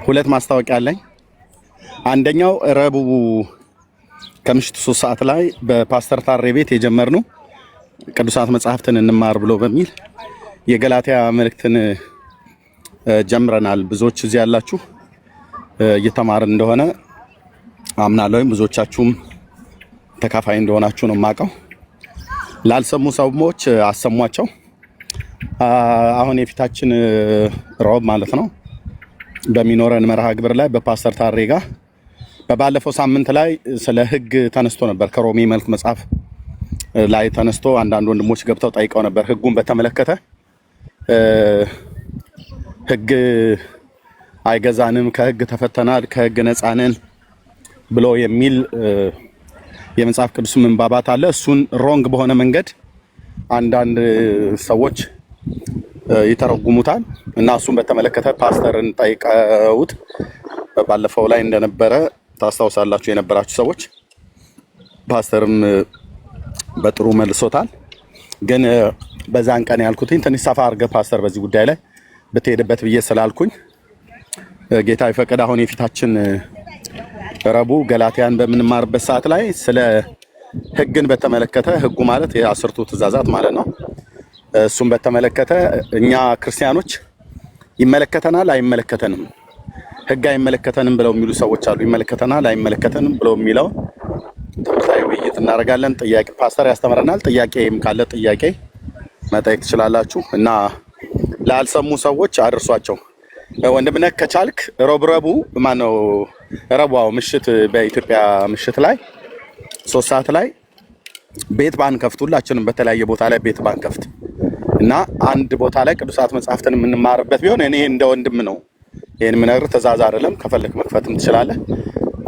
ሁለት ማስታወቂያ አለኝ። አንደኛው ረቡዕ ከምሽቱ 3 ሰዓት ላይ በፓስተር ታሬ ቤት የጀመርነው ቅዱሳት መጻሕፍትን እንማር ብሎ በሚል የገላትያ መልእክትን ጀምረናል። ብዙዎች እዚህ ያላችሁ እየተማርን እንደሆነ አምናለሁ። ብዙዎቻችሁም ተካፋይ እንደሆናችሁ ነው የማውቀው። ላልሰሙ ሰዎች አሰሟቸው። አሁን የፊታችን ረቡዕ ማለት ነው በሚኖረን መርሃ ግብር ላይ በፓስተር ታሬ ጋር በባለፈው ሳምንት ላይ ስለ ሕግ ተነስቶ ነበር። ከሮሜ መልክ መጽሐፍ ላይ ተነስቶ አንዳንድ ወንድሞች ገብተው ጠይቀው ነበር። ሕጉን በተመለከተ ሕግ አይገዛንም፣ ከሕግ ተፈተናል፣ ከሕግ ነፃ ነን ብሎ የሚል የመጽሐፍ ቅዱስ ምንባባት አለ። እሱን ሮንግ በሆነ መንገድ አንዳንድ ሰዎች ይተረጉሙታል እና እሱን በተመለከተ ፓስተርን ጠይቀውት ባለፈው ላይ እንደነበረ ታስታውሳላችሁ የነበራችሁ ሰዎች። ፓስተርም በጥሩ መልሶታል። ግን በዛን ቀን ያልኩትኝ ትንሽ ሰፋ አድርገህ ፓስተር በዚህ ጉዳይ ላይ ብትሄድበት ብዬ ስላልኩኝ ጌታ ይፈቅድ አሁን የፊታችን ረቡዕ ገላትያን በምንማርበት ሰዓት ላይ ስለ ሕግን በተመለከተ ሕጉ ማለት የ10ቱ ትእዛዛት ማለት ነው። እሱን በተመለከተ እኛ ክርስቲያኖች ይመለከተናል አይመለከተንም፣ ሕግ አይመለከተንም ብለው የሚሉ ሰዎች አሉ። ይመለከተናል አይመለከተንም ብለው የሚለው ትምህርታዊ ውይይት እናደርጋለን። ጥያቄ ፓስተር ያስተምረናል። ጥያቄም ካለ ጥያቄ መጠየቅ ትችላላችሁ እና ላልሰሙ ሰዎች አድርሷቸው። ወንድምነህ ከቻልክ ረቡዕ ማነው ረቡዕ ምሽት በኢትዮጵያ ምሽት ላይ 3 ሰዓት ላይ ቤት ባንከፍት ሁላችንም በተለያየ ቦታ ላይ ቤት ባንከፍት እና አንድ ቦታ ላይ ቅዱሳት መጻሕፍትን የምንማርበት ቢሆን እኔ እንደ ወንድም ነው ይሄን ምነግር ትእዛዝ አይደለም። ከፈለክ መክፈትም ትችላለህ።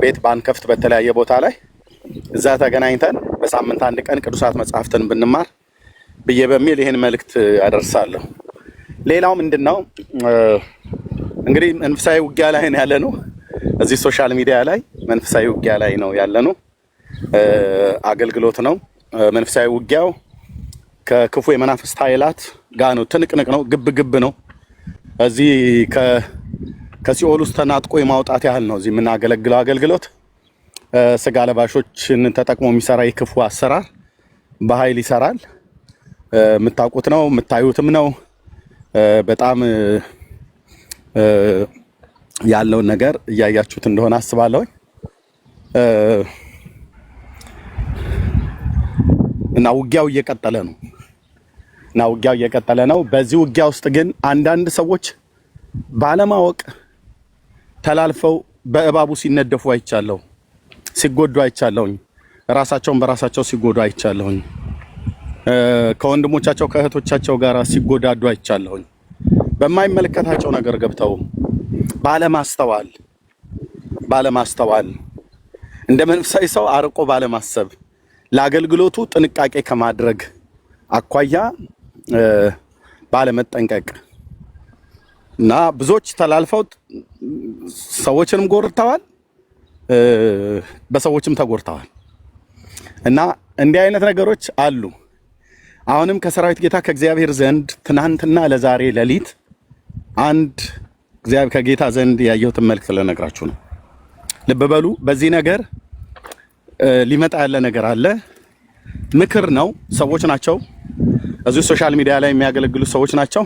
ቤት ባንከፍት በተለያየ ቦታ ላይ እዛ ተገናኝተን በሳምንት አንድ ቀን ቅዱሳት መጻሕፍትን ብንማር ብዬ በሚል ይሄን መልእክት አደርሳለሁ። ሌላው ምንድነው እንግዲህ መንፈሳዊ ውጊያ ላይ ነው ያለነው። እዚህ ሶሻል ሚዲያ ላይ መንፈሳዊ ውጊያ ላይ ነው ያለነው። አገልግሎት ነው መንፈሳዊ ውጊያው። ከክፉ የመናፍስት ኃይላት ጋር ነው። ትንቅንቅ ነው፣ ግብ ነው። እዚህ ከሲኦል ውስጥ ተናጥቆ የማውጣት ያህል ነው እዚህ የምናገለግለው አገልግሎት። ስጋ ለባሾችን ተጠቅሞ የሚሰራ የክፉ አሰራር በኃይል ይሰራል። የምታውቁት ነው፣ የምታዩትም ነው። በጣም ያለውን ነገር እያያችሁት እንደሆነ አስባለሁ እና ውጊያው እየቀጠለ ነው። በዚህ ውጊያ ውስጥ ግን አንዳንድ ሰዎች ባለማወቅ ተላልፈው በእባቡ ሲነደፉ አይቻለሁ፣ ሲጎዱ አይቻለሁኝ። ራሳቸውን በራሳቸው ሲጎዱ አይቻለሁኝ። ከወንድሞቻቸው ከእህቶቻቸው ጋር ሲጎዳዱ አይቻለሁኝ። በማይመለከታቸው ነገር ገብተው ባለማስተዋል እንደ መንፈሳዊ ሰው አርቆ ባለማሰብ ለአገልግሎቱ ጥንቃቄ ከማድረግ አኳያ ባለመጠንቀቅ እና ብዙዎች ተላልፈው ሰዎችንም ጎርተዋል፣ በሰዎችም ተጎርተዋል እና እንዲህ አይነት ነገሮች አሉ። አሁንም ከሰራዊት ጌታ ከእግዚአብሔር ዘንድ ትናንትና ለዛሬ ሌሊት አንድ እግዚአብሔር ከጌታ ዘንድ ያየሁትን መልእክት ልነግራችሁ ነው። ልብ በሉ። በዚህ ነገር ሊመጣ ያለ ነገር አለ። ምክር ነው። ሰዎች ናቸው እዚህ ሶሻል ሚዲያ ላይ የሚያገለግሉ ሰዎች ናቸው።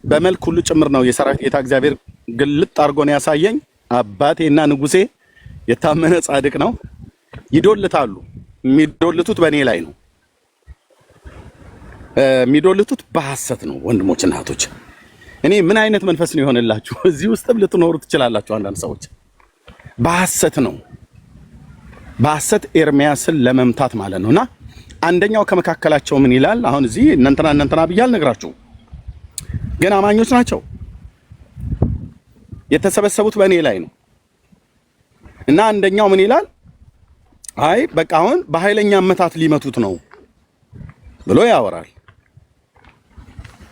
በመልክ ሁሉ ጭምር ነው የሰራዊት ጌታ እግዚአብሔር ግልጥ አድርጎ ነው ያሳየኝ። አባቴና ንጉሴ የታመነ ጻድቅ ነው። ይዶልታሉ። የሚዶልቱት በእኔ ላይ ነው። የሚዶልቱት በሐሰት ነው። ወንድሞችና እህቶች እኔ ምን አይነት መንፈስ ነው ይሆንላችሁ? እዚህ ውስጥም ልትኖሩ ትችላላችሁ። አንዳንድ ሰዎች በሐሰት ነው፣ በሐሰት ኤርሚያስን ለመምታት ማለት ነውና አንደኛው ከመካከላቸው ምን ይላል? አሁን እዚህ እናንተና ብዬ አልነግራችሁም፣ ግን አማኞች ናቸው። የተሰበሰቡት በእኔ ላይ ነው እና አንደኛው ምን ይላል? አይ በቃ አሁን በኃይለኛ መታት ሊመቱት ነው ብሎ ያወራል።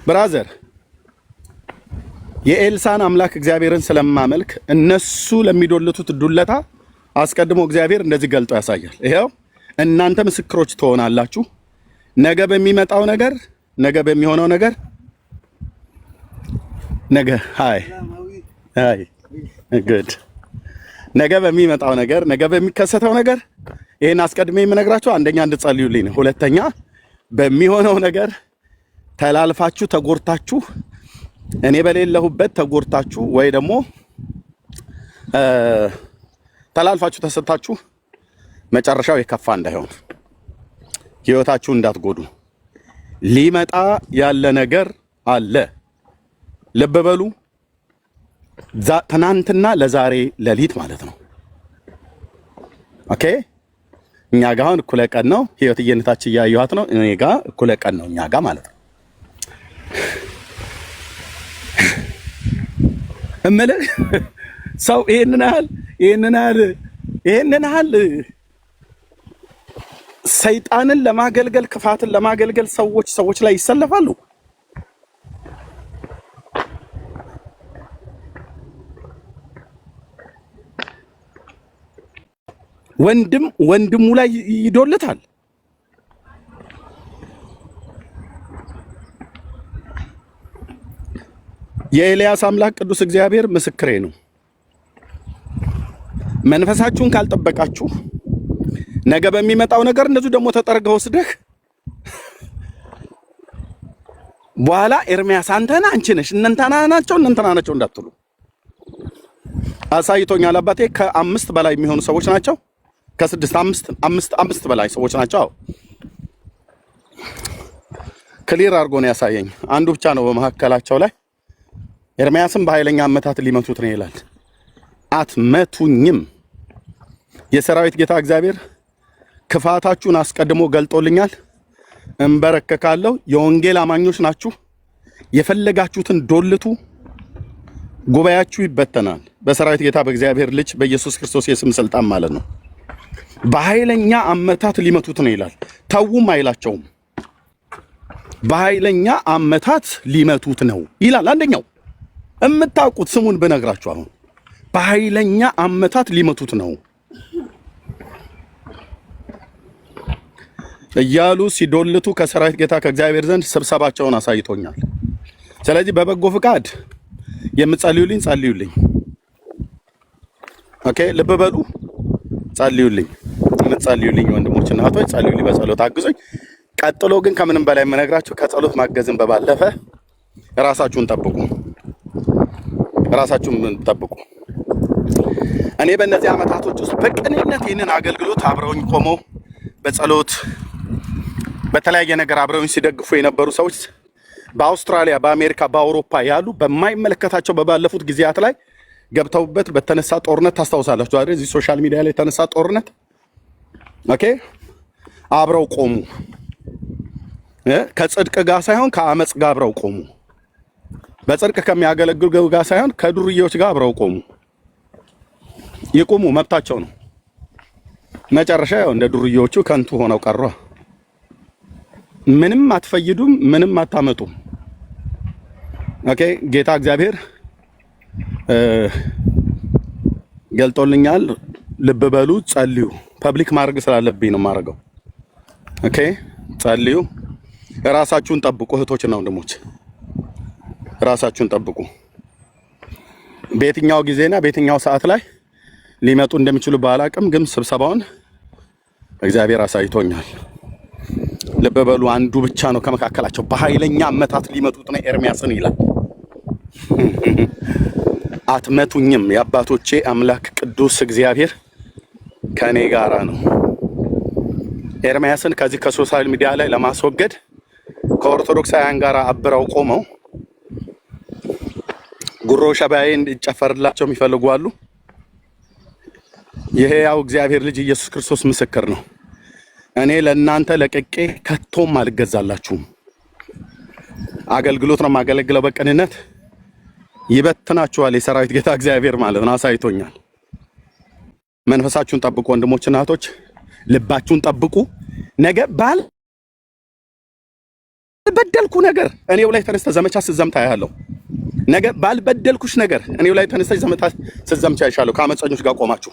ብራዘር የኤልሳን አምላክ እግዚአብሔርን ስለማመልክ እነሱ ለሚዶልቱት ዱለታ አስቀድሞ እግዚአብሔር እንደዚህ ገልጦ ያሳያል። ይሄው እናንተ ምስክሮች ትሆናላችሁ። ነገ በሚመጣው ነገር፣ ነገ በሚሆነው ነገር ነገ አይ ጉድ። ነገ በሚመጣው ነገር፣ ነገ በሚከሰተው ነገር ይሄን አስቀድሜ የምነግራችሁ አንደኛ እንድጸልዩልኝ ነው። ሁለተኛ በሚሆነው ነገር ተላልፋችሁ ተጎርታችሁ እኔ በሌለሁበት ተጎርታችሁ ወይ ደግሞ ተላልፋችሁ ተሰጣችሁ መጨረሻው የከፋ እንዳይሆን ህይወታችሁ እንዳትጎዱ ሊመጣ ያለ ነገር አለ። ልብ በሉ። ትናንትና ለዛሬ ሌሊት ማለት ነው። ኦኬ እኛ ጋር አሁን እኩለ ቀን ነው። ህይወት እየነታች እያየኋት ነው። እኔ ጋር እኩለ ቀን ነው እኛ ጋር ማለት ነው። እምልህ ሰው ይሄንን ያህል ሰይጣንን ለማገልገል ክፋትን ለማገልገል ሰዎች ላይ ይሰለፋሉ። ወንድሙ ላይ ይዶልታል። የኤልያስ አምላክ ቅዱስ እግዚአብሔር ምስክሬ ነው። መንፈሳችሁን ካልጠበቃችሁ ነገ በሚመጣው ነገር እንደዚሁ ደግሞ ተጠርገው ወስደህ በኋላ ኤርሚያስ አንተና አንቺ ነሽ እነንተና ናቸው እንዳትሉ አሳይቶኛል አባቴ። ከ5 በላይ የሚሆኑ ሰዎች ናቸው። ከ6 በላይ ሰዎች ናቸው። ክሊር አድርጎ ነው ያሳየኝ። አንዱ ብቻ ነው በመካከላቸው ላይ ኤርሚያስም በኃይለኛ አመታት ሊመቱት ነው ይላል። አትመቱኝም። የሰራዊት ጌታ እግዚአብሔር ክፋታችሁን አስቀድሞ ገልጦልኛል። እንበረከካለሁ። የወንጌል አማኞች ናችሁ። የፈለጋችሁትን ዶልቱ፣ ጉባኤያችሁ ይበተናል። በሰራዊት ጌታ በእግዚአብሔር ልጅ በኢየሱስ ክርስቶስ የስም ስልጣን ማለት ነው። በኃይለኛ አመታት ሊመቱት ነው ይላል። ተውም አይላቸውም። በኃይለኛ አመታት ሊመቱት ነው ይላል። አንደኛው የምታውቁት ስሙን ብነግራችሁ አሁን በኃይለኛ አመታት ሊመቱት ነው እያሉ ሲዶልቱ ከሰራዊት ጌታ ከእግዚአብሔር ዘንድ ስብሰባቸውን አሳይቶኛል። ስለዚህ በበጎ ፍቃድ የምትጸልዩልኝ ጸልዩልኝ። ኦኬ ልብ በሉ፣ ጸልዩልኝ። የምትጸልዩልኝ ወንድሞችና እህቶች ጸልዩልኝ፣ በጸሎት አግዙኝ። ቀጥሎ ግን ከምንም በላይ የምነግራችሁ ከጸሎት ማገዝን በባለፈ ራሳችሁን ጠብቁ። እኔ በእነዚህ ዓመታቶች ውስጥ በቅንነት ይህንን አገልግሎት አብረውኝ ቆመው በጸሎት በተለያየ ነገር አብረውኝ ሲደግፉ የነበሩ ሰዎች በአውስትራሊያ፣ በአሜሪካ፣ በአውሮፓ ያሉ በማይመለከታቸው በባለፉት ጊዜያት ላይ ገብተውበት በተነሳ ጦርነት ታስታውሳላችሁ አይደል? እዚህ ሶሻል ሚዲያ ላይ የተነሳ ጦርነት ኦኬ፣ አብረው ቆሙ። ከጽድቅ ጋር ሳይሆን ከአመጽ ጋር አብረው ቆሙ። በጽድቅ ከሚያገለግሉ ጋር ሳይሆን ከዱርዬዎች ጋር አብረው ቆሙ። ይቁሙ፣ መብታቸው ነው። መጨረሻ ያው እንደ ዱርዬዎቹ ከንቱ ሆነው ቀሩ። ምንም አትፈይዱም፣ ምንም አታመጡም። ኦኬ ጌታ እግዚአብሔር ገልጦልኛል። ልብ በሉ፣ ጸልዩ። ፐብሊክ ማድረግ ስላለብኝ ነው የማደርገው። ኦኬ ጸልዩ። ራሳችሁን ጠብቁ እህቶችና ወንድሞች፣ ራሳችሁን ጠብቁ። በየትኛው ጊዜና በየትኛው ሰዓት ላይ ሊመጡ እንደሚችሉ ባላቅም ግን ስብሰባውን እግዚአብሔር አሳይቶኛል። ልብ በሉ፣ አንዱ ብቻ ነው ከመካከላቸው በኃይለኛ አመታት ሊመቱት ነው ኤርሚያስን ይላል። አትመቱኝም፣ የአባቶቼ አምላክ ቅዱስ እግዚአብሔር ከኔ ጋራ ነው። ኤርሚያስን ከዚህ ከሶሻል ሚዲያ ላይ ለማስወገድ ከኦርቶዶክሳውያን ጋር አብረው ቆመው ጉሮ ሸባዬ እንዲጨፈርላቸው የሚፈልጉ አሉ። ይሄ ያው እግዚአብሔር ልጅ ኢየሱስ ክርስቶስ ምስክር ነው። እኔ ለእናንተ ለቅቄ ከቶም አልገዛላችሁም። አገልግሎት ነው የማገለግለው በቅንነት። ይበትናችኋል የሰራዊት ጌታ እግዚአብሔር ማለት ነው። አሳይቶኛል። መንፈሳችሁን ጠብቁ ወንድሞችና እህቶች፣ ልባችሁን ጠብቁ። ነገ ባልበደልኩ ነገር እኔው ላይ ተነስተ ዘመቻ ስትዘምታ ያለው ነገ ባልበደልኩሽ ነገር እኔው ላይ ተነስተሽ ዘመቻ ስትዘምቻ ያሻለው ከአመፀኞች ጋር ቆማችሁ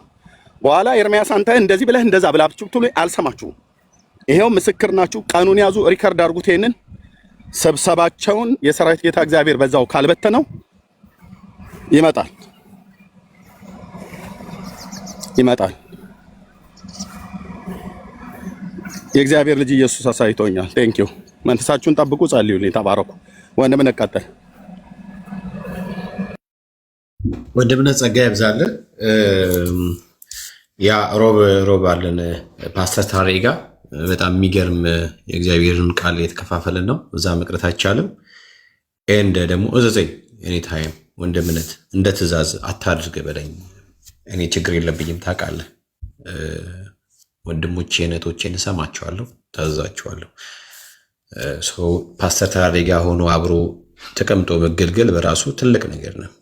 በኋላ ኤርሚያስ አንተ እንደዚህ ብለህ እንደዛ ብላችሁ ብትሉ አልሰማችሁም። ይሄው ምስክር ናችሁ። ቀኑን ያዙ፣ ሪከርድ አድርጉት። ይሄንን ስብሰባቸውን የሰራዊት ጌታ እግዚአብሔር በዛው ካልበተነው ይመጣል። ይመጣል። የእግዚአብሔር ልጅ ኢየሱስ አሳይቶኛል። ቴንክ ዩ። መንፈሳችሁን ጠብቁ፣ ጸልዩልኝ፣ ተባረኩ። ወንድም ነቀጠል ወንድምነት ጸጋ ያብዛልን። ያ ሮብ አለን ፓስተር ታሬ ጋር በጣም የሚገርም የእግዚአብሔርን ቃል የተከፋፈለን ነው። እዛ መቅረት አይቻልም። ኤንድ ደግሞ እዘዘኝ ኤኒታይም ወንድምነት እንደ ትእዛዝ አታድርግ በለኝ። እኔ ችግር የለብኝም ታውቃለህ። ወንድሞቼ እህቶቼን እሰማቸዋለሁ፣ ታዘዛቸዋለሁ። ፓስተር ታሬ ጋር ሆኖ አብሮ ተቀምጦ መገልገል በራሱ ትልቅ ነገር ነው።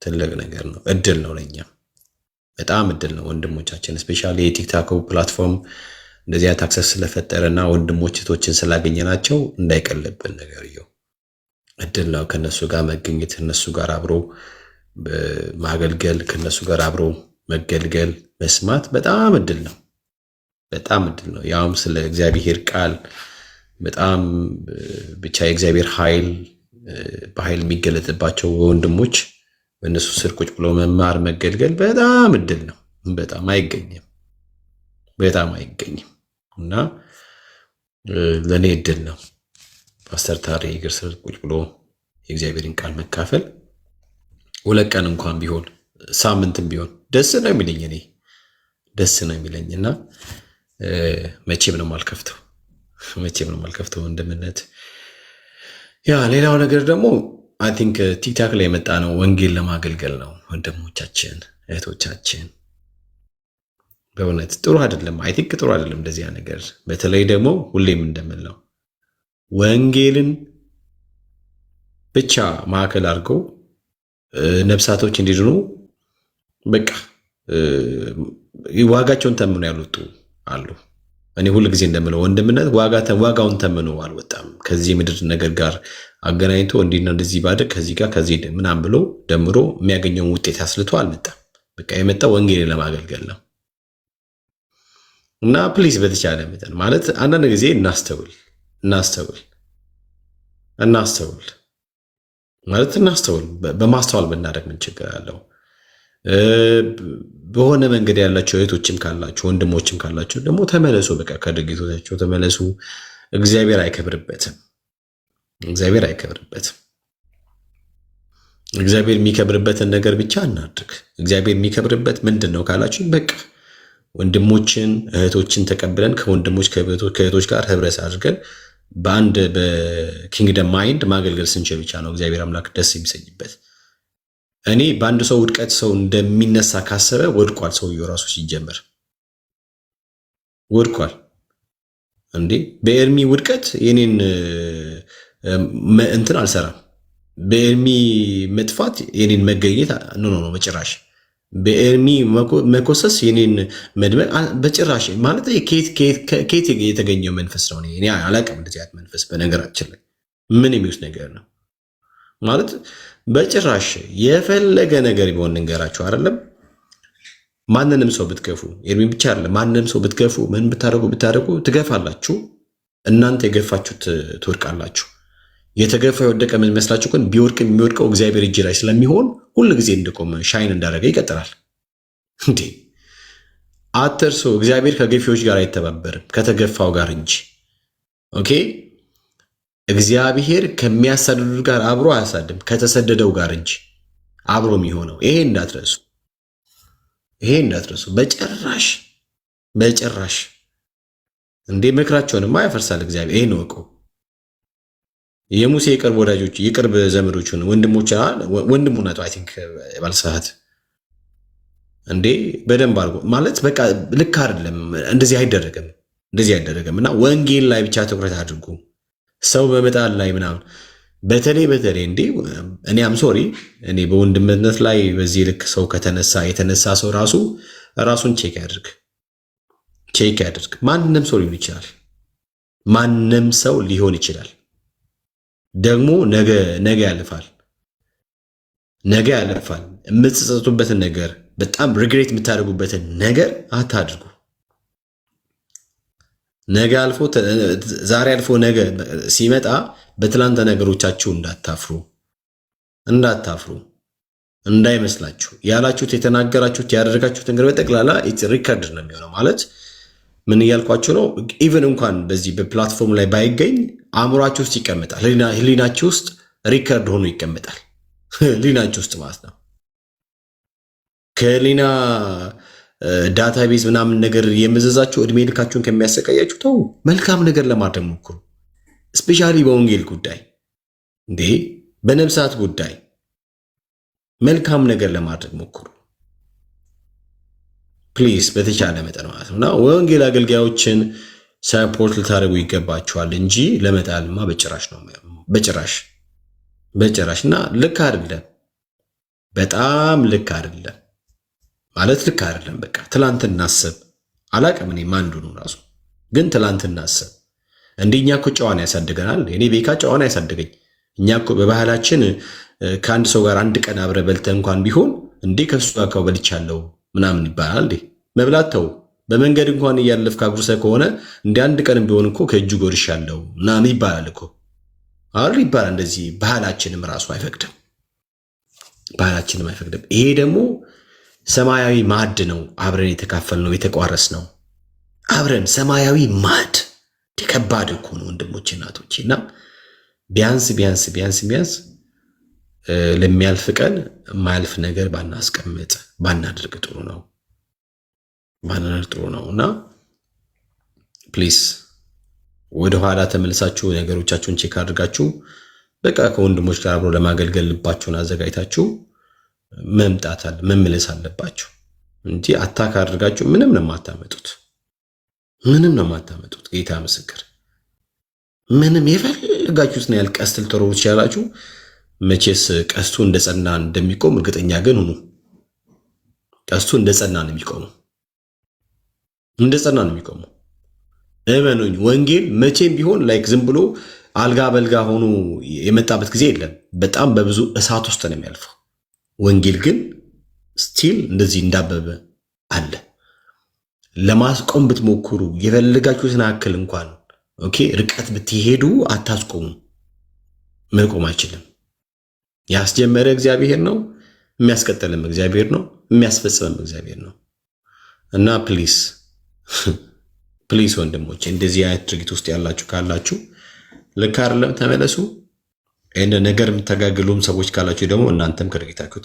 ትልቅ ነገር ነው። እድል ነው፣ ለኛ በጣም እድል ነው። ወንድሞቻችን ስፔሻሊ የቲክታክ ፕላትፎርም እንደዚህ አይነት አክሰስ ስለፈጠረና ወንድሞች እህቶችን ስላገኘናቸው እንዳይቀልብን ነገር ይኸው እድል ነው። ከነሱ ጋር መገኘት፣ እነሱ ጋር አብሮ ማገልገል፣ ከነሱ ጋር አብሮ መገልገል፣ መስማት በጣም እድል ነው። በጣም እድል ነው። ያውም ስለ እግዚአብሔር ቃል በጣም ብቻ የእግዚአብሔር ኃይል በኃይል የሚገለጥባቸው ወንድሞች በእነሱ ስር ቁጭ ብሎ መማር መገልገል በጣም እድል ነው። በጣም አይገኝም፣ በጣም አይገኝም እና ለእኔ እድል ነው። ፓስተር ታሬ እግር ስር ቁጭ ብሎ የእግዚአብሔርን ቃል መካፈል 2 ቀን እንኳን ቢሆን ሳምንትም ቢሆን ደስ ነው የሚለኝ፣ እኔ ደስ ነው የሚለኝ እና መቼም ነው የማልከፍተው፣ መቼም ነው የማልከፍተው ወንድምነት። ያ ሌላው ነገር ደግሞ አይ ቲንክ ቲክታክ ላይ የመጣ ነው ወንጌል ለማገልገል ነው። ወንድሞቻችን እህቶቻችን በእውነት ጥሩ አይደለም። አይ ቲንክ ጥሩ አይደለም እንደዚያ ነገር። በተለይ ደግሞ ሁሌም እንደምለው ወንጌልን ብቻ ማዕከል አድርገው ነፍሳቶች እንዲድኑ በቃ ዋጋቸውን ተምኖ ያልወጡ አሉ። እኔ ሁል ጊዜ እንደምለው ወንድምነት ዋጋውን ተምኖ አልወጣም። ከዚህ ምድር ነገር ጋር አገናኝቶ እንዲና እንደዚህ ባድር ከዚህ ጋር ከዚህ ምናምን ብሎ ደምሮ የሚያገኘውን ውጤት አስልቶ አልመጣም። በቃ የመጣው ወንጌልን ለማገልገል ነው። እና ፕሊዝ በተቻለ መጠን ማለት አንዳንድ ጊዜ እናስተውል ማለት እናስተውል። በማስተዋል ብናደርግ ምን ችግር አለው? በሆነ መንገድ ያላቸው እህቶችም ካላችሁ ወንድሞችም ካላችሁ ደግሞ ተመለሱ። በቃ ከድርጊቶቻቸው ተመለሱ። እግዚአብሔር አይከብርበትም። እግዚአብሔር አይከብርበትም። እግዚአብሔር የሚከብርበትን ነገር ብቻ እናድርግ። እግዚአብሔር የሚከብርበት ምንድን ነው ካላችሁ በቃ ወንድሞችን እህቶችን ተቀብለን ከወንድሞች ከእህቶች ጋር ህብረት አድርገን በአንድ በኪንግደም ማይንድ ማገልገል ስንችል ብቻ ነው እግዚአብሔር አምላክ ደስ የሚሰኝበት። እኔ በአንድ ሰው ውድቀት ሰው እንደሚነሳ ካሰበ ወድቋል። ሰውየው ራሱ ሲጀመር ወድቋል። እንዴ በኤርሚ ውድቀት የኔን እንትን አልሰራም። በኤርሚ መጥፋት የኔን መገኘት ኖ በጭራሽ። በኤርሚ መኮሰስ የኔን መድመቅ በጭራሽ። ማለት ከየት የተገኘው መንፈስ ነው? እኔ አላውቅም እንደዚህ አይነት መንፈስ። በነገራችን ላይ ምን የሚውስ ነገር ነው ማለት በጭራሽ። የፈለገ ነገር ቢሆን እንገራችሁ አይደለም። ማንንም ሰው ብትገፉ ኤርሚ ብቻ አይደለም፣ ማንንም ሰው ብትገፉ ምን ብታደርጉ ትገፋላችሁ። እናንተ የገፋችሁት ትወድቃላችሁ። የተገፋ የወደቀ ምን ይመስላችሁ? ግን ቢወድቅ የሚወድቀው እግዚአብሔር እጅ ላይ ስለሚሆን ሁል ጊዜ እንደቆመ ሻይን እንዳደረገ ይቀጥላል። እንዴ አትርሱ፣ እግዚአብሔር ከገፊዎች ጋር አይተባበርም ከተገፋው ጋር እንጂ። ኦኬ እግዚአብሔር ከሚያሳድዱት ጋር አብሮ አያሳድም ከተሰደደው ጋር እንጂ አብሮ የሚሆነው። ይሄ እንዳትረሱ በጭራሽ። እንዴ ምክራቸውንማ ያፈርሳል እግዚአብሔር። ይሄን ወቁ። የሙሴ የቅርብ ወዳጆች የቅርብ ዘመዶቹን ወንድሙ ነጡ አይ ቲንክ ባልሰዓት እንዴ በደንብ አድርጎ ማለት በቃ ልክ አይደለም። እንደዚህ አይደረግም እና ወንጌል ላይ ብቻ ትኩረት አድርጉ። ሰው በመጣል ላይ ምናምን በተለይ እንዴ እኔ ሶሪ እኔ በወንድምነት ላይ በዚህ ልክ ሰው የተነሳ ሰው ራሱን ቼክ ያድርግ። ማንም ሰው ሊሆን ይችላል። ደግሞ ነገ ያልፋል። የምትጸጸቱበትን ነገር በጣም ሪግሬት የምታደርጉበትን ነገር አታድርጉ። ዛሬ አልፎ ነገ ሲመጣ በትላንት ነገሮቻችሁ እንዳታፍሩ። እንዳይመስላችሁ ያላችሁት የተናገራችሁት ያደረጋችሁት ነገር በጠቅላላ ሪከርድ ነው የሚሆነው። ማለት ምን እያልኳችሁ ነው? ኢቨን እንኳን በዚህ በፕላትፎርም ላይ ባይገኝ አእምሯችሁ ውስጥ ይቀመጣል፣ ህሊናችሁ ውስጥ ሪከርድ ሆኖ ይቀመጣል። ህሊናችሁ ውስጥ ማለት ነው። ከህሊና ዳታቤዝ ምናምን ነገር የመዘዛችሁ እድሜ ልካችሁን ከሚያሰቃያችሁ ተው፣ መልካም ነገር ለማድረግ ሞክሩ። ስፔሻሊ በወንጌል ጉዳይ እንዴ፣ በነብሳት ጉዳይ መልካም ነገር ለማድረግ ሞክሩ ፕሊዝ፣ በተቻለ መጠን ማለት ነው። እና ወንጌል አገልጋዮችን ሰፖርት ልታደርጉ ይገባችኋል እንጂ ለመጣልማ በጭራሽ ነው፣ በጭራሽ። እና ልክ አይደለም፣ በጣም ልክ አይደለም ማለት ልክ አይደለም። በቃ ትላንት እናስብ። አላቅም እኔ ማንዱ ነው ራሱ፣ ግን ትላንት እናስብ። እንዲህ እኛ እኮ ጨዋን ያሳድገናል። እኔ ቤካ ጨዋን ያሳድገኝ። እኛ እኮ በባህላችን ከአንድ ሰው ጋር አንድ ቀን አብረ በልተ እንኳን ቢሆን እንዴ ከሱ ጋር ከው በልቻለሁ ምናምን ይባላል። እንዴ መብላት ተው፣ በመንገድ እንኳን እያለፍክ አጉርሰ ከሆነ እንደ አንድ ቀንም ቢሆን እኮ ከእጁ ጎርሻለሁ ምናምን ይባላል እኮ አይደል? ይባላል እንደዚህ። ባህላችንም ራሱ አይፈቅድም፣ ባህላችንም አይፈቅድም። ይሄ ደግሞ ሰማያዊ ማዕድ ነው፣ አብረን የተካፈልነው የተቋረስነው አብረን ሰማያዊ ማዕድ። ከባድ እኮ ነው ወንድሞቼ እናቶቼ። እና ቢያንስ ለሚያልፍ ቀን የማያልፍ ነገር ባናስቀምጥ ባናደርግ ጥሩ ነው፣ እና ፕሊስ ወደኋላ ተመልሳችሁ ነገሮቻችሁን ቼክ አድርጋችሁ በቃ ከወንድሞች ጋር አብሮ ለማገልገል ልባችሁን አዘጋጅታችሁ መመለስ አለባችሁ እንጂ አታክ አድርጋችሁ ምንም ነው የማታመጡት። ጌታ ምስክር፣ ምንም የፈለጋችሁትን ያህል ቀስት ልትወረውሩ ትችላላችሁ። መቼስ ቀስቱ እንደጸና እንደሚቆም እርግጠኛ ግን ሁኑ። ቀስቱ እንደጸና ነው የሚቆመው። እመኑኝ፣ ወንጌል መቼም ቢሆን ላይክ ዝም ብሎ አልጋ በልጋ ሆኖ የመጣበት ጊዜ የለም። በጣም በብዙ እሳት ውስጥ ነው የሚያልፈው። ወንጌል ግን ስቲል እንደዚህ እንዳበበ አለ። ለማስቆም ብትሞክሩ የፈለጋችሁትን አክል እንኳን ርቀት ብትሄዱ አታስቆሙ። መቆም አይችልም። ያስጀመረ እግዚአብሔር ነው፣ የሚያስቀጥልም እግዚአብሔር ነው፣ የሚያስፈጽምም እግዚአብሔር ነው። እና ፕሊስ ወንድሞቼ እንደዚህ አይነት ድርጊት ውስጥ ያላችሁ ካላችሁ ልክ አይደለም፣ ተመለሱ። ይህን ነገር የምተጋግሉም ሰዎች ካላችሁ ደግሞ እናንተም ከድርጊታችሁ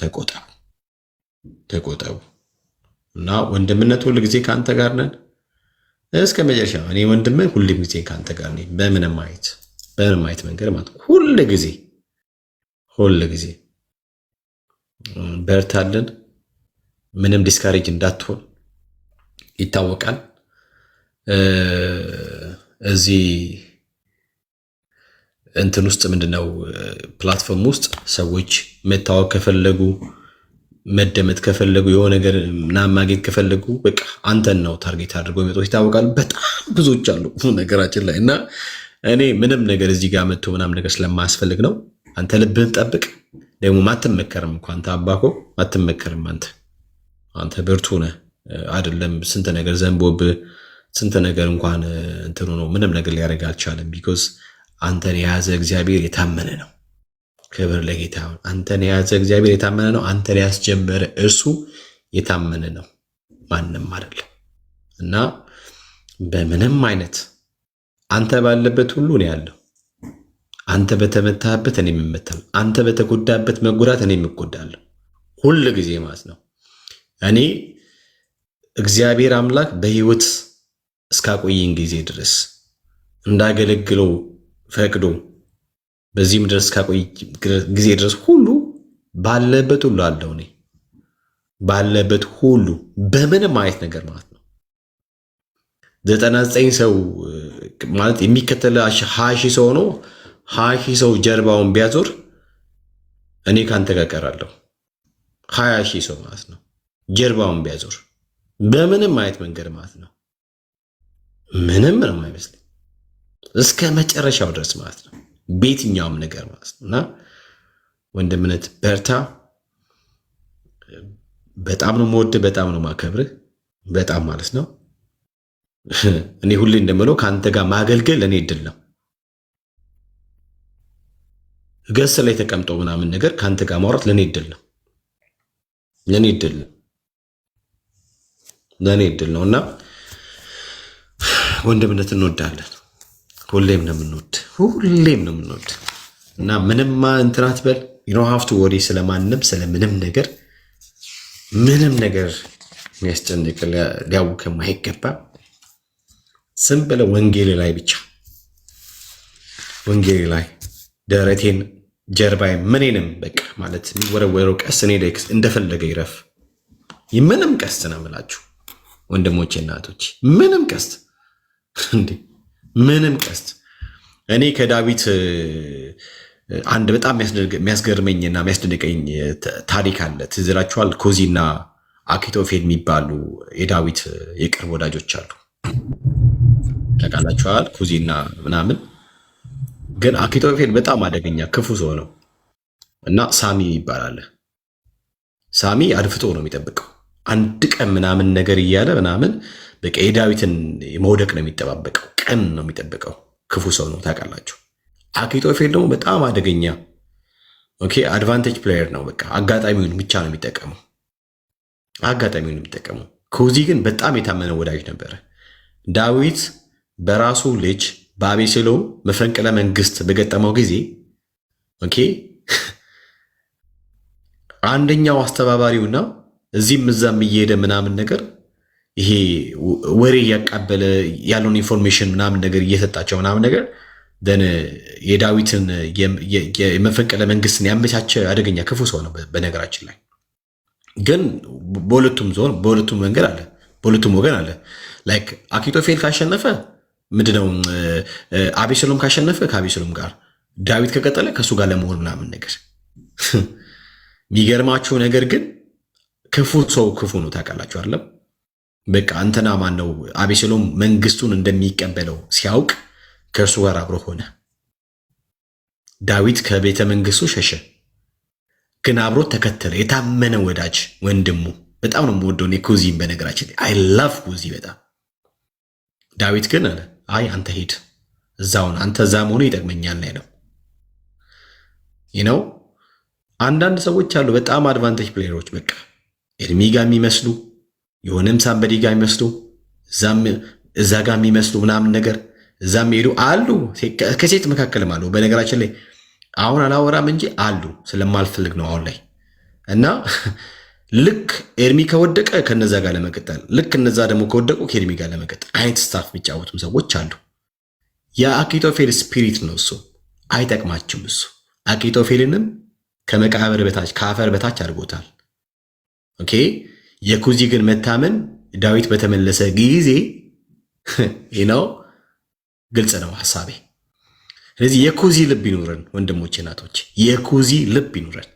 ተቆጠቡ። እና ወንድምነት ሁል ጊዜ ከአንተ ጋር ነን እስከ መጨረሻ። እኔ ወንድምህ ሁል ጊዜ ከአንተ ጋር ነኝ፣ በምንም አይነት መንገድ ማለት ሁል ጊዜ በርታለን። ምንም ዲስካሬጅ እንዳትሆን ይታወቃል። እዚህ እንትን ውስጥ ምንድነው ፕላትፎርም ውስጥ ሰዎች መታወቅ ከፈለጉ መደመጥ ከፈለጉ የሆነ ነገር ምናምን ማግኘት ከፈለጉ በቃ አንተን ነው ታርጌት አድርገው የሚመጡት ይታወቃል። በጣም ብዙዎች አሉ ነገራችን ላይ። እና እኔ ምንም ነገር እዚህ ጋር መጥቶ ምናምን ነገር ስለማያስፈልግ ነው። አንተ ልብህን ጠብቅ። ደግሞ ማትመከርም እኮ አንተ አባኮ ማትመከርም። አንተ ብርቱ ነህ አይደለም? ስንት ነገር ዘንቦብህ ስንት ነገር እንኳን እንትኑ ነው ምንም ነገር ሊያደርግ አልቻለም። ቢኮዝ አንተን የያዘ እግዚአብሔር የታመነ ነው። ክብር ለጌታ። አንተን የያዘ እግዚአብሔር የታመነ ነው። አንተን ያስጀመረ እርሱ የታመነ ነው፣ ማንም አይደለም። እና በምንም አይነት አንተ ባለበት ሁሉ ነው ያለው። አንተ በተመታህበት እኔ የምመታው፣ አንተ በተጎዳበት መጎዳት እኔ የምጎዳለሁ ሁል ጊዜ ማለት ነው። እኔ እግዚአብሔር አምላክ በሕይወት እስካቆየኝ ጊዜ ድረስ እንዳገለግለው ፈቅዶ በዚህ ምድር እስካቆይ ጊዜ ድረስ ሁሉ ባለበት ሁሉ አለው። እኔ ባለበት ሁሉ በምንም አይነት ነገር ማለት ነው 99 ሰው ማለት የሚከተለ 20,000 ሰው ነው። 20,000 ሰው ጀርባውን ቢያዞር እኔ ካንተ ጋር ቀራለሁ። 20,000 ሰው ማለት ነው ጀርባውን ቢያዞር በምንም አይነት መንገድ ማለት ነው ምንም አይመስልም እስከ መጨረሻው ድረስ ማለት ነው በየትኛውም ነገር ማለት ነው። እና ወንድምነት በርታ። በጣም ነው የምወድህ፣ በጣም ነው የማከብርህ፣ በጣም ማለት ነው። እኔ ሁሌ እንደምለው ከአንተ ጋር ማገልገል እኔ እድል ነው። ገስ ላይ ተቀምጦ ምናምን ነገር ከአንተ ጋር ማውራት ለእኔ እድል ነው። ለእኔ እድል ነው እና ወንድምነት እንወዳለን። ሁሌም ነው የምንወድ እና ምንም እንትን አትበል። ሀፍቱ ወሬ ስለማንም ስለምንም ነገር የሚያስጨንቅ ሊያውክም አይገባም። ዝም ብለህ ወንጌል ላይ ደረቴን ጀርባዬ ምኔንም በቃ ማለት የሚወረወረው ቀስት እኔ ላይ እንደፈለገ ይረፍ። ምንም ቀስት ነው የምላችሁ ወንድሞቼ እናቶች፣ ምንም ቀስት ምንም ቀስት። እኔ ከዳዊት አንድ በጣም የሚያስገርመኝና የሚያስደንቀኝ ታሪክ አለ። ትዝ ይላችኋል? ኮዚና አኪጦፌል የሚባሉ የዳዊት የቅርብ ወዳጆች አሉ። ታውቃላችኋል? ኮዚና ምናምን። ግን አኪጦፌል በጣም አደገኛ ክፉ ሰው ነው እና ሳሚ ይባላል። ሳሚ አድፍጦ ነው የሚጠብቀው። አንድ ቀን ምናምን ነገር እያለ ምናምን በቃ የዳዊትን መውደቅ ነው የሚጠባበቀው። ቀን ነው የሚጠብቀው። ክፉ ሰው ነው ታውቃላችሁ። አኪጦፌል ደግሞ በጣም አደገኛ አድቫንቴጅ ፕሌየር ነው። በቃ አጋጣሚውን ብቻ ነው የሚጠቀመው። ኮዚ ግን በጣም የታመነ ወዳጅ ነበረ። ዳዊት በራሱ ልጅ በአቤሴሎም መፈንቅለ መንግስት በገጠመው ጊዜ አንደኛው አስተባባሪውና እዚህም እዛም እየሄደ ምናምን ነገር ይሄ ወሬ እያቃበለ ያለውን ኢንፎርሜሽን ምናምን ነገር እየሰጣቸው ምናምን ነገር የዳዊትን የመፈንቅለ መንግስትን ያመቻቸ አደገኛ ክፉ ሰው ነው። በነገራችን ላይ ግን በሁለቱም መንገድ አለ፣ በሁለቱም ወገን አለ። ላይክ አኪጦፌል ካሸነፈ ምንድነው አቤሴሎም ካሸነፈ ከአቤሴሎም ጋር፣ ዳዊት ከቀጠለ ከእሱ ጋር ለመሆን ምናምን ነገር። የሚገርማችሁ ነገር ግን ክፉ ሰው ክፉ ነው ታውቃላችሁ አይደለም? በቃ እንትና ማን ነው አቤሴሎም መንግስቱን እንደሚቀበለው ሲያውቅ ከእርሱ ጋር አብሮ ሆነ። ዳዊት ከቤተ መንግስቱ ሸሸ፣ ግን አብሮ ተከተለ። የታመነ ወዳጅ ወንድሙ። በጣም ነው የምወደው ኮዚን። በነገራችን አይ ላቭ ኮዚ በጣም። ዳዊት ግን አለ አይ አንተ ሂድ እዛውን፣ አንተ እዛ መሆኑ ይጠቅመኛል ነው። አንዳንድ ሰዎች አሉ በጣም አድቫንቴጅ ፕሌየሮች፣ በቃ ኤርሚ ጋር የሚመስሉ የሆነም ሳምበዲ ጋር የሚመስሉ እዛ ጋር የሚመስሉ ምናምን ነገር እዛም ሄዱ አሉ። ከሴት መካከልም አሉ። በነገራችን ላይ አሁን አላወራም እንጂ አሉ፣ ስለማልፈልግ ነው አሁን ላይ። እና ልክ ኤርሚ ከወደቀ ከነዛ ጋር ለመቀጠል፣ ልክ እነዛ ደግሞ ከወደቁ ከኤርሚ ጋር ለመቀጠል አይነት ስታፍ የሚጫወቱም ሰዎች አሉ። የአኪጦፌል ስፒሪት ነው እሱ። አይጠቅማችም እሱ። አኪጦፌልንም ከመቃብር በታች ከአፈር በታች አድርጎታል። የኮዚ ግን መታመን ዳዊት በተመለሰ ጊዜ ነው። ግልጽ ነው ሐሳቤ። ስለዚህ የኮዚ ልብ ይኑረን ወንድሞች እናቶች፣ የኮዚ ልብ ይኑረን።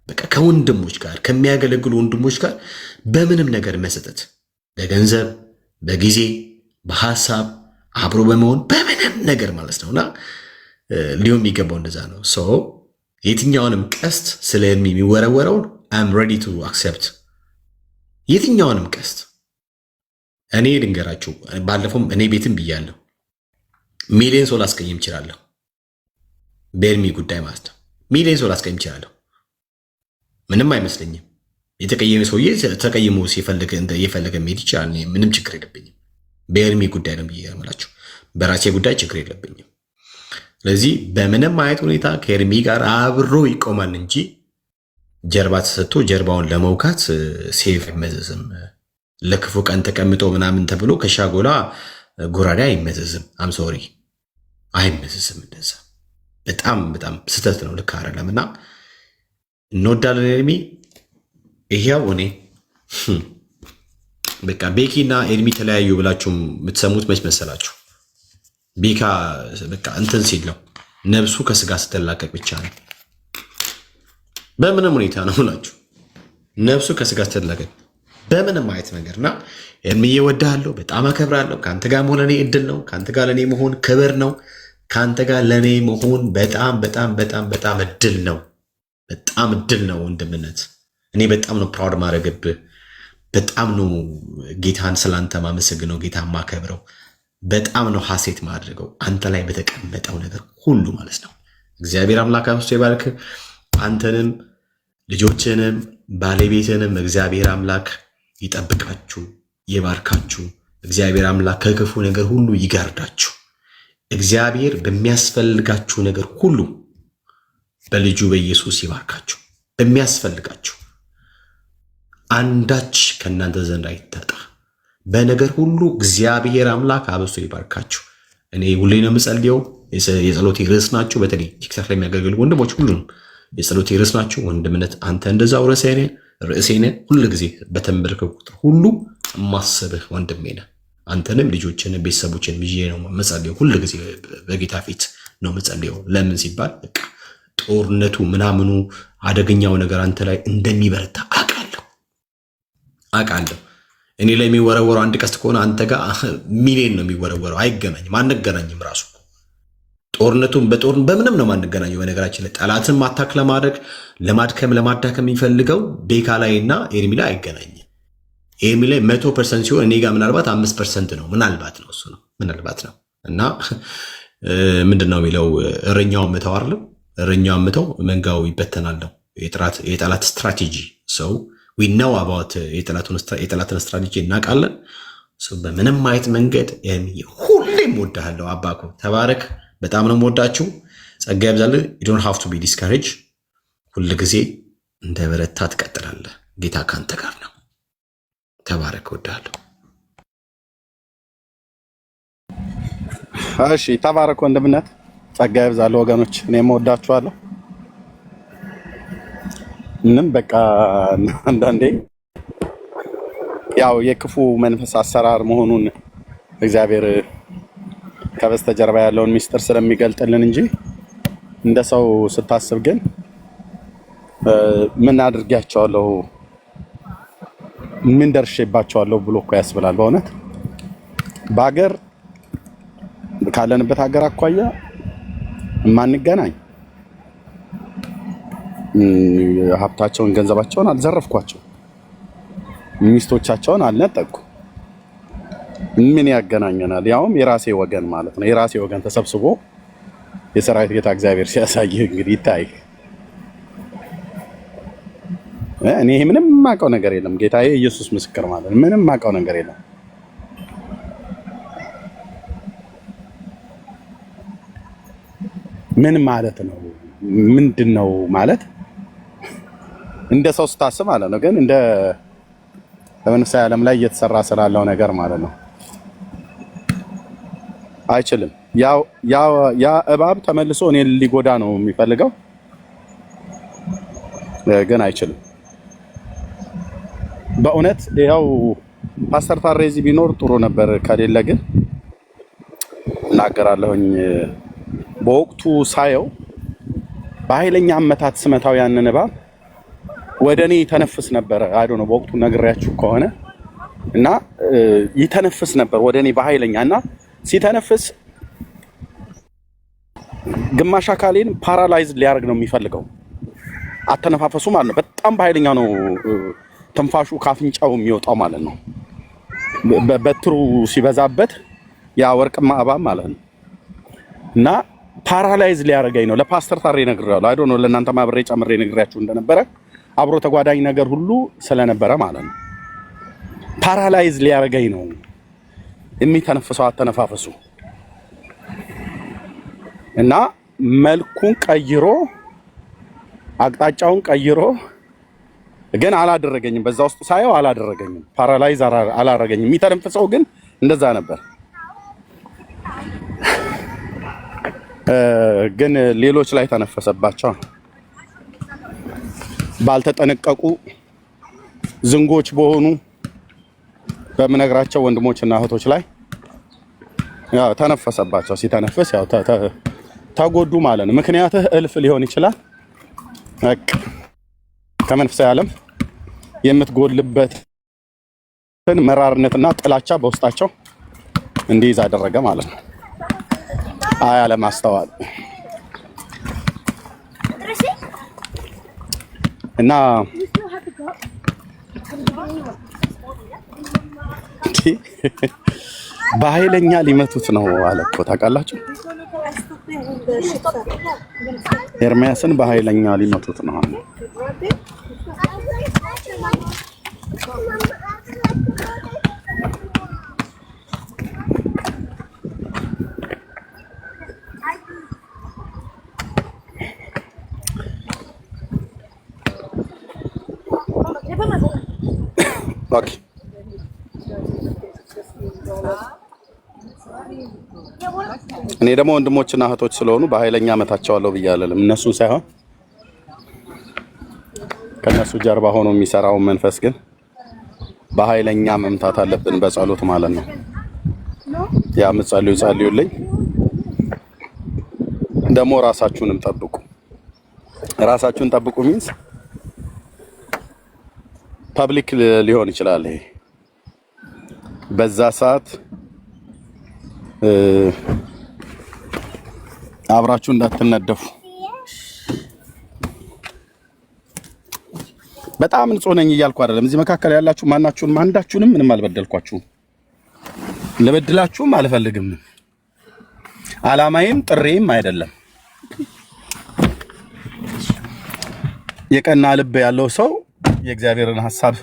በቃ ከወንድሞች ጋር ከሚያገለግሉ ወንድሞች ጋር በምንም ነገር መሰጠት፣ በገንዘብ በጊዜ በሐሳብ አብሮ በመሆን በምንም ነገር ማለት ነውና ሊሆን የሚገባው እንደዛ ነው። የትኛውንም ቀስት ስለ ኤርሚ የሚወረወረውን አም ሬዲ ቱ አክሴፕት። የትኛውንም ቀስት እኔ ልንገራችሁ፣ ባለፈውም እኔ ቤትም ብያለሁ፣ ሚሊዮን ሰው ላስቀይም እችላለሁ በኤርሚ ጉዳይ ማለት ነው። ሚሊዮን ሰው ላስቀይም እችላለሁ፣ ምንም አይመስለኝም። የተቀየመ ሰውዬ ተቀይሞ የፈለገ መሄድ ይችላል፣ ምንም ችግር የለብኝም። በኤርሚ ጉዳይ ነው ብዬ ያመላችሁ፣ በራሴ ጉዳይ ችግር የለብኝም። ስለዚህ በምንም አይነት ሁኔታ ከኤርሚ ጋር አብሮ ይቆማል እንጂ ጀርባ ተሰጥቶ ጀርባውን ለመውካት ሴፍ አይመዘዝም። ለክፉ ቀን ተቀምጦ ምናምን ተብሎ ከሻጎላ ጎራዴ አይመዘዝም። አምሶሪ አይመዘዝም። እንደዛ በጣም በጣም ስህተት ነው። ልክ አይደለም። እና እንወዳለን ኤርሚ። ይሄው እኔ በቃ ቤኪ እና ኤርሚ ተለያዩ ብላችሁ የምትሰሙት መች መሰላችሁ? ቤካ በቃ እንትን ሲል ነው፣ ነብሱ ከስጋ ስትላቀቅ ብቻ ነው። በምንም ሁኔታ ነው ብላችሁ ነብሱ ከስጋ ስትላቀቅ በምንም አይነት ነገርና ኤርሚዬ እወድሃለሁ፣ በጣም አከብራለሁ። ከአንተ ጋር መሆን ለእኔ እድል ነው። ከአንተ ጋር ለእኔ መሆን ክብር ነው። ከአንተ ጋር ለእኔ መሆን በጣም በጣም በጣም በጣም እድል ነው። በጣም እድል ነው ወንድምነት። እኔ በጣም ነው ፕራውድ ማድረግብህ። በጣም ነው ጌታን ስላንተ ማመሰግነው፣ ጌታን ማከብረው። በጣም ነው ሐሴት ማድረገው አንተ ላይ በተቀመጠው ነገር ሁሉ ማለት ነው። እግዚአብሔር አምላክ አብዝቶ ይባርክ አንተንም ልጆችንም ባለቤትንም እግዚአብሔር አምላክ ይጠብቃችሁ ይባርካችሁ። እግዚአብሔር አምላክ ከክፉ ነገር ሁሉ ይጋርዳችሁ። እግዚአብሔር በሚያስፈልጋችሁ ነገር ሁሉ በልጁ በኢየሱስ ይባርካችሁ። በሚያስፈልጋችሁ አንዳች ከእናንተ ዘንድ አይታጣ። በነገር ሁሉ እግዚአብሔር አምላክ አብዝቶ ይባርካችሁ። እኔ ሁሌ ነው የምጸልየው። የጸሎቴ ርዕስ ናችሁ። በተለይ ቲክታክ ላይ የሚያገለግሉ ወንድሞች ሁሉንም የጸሎቴ ርዕስ ናችሁ። ወንድምነት አንተ እንደዛው ርዕሴ ነህ። ሁሉ ጊዜ በተንበረከኩ ቁጥር ሁሉ ማሰብህ ወንድሜ ነህ። አንተንም ልጆችን ቤተሰቦችን ይዤ ነው መጸልየው። ሁሉ ጊዜ በጌታ ፊት ነው መጸልየው። ለምን ሲባል በቃ ጦርነቱ ምናምኑ አደገኛው ነገር አንተ ላይ እንደሚበረታ አውቃለሁ። እኔ ላይ የሚወረወረው አንድ ቀስት ከሆነ አንተ ጋር ሚሊዮን ነው የሚወረወረው። አይገናኝም፣ አንገናኝም። ራሱ ጦርነቱን በምንም ነው ማንገናኘው። በነገራችን ላይ ጠላትን ማታክ ለማድረግ ለማዳከም የሚፈልገው ቤካ ላይ እና ኤርሚ ላይ አይገናኝም። ኤርሚ ላይ 100% ሲሆን እኔ ጋር ምናልባት 5% ነው። ምናልባት ነው፣ እሱ ነው ምናልባት ነው። እና ምንድን ነው የሚለው እረኛውን ምተው አይደለም፣ እረኛውን ምተው መንጋው ይበተናል ነው የጠላት ስትራቴጂ። ሰው we know about የጠላትን ስትራቴጂ እናውቃለን። በምንም አይነት መንገድ ሁሌም ወዳለሁ። አባኮ ተባረክ። በጣም ነው ወዳችሁ። ጸጋ ያብዛልህ። you don't have to be discouraged። ሁሉ ጊዜ እንደ በረታ ትቀጥላለህ። ጌታ ካንተ ጋር ነው። ተባረክ። ወዳለሁ። እሺ ተባረክ ወንድምነት። ጸጋ ያብዛልህ ወገኖች። እኔም ወዳችኋለሁ። ምንም በቃ አንዳንዴ ያው የክፉ መንፈስ አሰራር መሆኑን እግዚአብሔር ከበስተጀርባ ያለውን ሚስጥር ስለሚገልጥልን እንጂ እንደ ሰው ስታስብ ግን ምን አድርጊያቸዋለሁ ምን ደርሼባቸዋለሁ ብሎ እኮ ያስብላል። በእውነት በአገር ካለንበት ሀገር አኳያ ማንገናኝ ሀብታቸውን ገንዘባቸውን አልዘረፍኳቸው፣ ሚስቶቻቸውን አልነጠቅኩ። ምን ያገናኘናል? ያውም የራሴ ወገን ማለት ነው። የራሴ ወገን ተሰብስቦ የሰራዊት ጌታ እግዚአብሔር ሲያሳይ እንግዲህ ይታይ። እኔ ምንም ማቀው ነገር የለም። ጌታዬ ኢየሱስ ምስክር ማለት ነው። ምንም ማቀው ነገር የለም። ምን ማለት ነው? ምንድነው ማለት? እንደ ሰው ስታስብ ማለት ነው። ግን እንደ በመንፈሳዊ ዓለም ላይ እየተሰራ ስላለው ነገር ማለት ነው። አይችልም። ያ እባብ ተመልሶ እኔን ሊጎዳ ነው የሚፈልገው፣ ግን አይችልም። በእውነት ያው ፓስተር ታሬዚ ቢኖር ጥሩ ነበር። ከሌለ ግን እናገራለሁኝ። በወቅቱ ሳየው በኃይለኛ አመታት ስመታው ያንን እባብ ወደኔ ይተነፍስ ነበር። አይዶ ነው በወቅቱ ነግሬያችሁ ከሆነ እና ይተነፍስ ነበር ወደኔ በኃይለኛ እና ሲተነፍስ ግማሽ አካሌን ፓራላይዝ ሊያደርግ ነው የሚፈልገው። አተነፋፈሱ ማለት ነው። በጣም በኃይለኛ ነው ትንፋሹ ካፍንጫው የሚወጣው ማለት ነው። በትሩ ሲበዛበት ያ ወርቅማ እባብ ማለት ነው እና ፓራላይዝ ሊያደርገኝ ነው። ለፓስተር ታሬ ነግሬያለሁ። አይዶ ነው ለእናንተ ማብሬ ጨምሬ ነግሬያችሁ እንደነበረ አብሮ ተጓዳኝ ነገር ሁሉ ስለነበረ ማለት ነው። ፓራላይዝ ሊያደርገኝ ነው የሚተነፍሰው አተነፋፈሱ እና መልኩን ቀይሮ አቅጣጫውን ቀይሮ ግን አላደረገኝም። በዛ ውስጥ ሳየው አላደረገኝም፣ ፓራላይዝ አላደረገኝም። የሚተነፍሰው ግን እንደዛ ነበር። ግን ሌሎች ላይ ተነፈሰባቸው። ባልተጠነቀቁ ዝንጎች በሆኑ በምነግራቸው ወንድሞችና እህቶች ላይ ያው ተነፈሰባቸው። ሲተነፈስ ያው ተጎዱ ማለት ነው። ምክንያትህ እልፍ ሊሆን ይችላል። በቃ ከመንፈሳዊ ዓለም የምትጎልበትን መራርነትና ጥላቻ በውስጣቸው እንዲይዝ አደረገ ማለት ነው። አለማስተዋል እና በኃይለኛ ሊመቱት ነው አለ እኮ ታውቃላችሁ። ኤርሚያስን በኃይለኛ ሊመቱት ነው። ኦኬ እኔ ደግሞ ወንድሞችና እህቶች ስለሆኑ በኃይለኛ መታቸዋለሁ ብያለሁ። እነሱን ሳይሆን ከነሱ ጀርባ ሆኖ የሚሰራው መንፈስ ግን በኃይለኛ መምታት አለብን፣ በጸሎት ማለት ነው። ያ ጸልዩልኝ። ደግሞ ራሳችሁንም ጠብቁ። ራሳችሁን ጠብቁ ሚንስ ፐብሊክ ሊሆን ይችላል። ይሄ በዛ ሰዓት አብራችሁ እንዳትነደፉ። በጣም ንጹህ ነኝ እያልኩ አይደለም። እዚህ መካከል ያላችሁ ማናችሁንም አንዳችሁንም ምንም አልበደልኳችሁም፣ ልበድላችሁም አልፈልግም። አላማዬም ጥሬም አይደለም። የቀና ልብ ያለው ሰው የእግዚአብሔርን ሐሳብ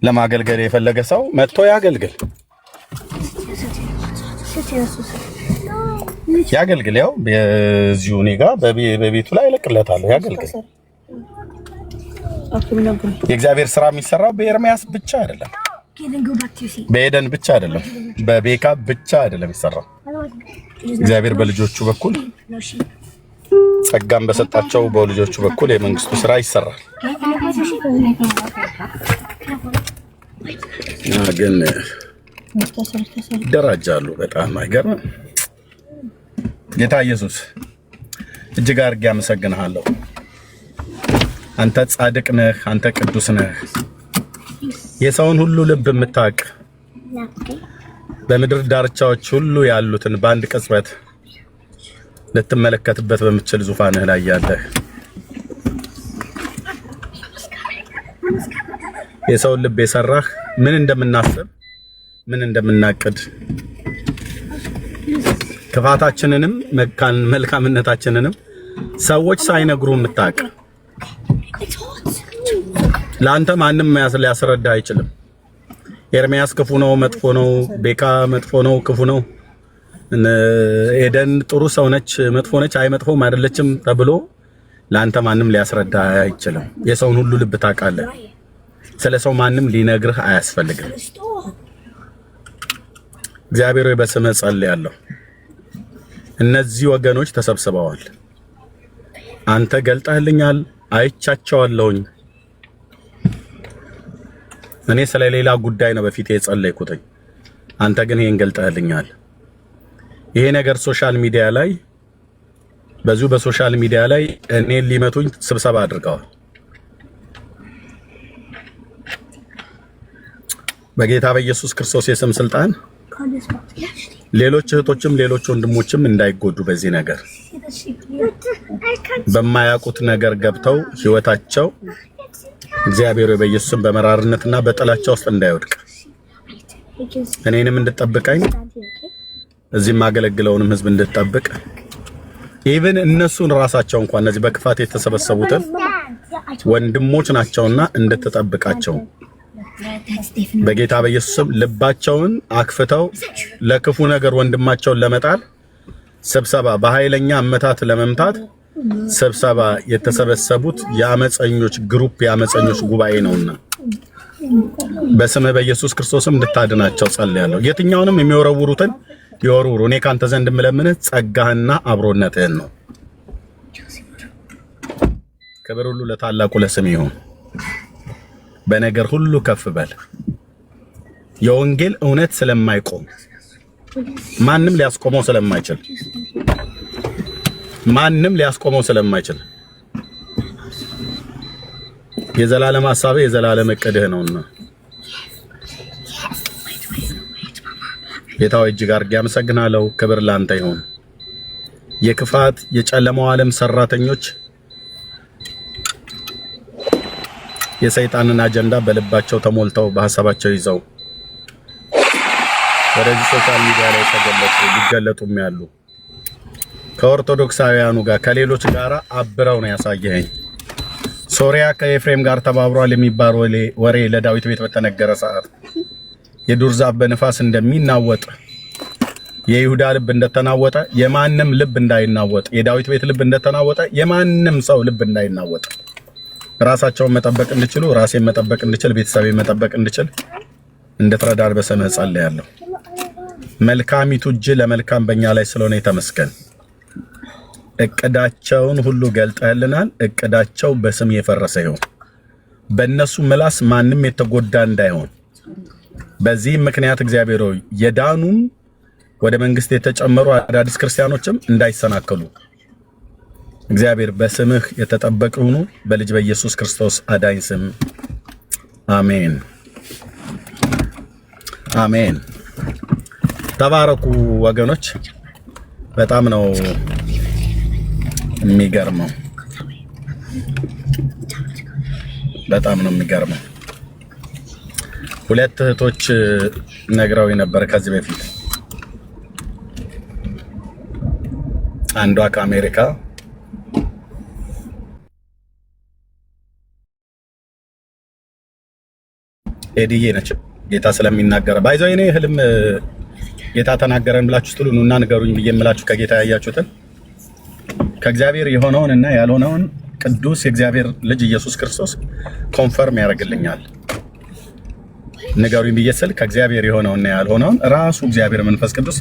ለማገልገል የፈለገ ሰው መጥቶ ያገልግል። ያው በዚሁ እኔ ጋር በቤቱ ላይ እለቅለታለሁ። ያገልግል። የእግዚአብሔር ስራ የሚሰራው በኤርሚያስ ብቻ አይደለም፣ በኤደን ብቻ አይደለም፣ በቤካ ብቻ አይደለም የሚሰራው። እግዚአብሔር በልጆቹ በኩል ጸጋን በሰጣቸው በልጆቹ በኩል የመንግስቱ ስራ ይሰራል። ግን ይደራጃሉ። በጣም አይገርም? ጌታ ኢየሱስ እጅግ አድርጌ አመሰግንሃለሁ። አንተ ጻድቅ ነህ፣ አንተ ቅዱስ ነህ። የሰውን ሁሉ ልብ የምታውቅ በምድር ዳርቻዎች ሁሉ ያሉትን በአንድ ቅጽበት ልትመለከትበት በምትችል ዙፋንህ ላይ ያለህ የሰውን ልብ የሰራህ ምን እንደምናስብ ምን እንደምናቅድ ክፋታችንንም መልካምነታችንንም ሰዎች ሳይነግሩ የምታውቅ ለአንተ ማንም ሊያስረዳ አይችልም። ኤርሚያስ ክፉ ነው፣ መጥፎ ነው፣ ቤካ መጥፎ ነው፣ ክፉ ነው፣ ኤደን ጥሩ ሰው ነች፣ መጥፎ ነች፣ አይ መጥፎም አይደለችም ተብሎ ለአንተ ማንም ሊያስረዳ አይችልም። የሰውን ሁሉ ልብ ታውቃለህ። ስለ ሰው ማንም ሊነግርህ አያስፈልግም። እግዚአብሔር ሆይ በስምህ ጸልያለሁ። እነዚህ ወገኖች ተሰብስበዋል። አንተ ገልጠህልኛል፣ አይቻቸዋለሁኝ። እኔ ስለሌላ ጉዳይ ነው በፊት የጸለይኩትኝ። አንተ ግን ይሄን ገልጠህልኛል። ይሄ ነገር ሶሻል ሚዲያ ላይ በሶሻል ሚዲያ ላይ እኔን ሊመቱኝ ስብሰባ አድርገዋል። በጌታ በኢየሱስ ክርስቶስ የስም ስልጣን ሌሎች እህቶችም ሌሎች ወንድሞችም እንዳይጎዱ በዚህ ነገር በማያውቁት ነገር ገብተው ህይወታቸው እግዚአብሔር በኢየሱስም በመራርነትና በጥላቻ ውስጥ እንዳይወድቅ እኔንም እንድጠብቀኝ እዚህ ማገለግለውንም ህዝብ እንድጠብቅ ኢቭን እነሱን ራሳቸው እንኳን እነዚህ በክፋት የተሰበሰቡትን ወንድሞች ናቸውና እንድትጠብቃቸው በጌታ በኢየሱስም ልባቸውን አክፍተው ለክፉ ነገር ወንድማቸውን ለመጣል ስብሰባ በኃይለኛ አመታት ለመምታት ስብሰባ የተሰበሰቡት የአመፀኞች ግሩፕ የአመፀኞች ጉባኤ ነውና በስመ በኢየሱስ ክርስቶስም እንድታድናቸው ጸልያለሁ። የትኛውንም የሚወረውሩትን ይወርውሩ። እኔ ካንተ ዘንድ የምለምንህ ጸጋህና አብሮነትህን ነው። ክብር ሁሉ ለታላቁ ለስም ይሁን። በነገር ሁሉ ከፍ በል። የወንጌል እውነት ስለማይቆም ማንም ሊያስቆመው ስለማይችል የዘላለም ሐሳብ የዘላለም እቅድህ ነውና ጌታዬ እጅግ አድርጌ አመሰግናለሁ። ክብር ላንተ ይሁን። የክፋት የጨለማው ዓለም ሰራተኞች የሰይጣንን አጀንዳ በልባቸው ተሞልተው በሐሳባቸው ይዘው ወደዚህ ሶሻል ሚዲያ ላይ ተገለጡ ሊገለጡም ያሉ ከኦርቶዶክሳውያኑ ጋር ከሌሎች ጋር አብረው ነው ያሳየኸኝ። ሶሪያ ከኤፍሬም ጋር ተባብሯል የሚባል ወሬ ለዳዊት ቤት በተነገረ ሰዓት የዱር ዛፍ በንፋስ እንደሚናወጥ የይሁዳ ልብ እንደተናወጠ የማንም ልብ እንዳይናወጥ፣ የዳዊት ቤት ልብ እንደተናወጠ የማንም ሰው ልብ እንዳይናወጥ፣ ራሳቸውን መጠበቅ እንዲችሉ፣ ራሴን መጠበቅ እንድችል፣ ቤተሰቤን መጠበቅ እንድችል እንድትረዳን በስምህ ጸልያለሁ። መልካሚቱ እጅ ለመልካም በእኛ ላይ ስለሆነ የተመስገን። እቅዳቸውን ሁሉ ገልጠህልናል። እቅዳቸው በስም የፈረሰ ይሁን። በእነሱ ምላስ ማንም የተጎዳ እንዳይሆን፣ በዚህም ምክንያት እግዚአብሔር ሆይ የዳኑም ወደ መንግስት የተጨመሩ አዳዲስ ክርስቲያኖችም እንዳይሰናከሉ እግዚአብሔር በስምህ የተጠበቁ ሁኑ። በልጅ በኢየሱስ ክርስቶስ አዳኝ ስም አሜን፣ አሜን። ተባረኩ ወገኖች። በጣም ነው የሚገርመው፣ በጣም ነው የሚገርመው። ሁለት እህቶች ነግረው ነበር ከዚህ በፊት። አንዷ ከአሜሪካ ኤዲዬ ነች። ጌታ ስለሚናገር ባይዘው እኔ ህልም ጌታ ተናገረን ብላችሁ ስትሉ ኑና ንገሩኝ ብዬ የምላችሁ ከጌታ ያያችሁትን ከእግዚአብሔር የሆነውን እና ያልሆነውን ቅዱስ የእግዚአብሔር ልጅ ኢየሱስ ክርስቶስ ኮንፈርም ያደርግልኛል። ንገሩኝ ብዬ ስል ከእግዚአብሔር የሆነውና ያልሆነውን ራሱ እግዚአብሔር መንፈስ ቅዱስ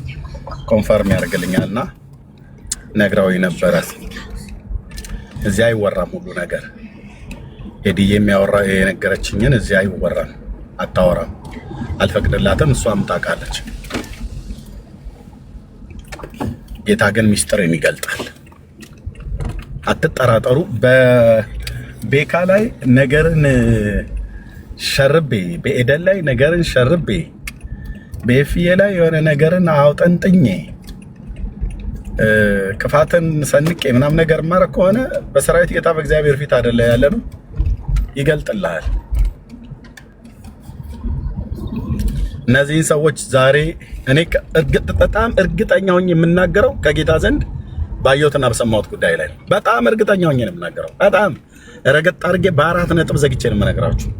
ኮንፈርም ያደርግልኛልና ነግረውኝ ነበረ። እዚያ አይወራም ሁሉ ነገር። ኤዲዬ የሚያወራ የነገረችኝን እዚያ አይወራም፣ አታወራም፣ አልፈቅድላትም። እሷም ታውቃለች። ጌታ ግን ሚስጥርን ይገልጣል። አትጠራጠሩ። በቤካ ላይ ነገርን ሸርቤ፣ በኤደን ላይ ነገርን ሸርቤ፣ በኤፍዬ ላይ የሆነ ነገርን አውጠንጥኜ ክፋትን ሰንቄ ምናምን ነገር ማረ ከሆነ በሰራዊት ጌታ በእግዚአብሔር ፊት አይደለ ያለ ነው፣ ይገልጥልሃል። እነዚህን ሰዎች ዛሬ እኔ በጣም እርግጠኛ ሆኜ የምናገረው ከጌታ ዘንድ ባየሁትና በሰማሁት ጉዳይ ላይ በጣም እርግጠኛ ሆኜ ነው የምናገረው። በጣም ረገጥ አድርጌ በ4 ነጥብ ዘግቼ ነው የምነግራችሁ።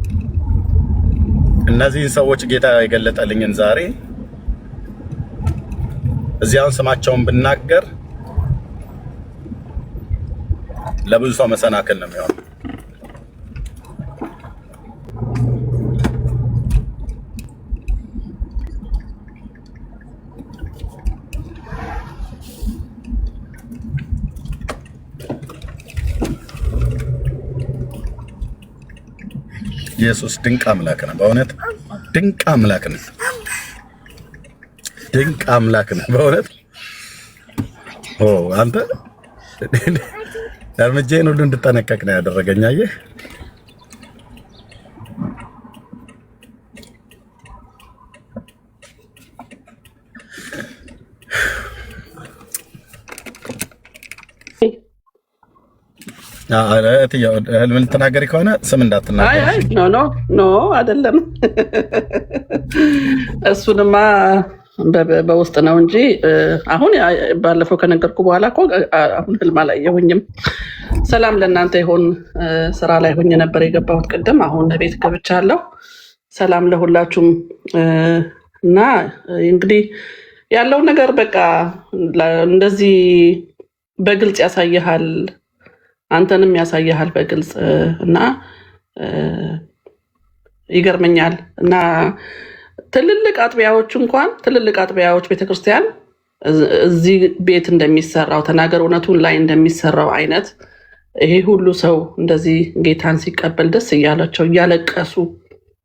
እነዚህን ሰዎች ጌታ የገለጠልኝን ዛሬ እዚያውን ስማቸውን ብናገር ለብዙ ሰው መሰናክል ነው የሚሆነው። ኢየሱስ ድንቅ አምላክ ነው። በእውነት ድንቅ አምላክ ነው። ድንቅ አምላክ ነው በእውነት። አንተ እርምጃዬን ሁሉ እንድጠነቀቅ ነው ያደረገኝ። አየህ ህልም ልትናገሪ ከሆነ ስም እንዳትናገሪ። ኖ አይደለም፣ እሱንማ በውስጥ ነው እንጂ አሁን ባለፈው ከነገርኩ በኋላ እኮ አሁን ህልም አላየሁኝም። ሰላም ለእናንተ ይሁን። ስራ ላይ ሆኜ ነበር የገባሁት ቅድም፣ አሁን ቤት ገብቻለሁ። ሰላም ለሁላችሁም። እና እንግዲህ ያለውን ነገር በቃ እንደዚህ በግልጽ ያሳይሃል፣ አንተንም ያሳይሃል በግልጽ እና ይገርመኛል። እና ትልልቅ አጥቢያዎች ቤተክርስቲያን እዚህ ቤት እንደሚሰራው ተናገር እውነቱን ላይ እንደሚሰራው አይነት ይሄ ሁሉ ሰው እንደዚህ ጌታን ሲቀበል ደስ እያላቸው እያለቀሱ፣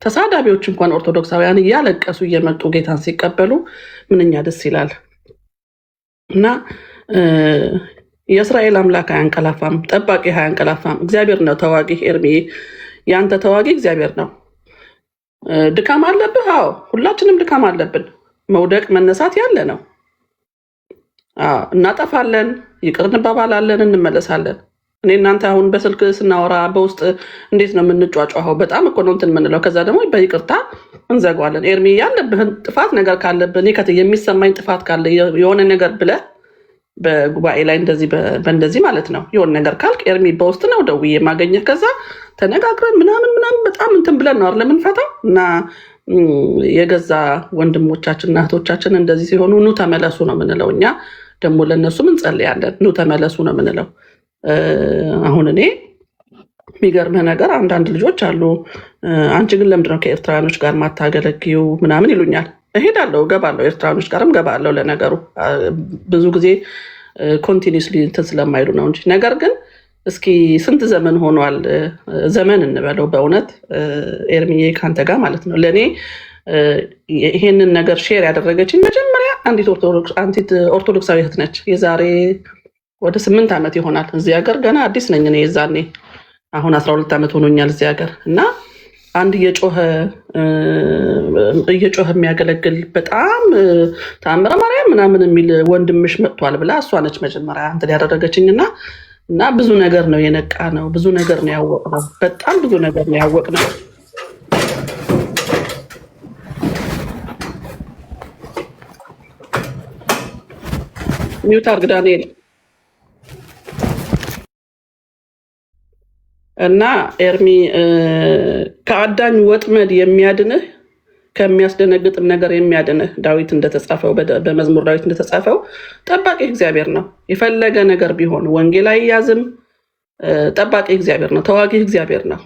ተሳዳቢዎች እንኳን ኦርቶዶክሳውያን እያለቀሱ እየመጡ ጌታን ሲቀበሉ ምንኛ ደስ ይላል። እና የእስራኤል አምላክ አያንቀላፋም፣ ጠባቂ አያንቀላፋም። እግዚአብሔር ነው ተዋጊ። ኤርሚዬ ያንተ ተዋጊ እግዚአብሔር ነው። ድካም አለብህ? አዎ ሁላችንም ድካም አለብን። መውደቅ መነሳት ያለ ነው። እናጠፋለን፣ ይቅር እንባባላለን፣ እንመለሳለን። እኔ እናንተ አሁን በስልክ ስናወራ በውስጥ እንዴት ነው የምንጫጫኸው? በጣም እኮ ነው እንትን የምንለው። ከዛ ደግሞ በይቅርታ እንዘጓለን። ኤርሚ ያለብህን ጥፋት ነገር ካለብህ፣ እኔ የሚሰማኝ ጥፋት ካለ የሆነ ነገር ብለህ በጉባኤ ላይ እንደዚህ በእንደዚህ ማለት ነው የሆነ ነገር ካልክ ኤርሚ በውስጥ ነው ደውዬ የማገኘህ። ከዛ ተነጋግረን ምናምን በጣም እንትን ብለን ነው አይደል የምንፈታው። እና የገዛ ወንድሞቻችንና እህቶቻችን እንደዚህ ሲሆኑ ኑ ተመለሱ ነው የምንለው። እኛ ደግሞ ለእነሱም እንጸልያለን። ኑ ተመለሱ ነው የምንለው። አሁን እኔ የሚገርምህ ነገር አንዳንድ ልጆች አሉ፣ አንቺ ግን ለምንድነው ከኤርትራውያኖች ጋር ማታገለግዩ ምናምን ይሉኛል። እሄዳለሁ፣ እገባለሁ፣ ኤርትራውያኖች ጋርም እገባለሁ። ለነገሩ ብዙ ጊዜ ኮንቲኒስሊ እንትን ስለማይሉ ነው እንጂ። ነገር ግን እስኪ ስንት ዘመን ሆኗል፣ ዘመን እንበለው በእውነት ኤርሚዬ ካንተ ጋር ማለት ነው። ለእኔ ይሄንን ነገር ሼር ያደረገችኝ መጀመሪያ አንዲት ኦርቶዶክሳዊ እህት ነች። የዛሬ ወደ 8 ዓመት ይሆናል። እዚህ ሀገር ገና አዲስ ነኝ እኔ የዛኔ። አሁን 12 ዓመት ሆኖኛል እዚህ ሀገር። እና አንድ እየጮኸ የሚያገለግል በጣም ተአምረ ማርያም ምናምን የሚል ወንድምሽ መጥቷል ብላ እሷ ነች መጀመሪያ እንትን ያደረገችኝ። እና ብዙ ነገር ነው የነቃ ነው፣ ብዙ ነገር ነው ያወቅነው፣ በጣም ብዙ ነገር ነው ያወቅነው። ሚውት አድርግ ዳንኤል። እና ኤርሚ ከአዳኝ ወጥመድ የሚያድንህ ከሚያስደነግጥም ነገር የሚያድንህ ዳዊት እንደተጻፈው በመዝሙር ዳዊት እንደተጻፈው ጠባቂ እግዚአብሔር ነው። የፈለገ ነገር ቢሆን ወንጌል አይያዝም። ጠባቂ እግዚአብሔር ነው፣ ተዋጊ እግዚአብሔር ነው።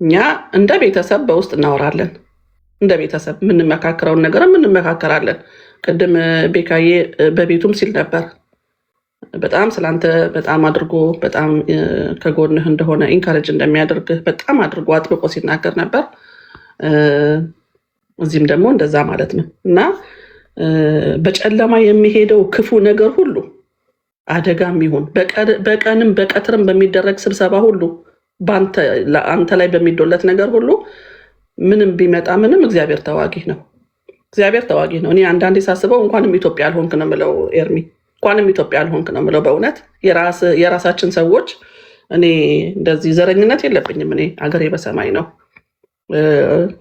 እኛ እንደ ቤተሰብ በውስጥ እናወራለን። እንደ ቤተሰብ የምንመካከረውን ነገር እንመካከራለን። ቅድም ቤካዬ በቤቱም ሲል ነበር በጣም ስላንተ በጣም አድርጎ በጣም ከጎንህ እንደሆነ ኢንካሬጅ እንደሚያደርግህ በጣም አድርጎ አጥብቆ ሲናገር ነበር። እዚህም ደግሞ እንደዛ ማለት ነው። እና በጨለማ የሚሄደው ክፉ ነገር ሁሉ አደጋም ይሁን በቀንም በቀትርም በሚደረግ ስብሰባ ሁሉ አንተ ላይ በሚዶለት ነገር ሁሉ ምንም ቢመጣ ምንም እግዚአብሔር ተዋጊ ነው። እግዚአብሔር ተዋጊ ነው። እኔ አንዳንዴ ሳስበው እንኳንም ኢትዮጵያ አልሆንክ ነው የምለው ኤርሚ፣ እንኳንም ኢትዮጵያ አልሆንክ ነው የምለው በእውነት የራሳችን ሰዎች። እኔ እንደዚህ ዘረኝነት የለብኝም። እኔ አገሬ በሰማይ ነው።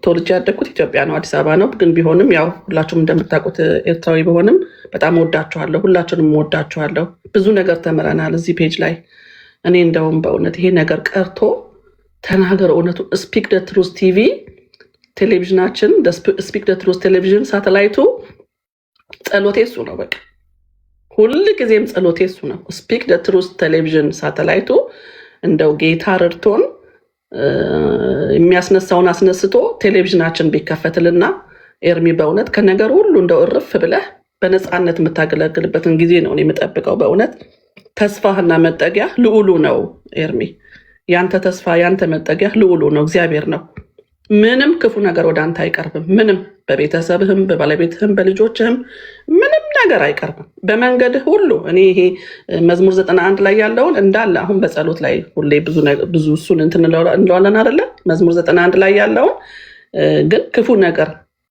ተወልጄ ያደግኩት ኢትዮጵያ ነው፣ አዲስ አበባ ነው። ግን ቢሆንም ያው ሁላችሁም እንደምታውቁት ኤርትራዊ በሆንም በጣም ወዳችኋለሁ፣ ሁላችሁንም ወዳችኋለሁ። ብዙ ነገር ተምረናል እዚህ ፔጅ ላይ። እኔ እንደውም በእውነት ይሄ ነገር ቀርቶ ተናገር እውነቱ ስፒክ ደ ትሩዝ ቲቪ ቴሌቪዥናችን ስፒክ ደ ትሩዝ ቴሌቪዥን ሳተላይቱ ጸሎቴ እሱ ነው። በቃ ሁል ጊዜም ጸሎቴ እሱ ነው። ስፒክ ደ ትሩዝ ቴሌቪዥን ሳተላይቱ እንደው ጌታ ረድቶን የሚያስነሳውን አስነስቶ ቴሌቪዥናችን ቢከፈትልና ኤርሚ በእውነት ከነገር ሁሉ እንደው እርፍ ብለህ በነፃነት የምታገለግልበትን ጊዜ ነው የምጠብቀው። በእውነት ተስፋህና መጠጊያ ልዑሉ ነው ኤርሚ። ያንተ ተስፋ ያንተ መጠጊያ ልዑሉ ነው፣ እግዚአብሔር ነው። ምንም ክፉ ነገር ወደ አንተ አይቀርብም። ምንም በቤተሰብህም በባለቤትህም በልጆችህም ምንም ነገር አይቀርብም። በመንገድህ ሁሉ እኔ ይሄ መዝሙር 91 ላይ ያለውን እንዳለ አሁን በጸሎት ላይ ሁሌ ብዙ እሱን እንትን እንለዋለን አይደለ? መዝሙር 91 ላይ ያለውን ግን ክፉ ነገር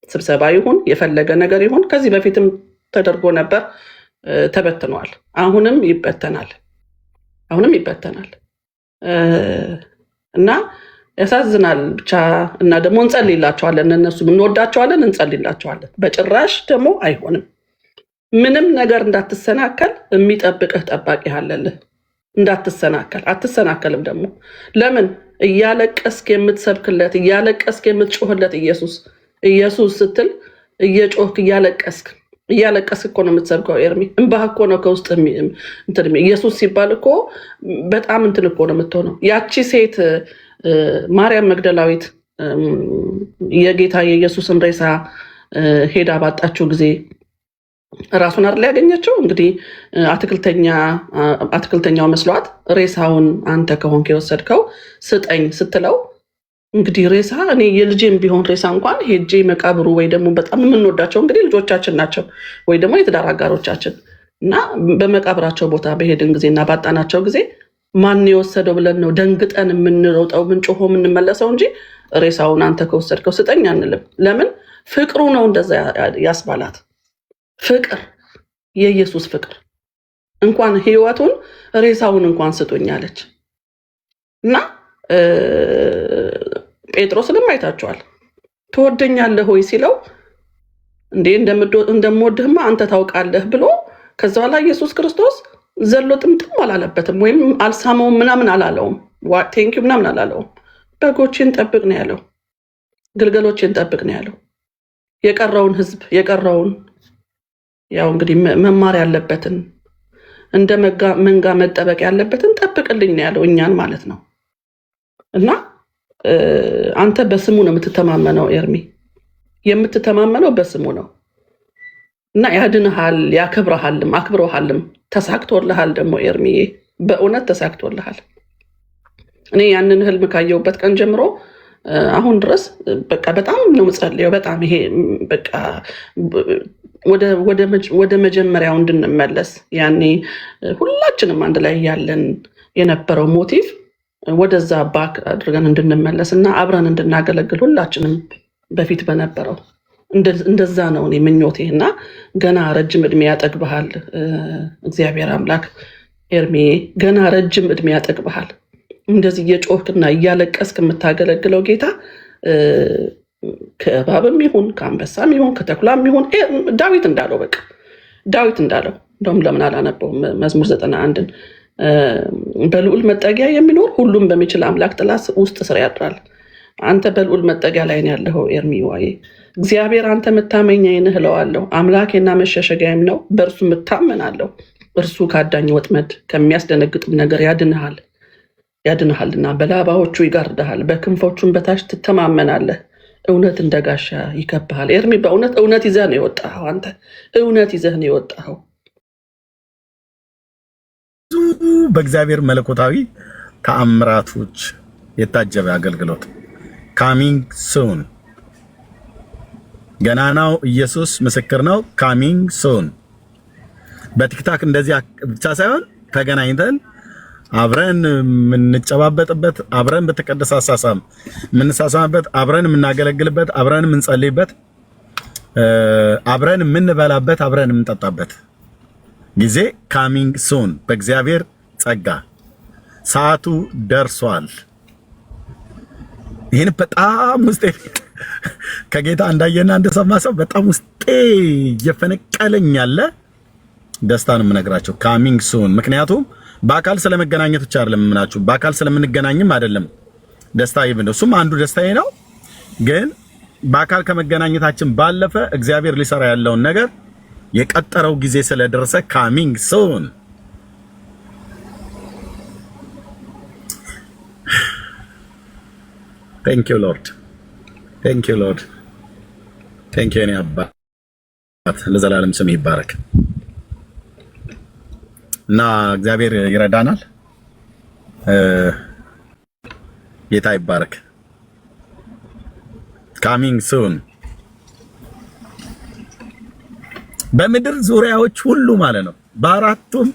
ስብሰባ ይሁን የፈለገ ነገር ይሁን ከዚህ በፊትም ተደርጎ ነበር፣ ተበትኗል። አሁንም ይበተናል። እና ያሳዝናል ብቻ። እና ደግሞ እንጸልይላቸዋለን፣ እነሱም እንወዳቸዋለን፣ እንጸልይላቸዋለን። በጭራሽ ደግሞ አይሆንም። ምንም ነገር እንዳትሰናከል የሚጠብቅህ ጠባቂ አለልህ። እንዳትሰናከል አትሰናከልም። ደግሞ ለምን እያለቀስክ የምትሰብክለት እያለቀስክ የምትጮህለት ኢየሱስ ስትል እየጮህክ እያለቀስክ እኮ ነው የምትሰብከው ኤርሚ። እንባህ እኮ ነው ከውስጥ ኢየሱስ ሲባል እኮ በጣም እንትን እኮ ነው የምትሆነው። ያቺ ሴት ማርያም መግደላዊት የጌታ የኢየሱስን ሬሳ ሄዳ ባጣችው ጊዜ ራሱን አይደል ያገኘችው? እንግዲህ አትክልተኛው መስሏት ሬሳውን አንተ ከሆንክ የወሰድከው ስጠኝ ስትለው እንግዲህ ሬሳ እኔ የልጄም ቢሆን ሬሳ እንኳን ሄጄ መቃብሩ ወይ ደግሞ በጣም የምንወዳቸው እንግዲህ ልጆቻችን ናቸው ወይ ደግሞ የትዳር አጋሮቻችን እና በመቃብራቸው ቦታ በሄድን ጊዜ እና ባጣናቸው ጊዜ ማን የወሰደው ብለን ነው ደንግጠን የምንሮጠው ምንጮሆ የምንመለሰው እንጂ ሬሳውን አንተ ከወሰድከው ስጠኝ አንልም። ለምን? ፍቅሩ ነው እንደዛ ያስባላት። ፍቅር፣ የኢየሱስ ፍቅር እንኳን ህይወቱን ሬሳውን እንኳን ስጡኝ አለች። እና ጴጥሮስንም አይታችኋል። ትወደኛለህ ሆይ ሲለው እንዴ እንደምወድህማ አንተ ታውቃለህ ብሎ ከዛ በኋላ ኢየሱስ ክርስቶስ ዘሎ ጥምጥም አላለበትም፣ ወይም አልሳመውም ምናምን አላለውም፣ ቴንኪው ምናምን አላለውም። በጎችን ጠብቅ ነው ያለው፣ ግልገሎችን ጠብቅ ነው ያለው። የቀረውን ህዝብ የቀረውን ያው እንግዲህ መማር ያለበትን እንደ መንጋ መጠበቅ ያለበትን ጠብቅልኝ ነው ያለው፣ እኛን ማለት ነው። እና አንተ በስሙ ነው የምትተማመነው ኤርሚ፣ የምትተማመነው በስሙ ነው። እና ያድንሃል፣ ያከብረሃልም፣ አክብረሃልም። ተሳክቶልሃል ደግሞ ኤርሚዬ፣ በእውነት ተሳክቶልሃል። እኔ ያንን ህልም ካየሁበት ቀን ጀምሮ አሁን ድረስ በቃ በጣም ነው የምጸልየው። በጣም ይሄ በቃ ወደ መጀመሪያው እንድንመለስ ያኔ ሁላችንም አንድ ላይ ያለን የነበረው ሞቲቭ ወደዛ ባክ አድርገን እንድንመለስ እና አብረን እንድናገለግል ሁላችንም በፊት በነበረው እንደዛ ነው እኔ ምኞቴ። እና ገና ረጅም እድሜ ያጠግብሃል እግዚአብሔር አምላክ ኤርሜ፣ ገና ረጅም እድሜ ያጠግብሃል። እንደዚህ እየጮህክና እያለቀስክ የምታገለግለው ጌታ ከእባብም ይሁን ከአንበሳም ይሁን ከተኩላም ይሁን ዳዊት እንዳለው በቃ ዳዊት እንዳለው እንደውም ለምን አላነበውም መዝሙር 91ን በልዑል መጠጊያ የሚኖር ሁሉም በሚችል አምላክ ጥላ ውስጥ ስር ያድራል። አንተ በልዑል መጠጊያ ላይ ነው ያለኸው ኤርሚ ዋዬ። እግዚአብሔር አንተ መታመኛዬ ነህ እለዋለሁ፣ አምላኬና መሸሸጊያዬም ነው፣ በእርሱ እታመናለሁ። እርሱ ከአዳኝ ወጥመድ ከሚያስደነግጥም ነገር ያድንሃልና በላባዎቹ ይጋርድሃል፣ በክንፎቹም በታች ትተማመናለህ። እውነት እንደ ጋሻ ይከብሃል። ኤርሚ በእውነት እውነት ይዘህ ነው የወጣኸው። አንተ እውነት ይዘህ ነው የወጣኸው። በእግዚአብሔር መለኮታዊ ተአምራቶች የታጀበ አገልግሎት ካሚንግ ሱን። ገናናው ኢየሱስ ምስክር ነው። ካሚንግ ሱን። በቲክታክ እንደዚህ ብቻ ሳይሆን ተገናኝተን አብረን የምንጨባበጥበት፣ አብረን በተቀደሰ አሳሳም የምንሳሳምበት፣ አብረን የምናገለግልበት፣ አብረን የምንጸልይበት፣ አብረን የምንበላበት፣ አብረን የምንጠጣበት ጊዜ ካሚንግ ሱን በእግዚአብሔር ጸጋ ሰዓቱ ደርሷል። ይህን በጣም ውስጤ ከጌታ እንዳየና እንደሰማ ሰው በጣም ውስጤ እየፈነቀለኝ ያለ ደስታ ነው የምነግራቸው። ካሚንግ ሱን። ምክንያቱም በአካል ስለመገናኘት ብቻ አይደለም የምናችሁ፣ በአካል ስለምንገናኝም አይደለም ደስታ ይብን። እሱም አንዱ ደስታዬ ነው። ግን በአካል ከመገናኘታችን ባለፈ እግዚአብሔር ሊሰራ ያለውን ነገር የቀጠረው ጊዜ ስለደረሰ ካሚንግ ሱን። Thank you Lord. Thank you Lord. Thank you አባት፣ ለዘላለም ስም ይባረክ። እና እግዚአብሔር ይረዳናል። ጌታ ይባረክ። ካሚንግ ሱን በምድር ዙሪያዎች ሁሉ ማለት ነው፣ በአራቱም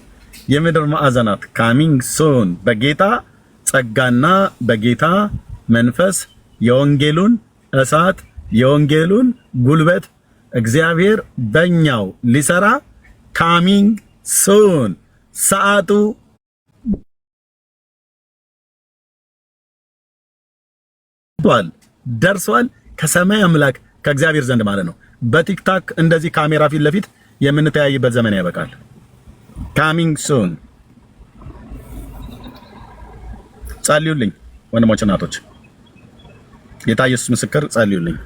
የምድር ማዕዘናት ካሚንግ ሱን። በጌታ ጸጋና በጌታ መንፈስ የወንጌሉን እሳት የወንጌሉን ጉልበት እግዚአብሔር በእኛው ሊሰራ ካሚንግ ሱን ሰዓቱ ደርሷል። ከሰማይ አምላክ ከእግዚአብሔር ዘንድ ማለት ነው። በቲክታክ እንደዚህ ካሜራ ፊት ለፊት የምንተያይበት ዘመን ያበቃል። ካሚንግ ሱን። ጸልዩልኝ ወንድሞች እናቶች፣ ጌታ ኢየሱስ ምስክር፣ ጸልዩልኝ።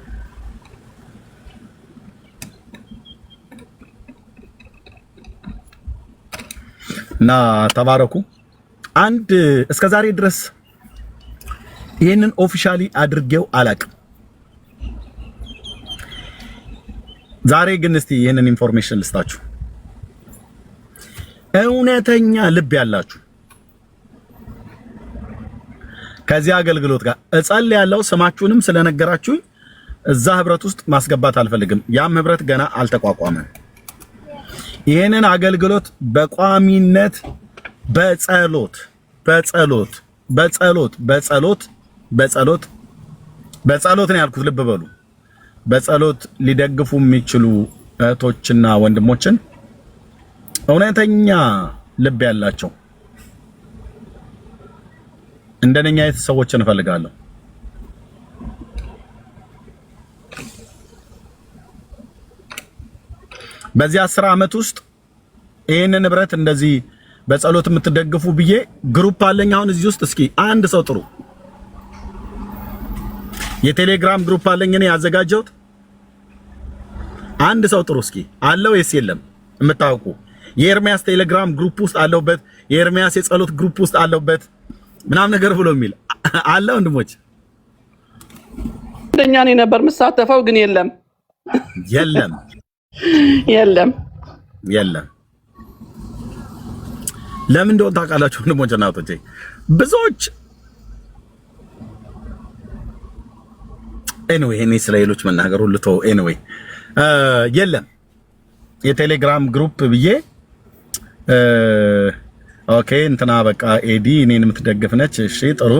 እና ተባረኩ። አንድ እስከ ዛሬ ድረስ ይህንን ኦፊሻሊ አድርጌው አላቅም። ዛሬ ግን እስቲ ይህንን ኢንፎርሜሽን ልስጣችሁ። እውነተኛ ልብ ያላችሁ ከዚህ አገልግሎት ጋር እጸልያለሁ። ስማችሁንም ስለነገራችሁኝ እዛ ህብረት ውስጥ ማስገባት አልፈልግም። ያም ህብረት ገና አልተቋቋመም። ይህንን አገልግሎት በቋሚነት በጸሎት በጸሎት በጸሎት በጸሎት በጸሎት በጸሎት ነው ያልኩት። ልብ በሉ። በጸሎት ሊደግፉ የሚችሉ እህቶችና ወንድሞችን እውነተኛ ልብ ያላቸው እንደነኛ አይነት ሰዎችን እፈልጋለሁ። በዚህ 10 ዓመት ውስጥ ይሄን ንብረት እንደዚህ በጸሎት የምትደግፉ ብዬ ግሩፕ አለኝ። አሁን እዚህ ውስጥ እስኪ አንድ ሰው ጥሩ የቴሌግራም ግሩፕ አለኝ እኔ ያዘጋጀሁት። አንድ ሰው ጥሩ እስኪ አለ ወይስ የለም? የምታውቁ የኤርሚያስ ቴሌግራም ግሩፕ ውስጥ አለሁበት፣ የኤርሚያስ የጸሎት ግሩፕ ውስጥ አለሁበት ምናምን ነገር ብሎ የሚል አለ? ወንድሞች እንደኛ ነው ነበር መሳተፈው፣ ግን የለም የለም የለም የለም። ለምን እንደሆነ ታውቃላችሁ ወንድሞች እና እህቶቼ? ብዙዎች ኤኒዌይ እኔ ስለ ሌሎች መናገር ሁሉ ተው። ኤኒዌይ የለም የቴሌግራም ግሩፕ ብዬ ኦኬ እንትና በቃ ኤዲ እኔን የምትደግፍ ነች፣ እሺ ጥሩ፣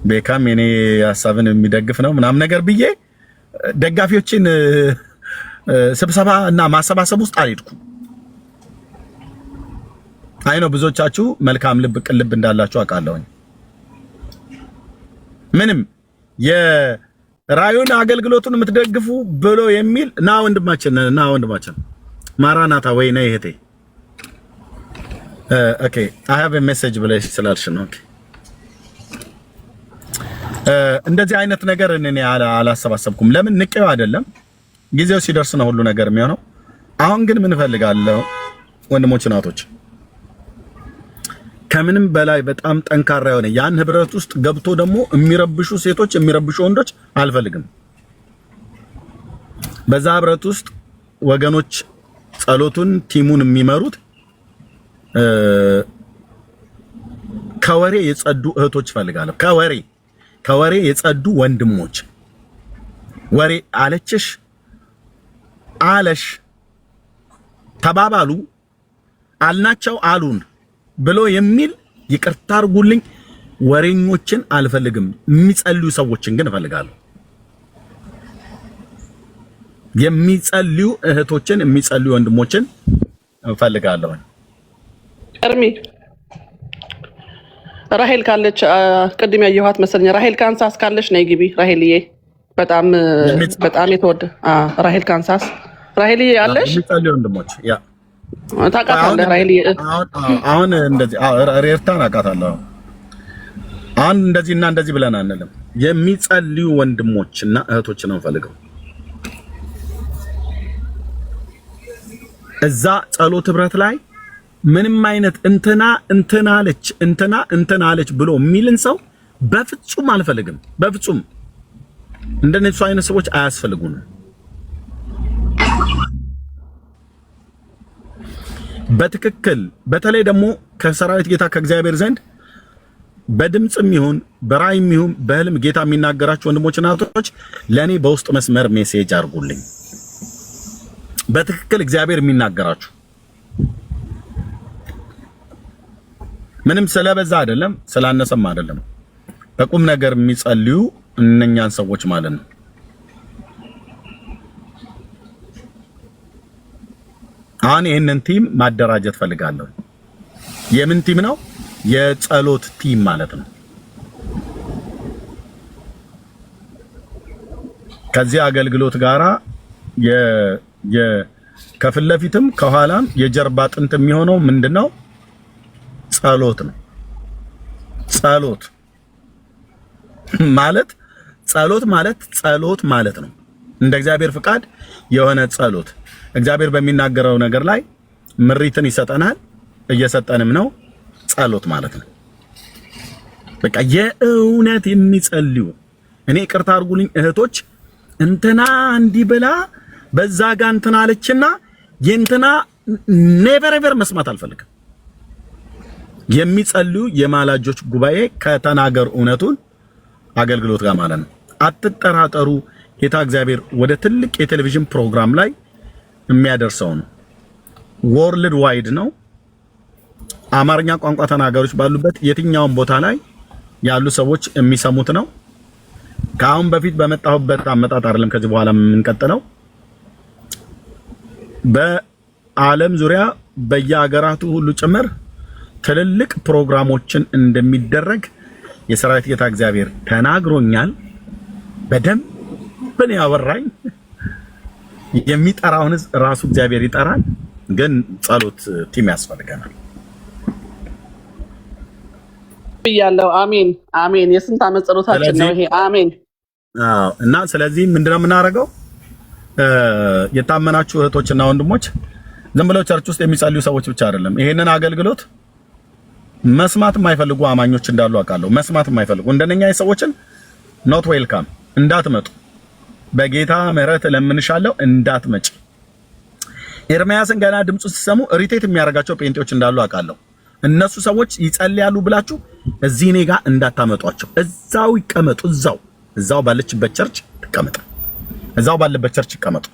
ቤካም የኔ ሐሳብን የሚደግፍ ነው ምናምን ነገር ብዬ ደጋፊዎችን ስብሰባ እና ማሰባሰብ ውስጥ አልሄድኩም። አይ ነው ብዙዎቻችሁ መልካም ልብ ቅልብ እንዳላችሁ አውቃለሁኝ። ምንም የራዩን አገልግሎቱን የምትደግፉ ብሎ የሚል ና ወንድማችን ማራናታ ወይ ነይ እህቴ ኦኬ አይ ሃቭ አ ሜሴጅ ብለሽ ስላልሽ ነው። ኦኬ እንደዚህ አይነት ነገር እኔ አላሰባሰብኩም። ለምን ንቄው አይደለም፣ ጊዜው ሲደርስ ነው ሁሉ ነገር የሚሆነው። አሁን ግን ምን እፈልጋለሁ ወንድሞች እናቶች፣ ከምንም በላይ በጣም ጠንካራ የሆነ ያን ህብረት ውስጥ ገብቶ ደግሞ የሚረብሹ ሴቶች የሚረብሹ ወንዶች አልፈልግም። በዛ ህብረት ውስጥ ወገኖች ጸሎቱን ቲሙን የሚመሩት ከወሬ የጸዱ እህቶች ፈልጋለሁ። ከወሬ የጸዱ ወንድሞች ወሬ አለችሽ አለሽ ተባባሉ አልናቸው አሉን ብሎ የሚል ይቅርታ አድርጉልኝ፣ ወሬኞችን አልፈልግም። የሚጸልዩ ሰዎችን ግን እፈልጋለሁ። የሚጸልዩ እህቶችን የሚጸልዩ ወንድሞችን እፈልጋለሁ። እርሚ ራሄል ካለች ቅድም ያየኋት መሰለኝ። ራሄል ካንሳስ ካለች ነይ ግቢ። ራሄልዬ በጣም የተወደ ራሄል ካንሳስ። ራሄልዬ አለሽ? የሚጸልዩ ወንድሞች ያ ታውቃታለህ? ራሄልዬ አሁን እንደዚህ ሬርታን አውቃታለሁ። አሁን እንደዚህና እንደዚህ ብለን አንልም። የሚጸልዩ ወንድሞችና እህቶች ነው ፈልገው እዛ ጸሎት ህብረት ላይ ምንም አይነት እንትና አለች ብሎ የሚልን ሰው በፍጹም አልፈልግም። በፍጹም እንደነሱ አይነት ሰዎች አያስፈልጉንም። በትክክል በተለይ ደግሞ ከሰራዊት ጌታ ከእግዚአብሔር ዘንድ በድምጽም ይሁን በራእይም ይሁን በህልም ጌታ የሚናገራችሁ ወንድሞችና እህቶች ለኔ በውስጥ መስመር ሜሴጅ አድርጉልኝ። በትክክል እግዚአብሔር የሚናገራችሁ ምንም ስለበዛ አይደለም ስላነሰም አይደለም፣ በቁም ነገር የሚጸልዩ እነኛን ሰዎች ማለት ነው። አሁን ይሄንን ቲም ማደራጀት ፈልጋለሁ። የምን ቲም ነው? የጸሎት ቲም ማለት ነው። ከዚህ አገልግሎት ጋራ ከፊት ለፊትም ከኋላም የጀርባ አጥንት የሚሆነው ምንድነው? ጸሎት ነው። ጸሎት ማለት ነው። እንደ እግዚአብሔር ፍቃድ የሆነ ጸሎት እግዚአብሔር በሚናገረው ነገር ላይ ምሪትን ይሰጠናል፣ እየሰጠንም ነው። ጸሎት ማለት ነው። በቃ የእውነት የሚጸልዩ እኔ ይቅርታ አድርጉልኝ እህቶች፣ እንትና እንዲህ ብላ በዛ ጋር እንትና አለችና የእንትና ኔቨር ኤቨር መስማት አልፈልግም። የሚጸልዩ የማላጆች ጉባኤ ከተናገር እውነቱን አገልግሎት ጋር ማለት ነው። አትጠራጠሩ። ጌታ እግዚአብሔር ወደ ትልቅ የቴሌቪዥን ፕሮግራም ላይ የሚያደርሰው ነው። ወርልድ ዋይድ ነው። አማርኛ ቋንቋ ተናጋሪዎች ባሉበት የትኛውም ቦታ ላይ ያሉ ሰዎች የሚሰሙት ነው። ከአሁን በፊት በመጣሁበት አመጣጥ አይደለም ከዚህ በኋላ የምንቀጥለው። በዓለም ዙሪያ በየሀገራቱ ሁሉ ጭምር ትልልቅ ፕሮግራሞችን እንደሚደረግ የሰራዊት ጌታ እግዚአብሔር ተናግሮኛል። በደንብ ነው ያወራኝ። የሚጠራውን ራሱ እግዚአብሔር ይጠራል። ግን ጸሎት ቲም ያስፈልገናል ብያለሁ። አሜን አሜን። የስንት ዓመት ጸሎታችን ነው ይሄ። አሜን። እና ስለዚህ ምንድነው የምናደርገው? የታመናችሁ እህቶችና ወንድሞች ዝም ብለው ቸርች ውስጥ የሚጸልዩ ሰዎች ብቻ አይደለም፣ ይሄንን አገልግሎት መስማት የማይፈልጉ አማኞች እንዳሉ አውቃለሁ። መስማት የማይፈልጉ እንደነኛ ሰዎችን ኖት ዌልካም፣ እንዳትመጡ፣ በጌታ ምሕረት ለምንሻለው እንዳትመጪ። ኤርሚያስን ገና ድምፁ ሲሰሙ ሪቴት የሚያደርጋቸው ጴንጤዎች እንዳሉ አውቃለሁ። እነሱ ሰዎች ይጸልያሉ ብላችሁ እዚህ እኔ ጋር እንዳታመጧቸው። እዛው ይቀመጡ፣ እዛው ባለችበት ቸርች ተቀመጡ፣ እዛው ባለበት ቸርች ይቀመጡ።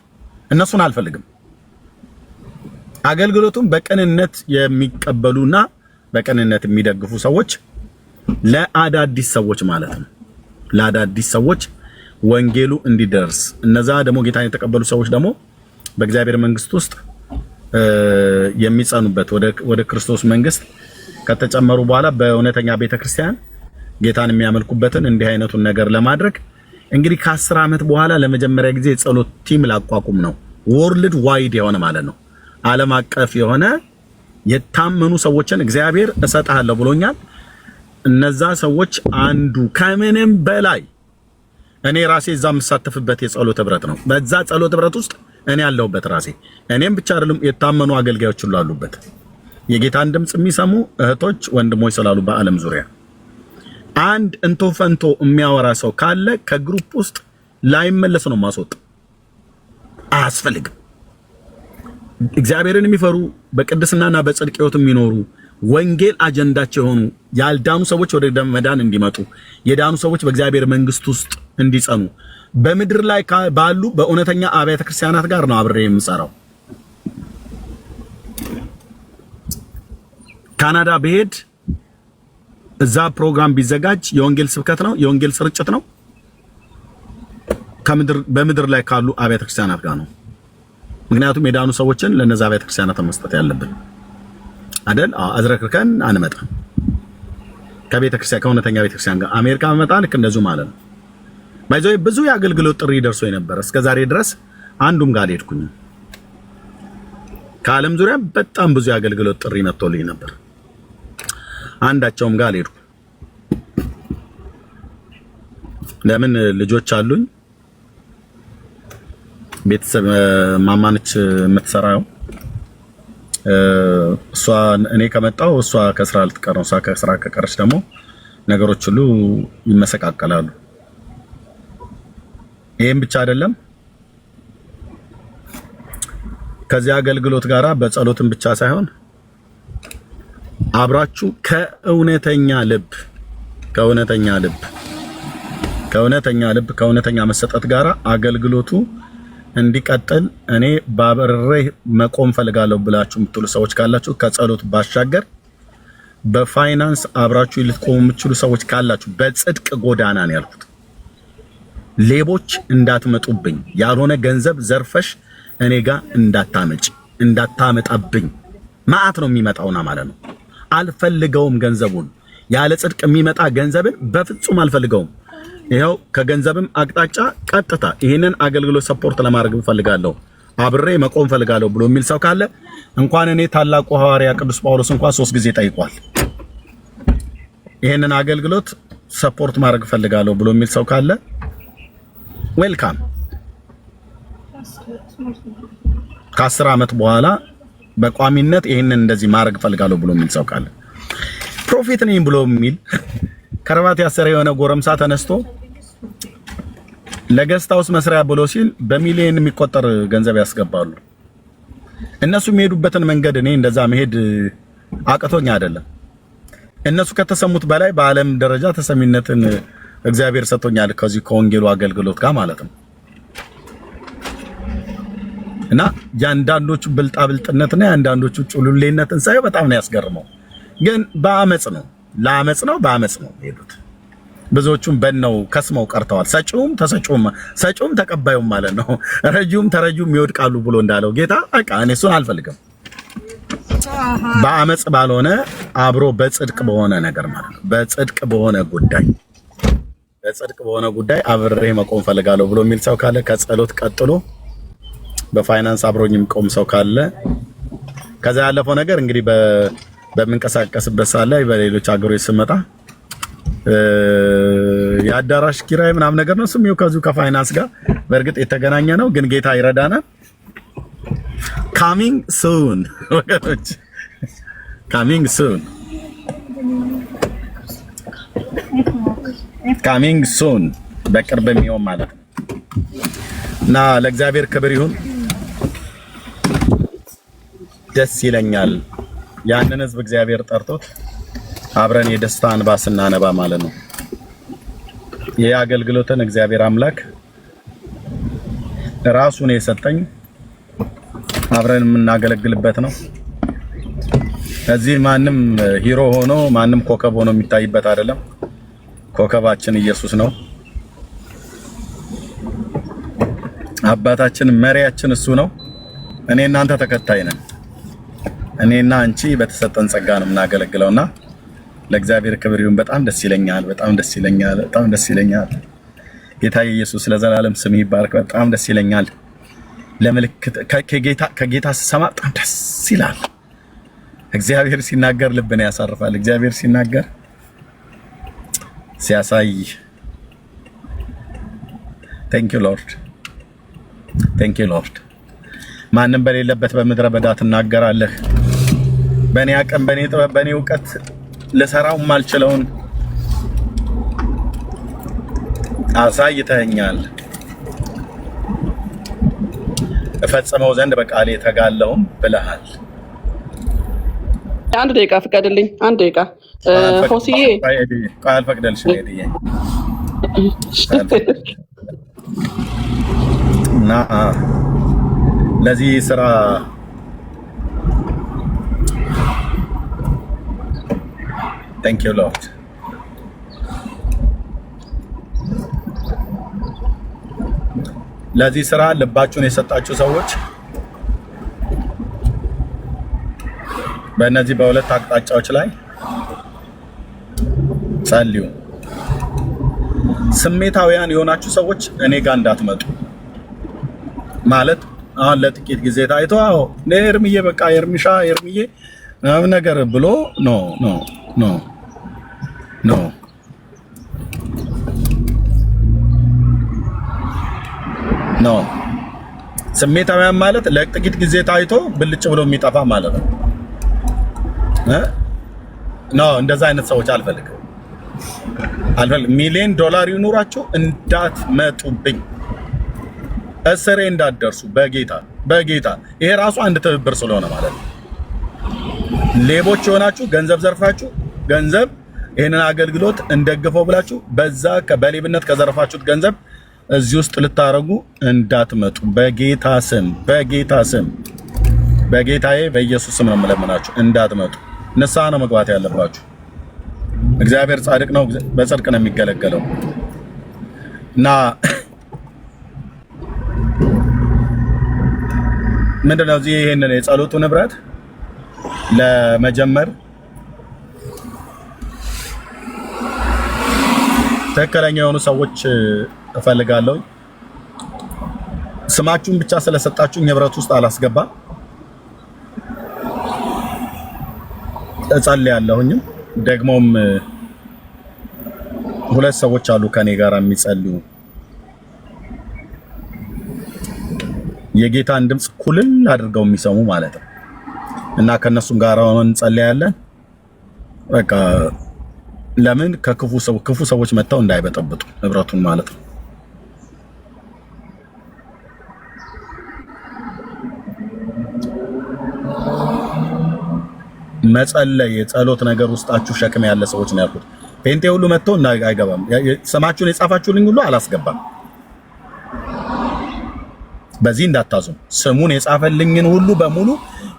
እነሱን አልፈልግም። አገልግሎቱን በቅንነት የሚቀበሉና በቅንነት የሚደግፉ ሰዎች ለአዳዲስ ሰዎች ማለት ነው፣ ለአዳዲስ ሰዎች ወንጌሉ እንዲደርስ፣ እነዛ ደግሞ ጌታን የተቀበሉ ሰዎች ደግሞ በእግዚአብሔር መንግስት ውስጥ የሚጸኑበት ወደ ክርስቶስ መንግስት ከተጨመሩ በኋላ በእውነተኛ ቤተክርስቲያን ጌታን የሚያመልኩበትን እንዲህ አይነቱን ነገር ለማድረግ እንግዲህ ከ10 ዓመት በኋላ ለመጀመሪያ ጊዜ የጸሎት ቲም ላቋቁም ነው። ወርልድ ዋይድ የሆነ ማለት ነው፣ ዓለም አቀፍ የሆነ የታመኑ ሰዎችን እግዚአብሔር እሰጥሃለሁ ብሎኛል። እነዛ ሰዎች አንዱ ከምንም በላይ እኔ ራሴ እዛ የምሳተፍበት የጸሎት ህብረት ነው። በዛ ጸሎት ህብረት ውስጥ እኔ ያለሁበት ራሴ እኔም ብቻ አይደለም፣ የታመኑ አገልጋዮች ሁሉ አሉበት። የጌታን ድምጽ የሚሰሙ እህቶች ወንድሞች ስላሉ በዓለም ዙሪያ አንድ እንቶ ፈንቶ የሚያወራ ሰው ካለ ከግሩፕ ውስጥ ላይመለስ ነው ማስወጥ። አያስፈልግም። እግዚአብሔርን የሚፈሩ በቅድስናና በጽድቅ ህይወት የሚኖሩ ወንጌል አጀንዳቸው የሆኑ ያልዳኑ ሰዎች ወደ መዳን እንዲመጡ፣ የዳኑ ሰዎች በእግዚአብሔር መንግስት ውስጥ እንዲጸኑ በምድር ላይ ባሉ በእውነተኛ አብያተ ክርስቲያናት ጋር ነው አብሬ የምሰራው። ካናዳ ብሄድ እዛ ፕሮግራም ቢዘጋጅ የወንጌል ስብከት ነው፣ የወንጌል ስርጭት ነው። በምድር ላይ ካሉ አብያተ ክርስቲያናት ጋር ነው። ምክንያቱም የዳኑ ሰዎችን ለነዛ አብያተ ክርስቲያናት መስጠት ያለብን አይደል? አዝረክርከን አንመጣም። ከእውነተኛ ቤተክርስቲያን ጋር አሜሪካ መጣ ልክ እንደዚሁ ማለት ነው። ባይዘው ብዙ የአገልግሎት ጥሪ ደርሶ የነበረ እስከዛሬ ድረስ አንዱም ጋር አልሄድኩኝም። ከዓለም ዙሪያ በጣም ብዙ የአገልግሎት ጥሪ መጥቶልኝ ነበር፣ አንዳቸውም ጋር አልሄድኩም። ለምን? ልጆች አሉኝ፣ ቤተሰብ ማማነች የምትሰራው እሷ። እኔ ከመጣው እሷ ከስራ ልትቀር ነው። እሷ ከስራ ከቀረች ደግሞ ነገሮች ሁሉ ይመሰቃቀላሉ። ይሄም ብቻ አይደለም፣ ከዚህ አገልግሎት ጋራ በጸሎትም ብቻ ሳይሆን አብራችሁ ከእውነተኛ መሰጠት ጋራ አገልግሎቱ እንዲቀጥል እኔ ባበሬ መቆም ፈልጋለሁ ብላችሁ የምትሉ ሰዎች ካላችሁ ከጸሎት ባሻገር በፋይናንስ አብራችሁ ልትቆሙ የምትችሉ ሰዎች ካላችሁ በጽድቅ ጎዳና ነው ያልኩት። ሌቦች እንዳትመጡብኝ፣ ያልሆነ ገንዘብ ዘርፈሽ እኔ ጋር እንዳታመጣብኝ። መዓት ነው የሚመጣውና ማለት ነው። አልፈልገውም ገንዘቡን፣ ያለ ጽድቅ የሚመጣ ገንዘብን በፍጹም አልፈልገውም። ይሄው ከገንዘብም አቅጣጫ ቀጥታ ይሄንን አገልግሎት ሰፖርት ለማድረግ ፈልጋለሁ፣ አብሬ መቆም ፈልጋለሁ ብሎ የሚል ሰው ካለ እንኳን እኔ ታላቁ ሐዋርያ ቅዱስ ጳውሎስ እንኳን 3 ጊዜ ጠይቋል። ይሄንን አገልግሎት ሰፖርት ማድረግ ፈልጋለሁ ብሎ የሚል ሰው ካለ ዌልካም። ከ10 ዓመት በኋላ በቋሚነት ይሄንን እንደዚህ ማድረግ ፈልጋለሁ ብሎ የሚል ሰው ካለ ፕሮፌት ነኝ ብሎ የሚል ከረባት ያሰረ የሆነ ጎረምሳ ተነስቶ ለገስት ሃውስ መስሪያ ብሎ ሲል በሚሊዮን የሚቆጠር ገንዘብ ያስገባሉ። እነሱ የሚሄዱበትን መንገድ እኔ እንደዛ መሄድ አቅቶኝ አይደለም። እነሱ ከተሰሙት በላይ በዓለም ደረጃ ተሰሚነትን እግዚአብሔር ሰጥቶኛል ከዚህ ከወንጌሉ አገልግሎት ጋር ማለት ነው። እና ያንዳንዶቹ ብልጣብልጥነትና ያንዳንዶቹ ጩሉሌነትን ሳይው በጣም ነው ያስገርመው። ግን በአመጽ ነው በአመጽ ነው ሄዱት። ብዙዎቹም በእነው ከስመው ቀርተዋል። ሰጪውም ተቀባዩም ማለት ነው። ረጂውም ተረጂውም ይወድቃሉ ብሎ እንዳለው ጌታ በቃ እኔ እሱን አልፈልግም። በአመጽ ባልሆነ አብሮ በጽድቅ በሆነ ነገር ማለት ነው። በጽድቅ በሆነ ጉዳይ አብሬ መቆም ፈልጋለሁ ብሎ የሚል ሰው ካለ ከጸሎት ቀጥሎ በፋይናንስ አብሮኝ የሚቆም ሰው ካለ ከዛ ያለፈው ነገር እንግዲህ በምንቀሳቀስበት ሰዓት ላይ በሌሎች ሀገሮች ስመጣ የአዳራሽ ኪራይ ምናምን ነገር ነው ስም ከዚሁ ከፋይናንስ ጋር በእርግጥ የተገናኘ ነው፣ ግን ጌታ ይረዳናል። coming soon ወገኖች coming soon በቅርብ የሚሆን ማለት ነው። እና ለእግዚአብሔር ክብር ይሁን። ደስ ይለኛል ያንን ህዝብ እግዚአብሔር ጠርቶት አብረን የደስታ እንባ ስናነባ ማለት ነው። ይህ አገልግሎትን እግዚአብሔር አምላክ ራሱን የሰጠኝ አብረን የምናገለግልበት ነው። እዚህ ማንም ሂሮ ሆኖ ማንም ኮከብ ሆኖ የሚታይበት አይደለም። ኮከባችን ኢየሱስ ነው። አባታችን መሪያችን እሱ ነው። እኔ እናንተ ተከታይ ነን። እኔና አንቺ በተሰጠን ጸጋ ነው የምናገለግለውና ለእግዚአብሔር ክብር ይሁን። በጣም ደስ ይለኛል። በጣም ደስ ይለኛል። በጣም ደስ ይለኛል። ጌታ ኢየሱስ ለዘላለም ስም ይባረክ። በጣም ደስ ይለኛል። ለምልክት ከጌታ ስሰማ በጣም ደስ ይላል። እግዚአብሔር ሲናገር ልብን ያሳርፋል። እግዚአብሔር ሲናገር ሲያሳይ thank you lord ማንም በሌለበት በምድረ በዳ ትናገራለህ። በእኔ አቅም በእኔ ጥበብ በእኔ እውቀት ለሰራው ማልችለውን አሳይተኛል። እፈጽመው ዘንድ በቃሌ ተጋለሁም ብለሃል። አንድ ደቂቃ ፍቀድልኝ። አንድ ደቂቃ ሆሲዬ ቃል ፈቅደልሽ ነይልኝ እና ለዚህ ስራ thank you lord ለዚህ ስራ ልባችሁን የሰጣችሁ ሰዎች በእነዚህ በሁለት አቅጣጫዎች ላይ ጸልዩ። ስሜታውያን የሆናችሁ ሰዎች እኔ ጋር እንዳትመጡ ማለት አሁን ለጥቂት ጊዜ ታይቶ ለኤርሚዬ በቃ ኤርሚዬ ምናምን ነገር ብሎ ኖ ስሜታውያን ማለት ለጥቂት ጊዜ ታይቶ ብልጭ ብሎ የሚጠፋ ማለት ነው። እንደዛ አይነት ሰዎች አልፈልግም። ሚሊዮን ዶላር ይኑራችሁ እንዳትመጡብኝ፣ እስሬ እንዳትደርሱ በጌታ ይሄ ራሱ አንድ ትብብር ስለሆነ ማለት ነው። ሌቦች የሆናችሁ ገንዘብ ዘርፋችሁ ገንዘብ ይሄንን አገልግሎት እንደግፈው ብላችሁ በዛ በሌብነት ከዘረፋችሁት ገንዘብ እዚህ ውስጥ ልታረጉ እንዳትመጡ በጌታ ስም በጌታዬ በኢየሱስ ስም ነው የምለምናችሁ። እንዳትመጡ። ንስሐ ነው መግባት ያለባችሁ። እግዚአብሔር ጻድቅ ነው፣ በጽድቅ ነው የሚገለገለው እና ምንድነው እዚህ ይሄንን የጸሎቱ ንብረት ለመጀመር ትክክለኛ የሆኑ ሰዎች እፈልጋለሁ። ስማችሁን ብቻ ስለሰጣችሁኝ ህብረት ውስጥ አላስገባም። እጸልያለሁኝ። ደግሞም ሁለት ሰዎች አሉ ከኔ ጋር የሚጸልዩ የጌታን ድምጽ ኩልል አድርገው የሚሰሙ ማለት ነው እና ከነሱም ጋር ሆነን እንጸልያለን። በቃ ለምን ክፉ ሰዎች መጥተው እንዳይበጠብጡ ህብረቱን ማለት ነው። መጸለይ የጸሎት ነገር ውስጣችሁ ሸክም ያለ ሰዎች ነው ያልኩት። ፔንቴ ሁሉ መጥቶ አይገባም። ስማችሁን የጻፋችሁልኝ ሁሉ አላስገባም። በዚህ እንዳታዙ። ስሙን የጻፈልኝን ሁሉ በሙሉ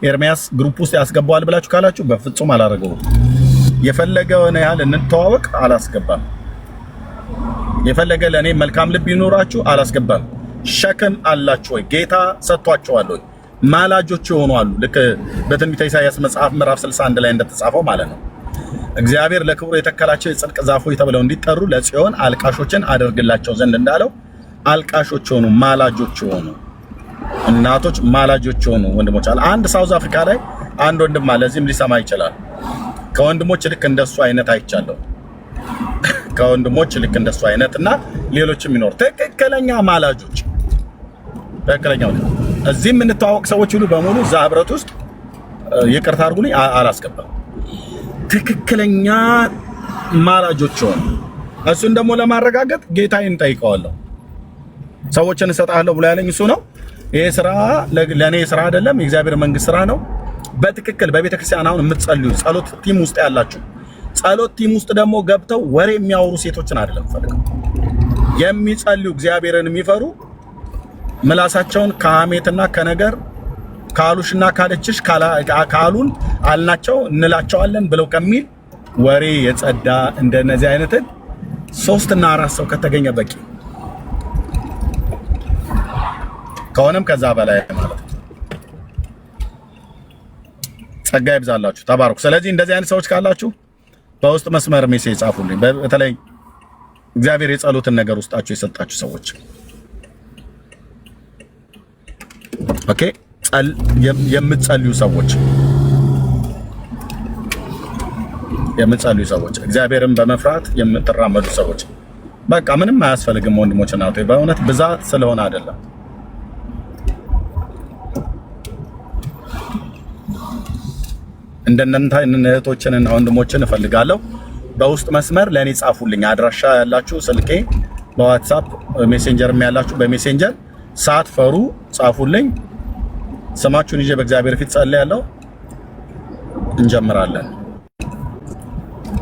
ኤርሚያስ ግሩፕ ውስጥ ያስገባዋል ብላችሁ ካላችሁ በፍጹም አላረገውም። የፈለገውን ያህል እንተዋወቅ አላስገባም። የፈለገ ለኔ መልካም ልብ ይኖራችሁ አላስገባም። ሸክም አላችሁ ወይ? ጌታ ሰጥቷቸዋል ወይ? ማላጆች የሆኑ አሉ። ልክ በትንቢተ ኢሳይያስ መጽሐፍ ምዕራፍ 61 ላይ እንደተጻፈው ማለት ነው። እግዚአብሔር ለክብሩ የተከላቸው የጽድቅ ዛፎች ተብለው እንዲጠሩ ለጽዮን አልቃሾችን አደርግላቸው ዘንድ እንዳለው አልቃሾች የሆኑ ማላጆች የሆኑ እናቶች ማላጆች የሆኑ ወንድሞች አለ። አንድ ሳውዝ አፍሪካ ላይ አንድ ወንድም አለ እዚህም ሊሰማ ይችላል። ከወንድሞች ልክ እንደሱ አይነት አይቻለሁ። ከወንድሞች ልክ እንደሱ አይነት እና ሌሎችም ይኖር ትክክለኛ ማላጆች ትክክለኛው እዚህ የምንተዋወቅ ሰዎች ሁሉ በሙሉ እዛ ህብረት ውስጥ ይቅርታ አድርጉልኝ አላስገባም። ትክክለኛ ማላጆች ሆነ። እሱን ደግሞ ለማረጋገጥ ጌታዬን ጠይቀዋለሁ። ሰዎችን እሰጣለሁ ብሎ ያለኝ እሱ ነው። ይሄ ስራ ለኔ ስራ አይደለም፣ የእግዚአብሔር መንግስት ስራ ነው። በትክክል በቤተ ክርስቲያን አሁን የምትጸልዩ ጸሎት ቲም ውስጥ ያላችሁ ጸሎት ቲም ውስጥ ደግሞ ገብተው ወሬ የሚያወሩ ሴቶችን አይደለም ፈልገው የሚጸልዩ እግዚአብሔርን የሚፈሩ ምላሳቸውን ከሐሜትና ከነገር ካሉሽና ካለችሽ ካሉን አልናቸው እንላቸዋለን ብለው ከሚል ወሬ የጸዳ እንደነዚህ አይነትን 3 እና 4 ሰው ከተገኘ በቂ ከሆነም ከዛ በላይ ማለት ነው። ጸጋ ይብዛላችሁ፣ ተባረኩ። ስለዚህ እንደዚህ አይነት ሰዎች ካላችሁ በውስጥ መስመር ሜሴጅ ጻፉልኝ። በተለይ እግዚአብሔር የጸሎትን ነገር ውስጣችሁ የሰጣችሁ ሰዎች ኦኬ፣ የምትጸልዩ ሰዎች እግዚአብሔርን በመፍራት የምትራመዱ ሰዎች በቃ ምንም አያስፈልግም ወንድሞች እና እህቶች፣ በእውነት ብዛት ስለሆነ አይደለም። እንደነንተ እህቶችንና ወንድሞችን እፈልጋለሁ። በውስጥ መስመር ለኔ ጻፉልኝ። አድራሻ ያላችሁ ስልኬ በዋትስአፕ ሜሴንጀርም ያላችሁ በሜሴንጀር ሳትፈሩ ጻፉልኝ። ስማችሁን ይዤ በእግዚአብሔር ፊት ጸልያለሁ። እንጀምራለን።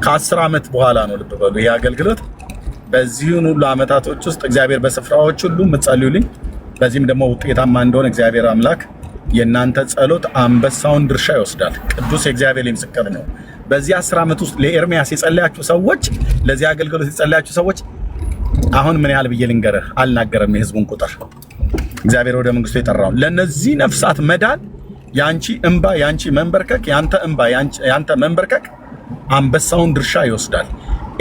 ከ10 ዓመት በኋላ ነው ልብ በሉ ይሄ አገልግሎት። በዚህን ሁሉ ዓመታቶች ውስጥ እግዚአብሔር በስፍራዎች ሁሉ የምትጸልዩልኝ፣ በዚህም ደግሞ ውጤታማ እንደሆነ እግዚአብሔር አምላክ የእናንተ ጸሎት አንበሳውን ድርሻ ይወስዳል። ቅዱስ የእግዚአብሔር ምስክር ነው። በዚህ 10 ዓመት ውስጥ ለኤርሚያስ የጸለያችሁ ሰዎች፣ ለዚህ አገልግሎት የጸለያችሁ ሰዎች አሁን ምን ያህል ብዬ ልንገርህ አልናገርም። የህዝቡን ቁጥር እግዚአብሔር ወደ መንግስቱ የጠራው ለነዚህ ነፍሳት መዳን ያንቺ እንባ፣ ያንቺ መንበርከክ፣ ያንተ እንባ፣ ያንተ መንበርከክ አንበሳውን ድርሻ ይወስዳል።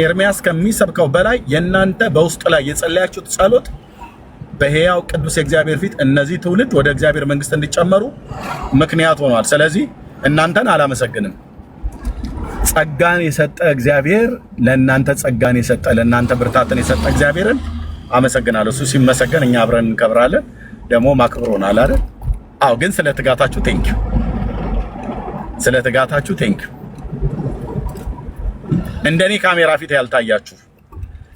ኤርሚያስ ከሚሰብከው በላይ የእናንተ በውስጥ ላይ የጸለያችሁት ጸሎት በሕያው ቅዱስ የእግዚአብሔር ፊት እነዚህ ትውልድ ወደ እግዚአብሔር መንግስት እንዲጨመሩ ምክንያት ሆኗል። ስለዚህ እናንተን አላመሰግንም። ጸጋን የሰጠ እግዚአብሔር ለእናንተ ጸጋን የሰጠ ለእናንተ ብርታትን የሰጠ እግዚአብሔርን አመሰግናለሁ። እሱ ሲመሰገን እኛ አብረን እንከብራለን። ደግሞ ማክብሮናል አይደል? አዎ። ግን ስለ ትጋታችሁ ቴንኪው፣ ስለ ትጋታችሁ ቴንኪው። እንደኔ ካሜራ ፊት ያልታያችሁ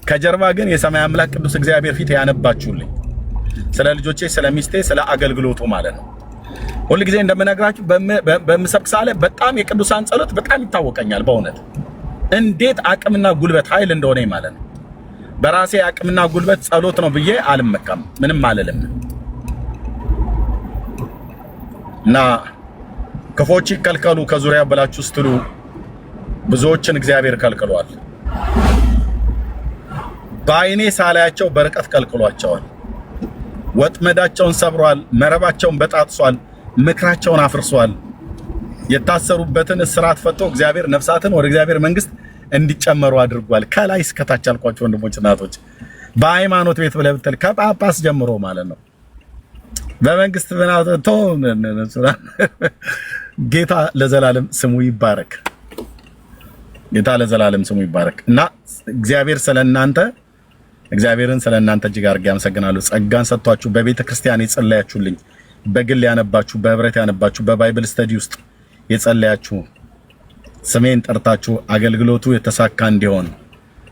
ከጀርባ ግን የሰማይ አምላክ ቅዱስ እግዚአብሔር ፊት ያነባችሁልኝ ስለ ልጆቼ፣ ስለ ሚስቴ፣ ስለ አገልግሎቱ ማለት ነው። ሁል ጊዜ እንደምነግራችሁ በምሰብክ ሳለ በጣም የቅዱሳን ጸሎት በጣም ይታወቀኛል። በእውነት እንዴት አቅምና ጉልበት ኃይል እንደሆነ ማለት ነው። በራሴ አቅምና ጉልበት ጸሎት ነው ብዬ አልመካም፣ ምንም አልልም። እና ክፎች ይከልከሉ ከዙሪያ ብላችሁ ስትሉ ብዙዎችን እግዚአብሔር ከልክሏል። በዓይኔ ሳላያቸው በርቀት ከልክሏቸዋል። ወጥመዳቸውን ሰብሯል፣ መረባቸውን በጣጥሷል፣ ምክራቸውን አፍርሷል። የታሰሩበትን እስራት ፈቶ እግዚአብሔር ነፍሳትን ወደ እግዚአብሔር መንግስት እንዲጨመሩ አድርጓል። ከላይ እስከታች አልኳቸው ወንድሞች እናቶች፣ በሃይማኖት ቤት ብለህ ብትል ከጳጳስ ጀምሮ ማለት ነው። በመንግስት ብናቶ ጌታ ለዘላለም ስሙ ይባረክ። ጌታ ለዘላለም ስሙ ይባረክ። እና እግዚአብሔርን ስለእናንተ እጅግ አድርጌ አመሰግናለሁ። ጸጋን ሰጥቷችሁ በቤተ ክርስቲያን የጸለያችሁልኝ፣ በግል ያነባችሁ፣ በህብረት ያነባችሁ፣ በባይብል ስተዲ ውስጥ የጸለያችሁ፣ ስሜን ጠርታችሁ አገልግሎቱ የተሳካ እንዲሆን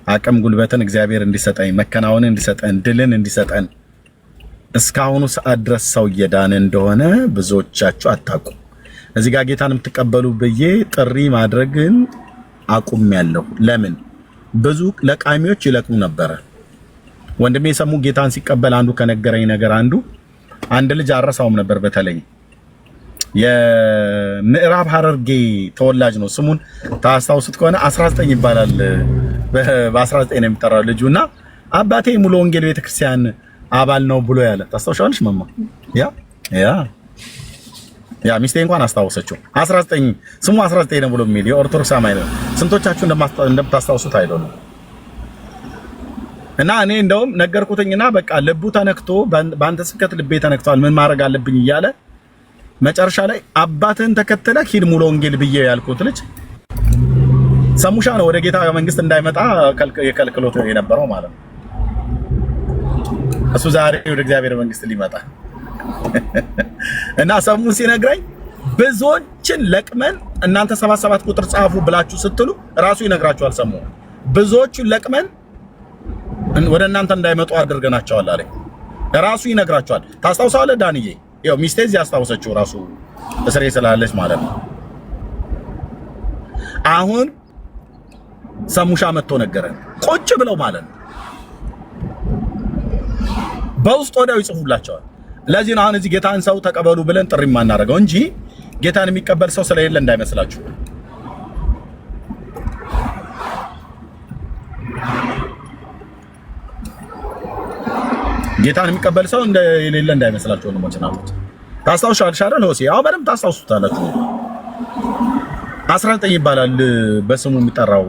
አቅም ጉልበትን እግዚአብሔር እንዲሰጠኝ፣ መከናወንን እንዲሰጠን፣ ድልን እንዲሰጠን እስካሁኑ ሰዓት ድረስ ሰው እየዳነ እንደሆነ ብዙዎቻችሁ አታውቁ። እዚህ ጋር ጌታን የምትቀበሉ ብዬ ጥሪ ማድረግን አቁሜያለሁ። ለምን? ብዙ ለቃሚዎች ይለቅሙ ነበረ። ወንድሜ ሰሙ ጌታን ሲቀበል አንዱ ከነገረኝ ነገር አንድ ልጅ አረሳውም ነበር። በተለይ የምዕራብ ሐረርጌ ተወላጅ ነው። ስሙን ታስታውሱት ከሆነ 19 ይባላል። በ19 ነው የሚጠራው ልጁና አባቴ ሙሉ ወንጌል ቤተክርስቲያን አባል ነው ብሎ ያለ ታስታውሻለሽ? ማማ ያ ሚስቴ እንኳን አስታወሰችው። 19 ስሙ 19 ነው ብሎ የሚል የኦርቶዶክስ አማኝ ነው። ስንቶቻችሁ እንደምታስታውሱት አይደለም። እና እኔ እንደውም ነገርኩትኝና በቃ ልቡ ተነክቶ በአንተ ስብከት ልቤ ተነክቷል፣ ምን ማድረግ አለብኝ እያለ መጨረሻ ላይ አባትህን ተከተለ ሂድ ሙሉ ወንጌል ብዬ ያልኩት ልጅ ሰሙሻ ነው ወደ ጌታ መንግስት እንዳይመጣ የከልክሎት የነበረው ማለት ነው። እሱ ዛሬ ወደ እግዚአብሔር መንግስት ሊመጣ እና ሰሙ ሲነግረኝ ብዙዎችን ለቅመን እናንተ 77 ቁጥር ጻፉ ብላችሁ ስትሉ ራሱ ይነግራችኋል። ሰሙ ብዙዎችን ለቅመን ወደ እናንተ እንዳይመጡ አድርገናቸዋል አለ። ራሱ ይነግራችኋል። ታስታውሳለህ ዳንዬ? ያው ሚስቴዝ ያስታውሰችው ራሱ እስሬ ስላለች ማለት ነው። አሁን ሰሙሻ መጥቶ ነገረን ቁጭ ብለው ማለት ነው። በውስጥ ወዲያው ይጽፉላቸዋል። ለዚህ ነው አሁን እዚህ ጌታን ሰው ተቀበሉ ብለን ጥሪ ማናደርገው እንጂ ጌታን የሚቀበል ሰው ስለሌለ እንዳይመስላችሁ። ጌታን የሚቀበል ሰው እንደሌለ እንዳይመስላችሁ ወንድሞች ናት። ታስታውሻለሽ አይደል ሆሴ? አዎ በደምብ ታስታውሱታላችሁ። 19 ይባላል በስሙ የሚጠራው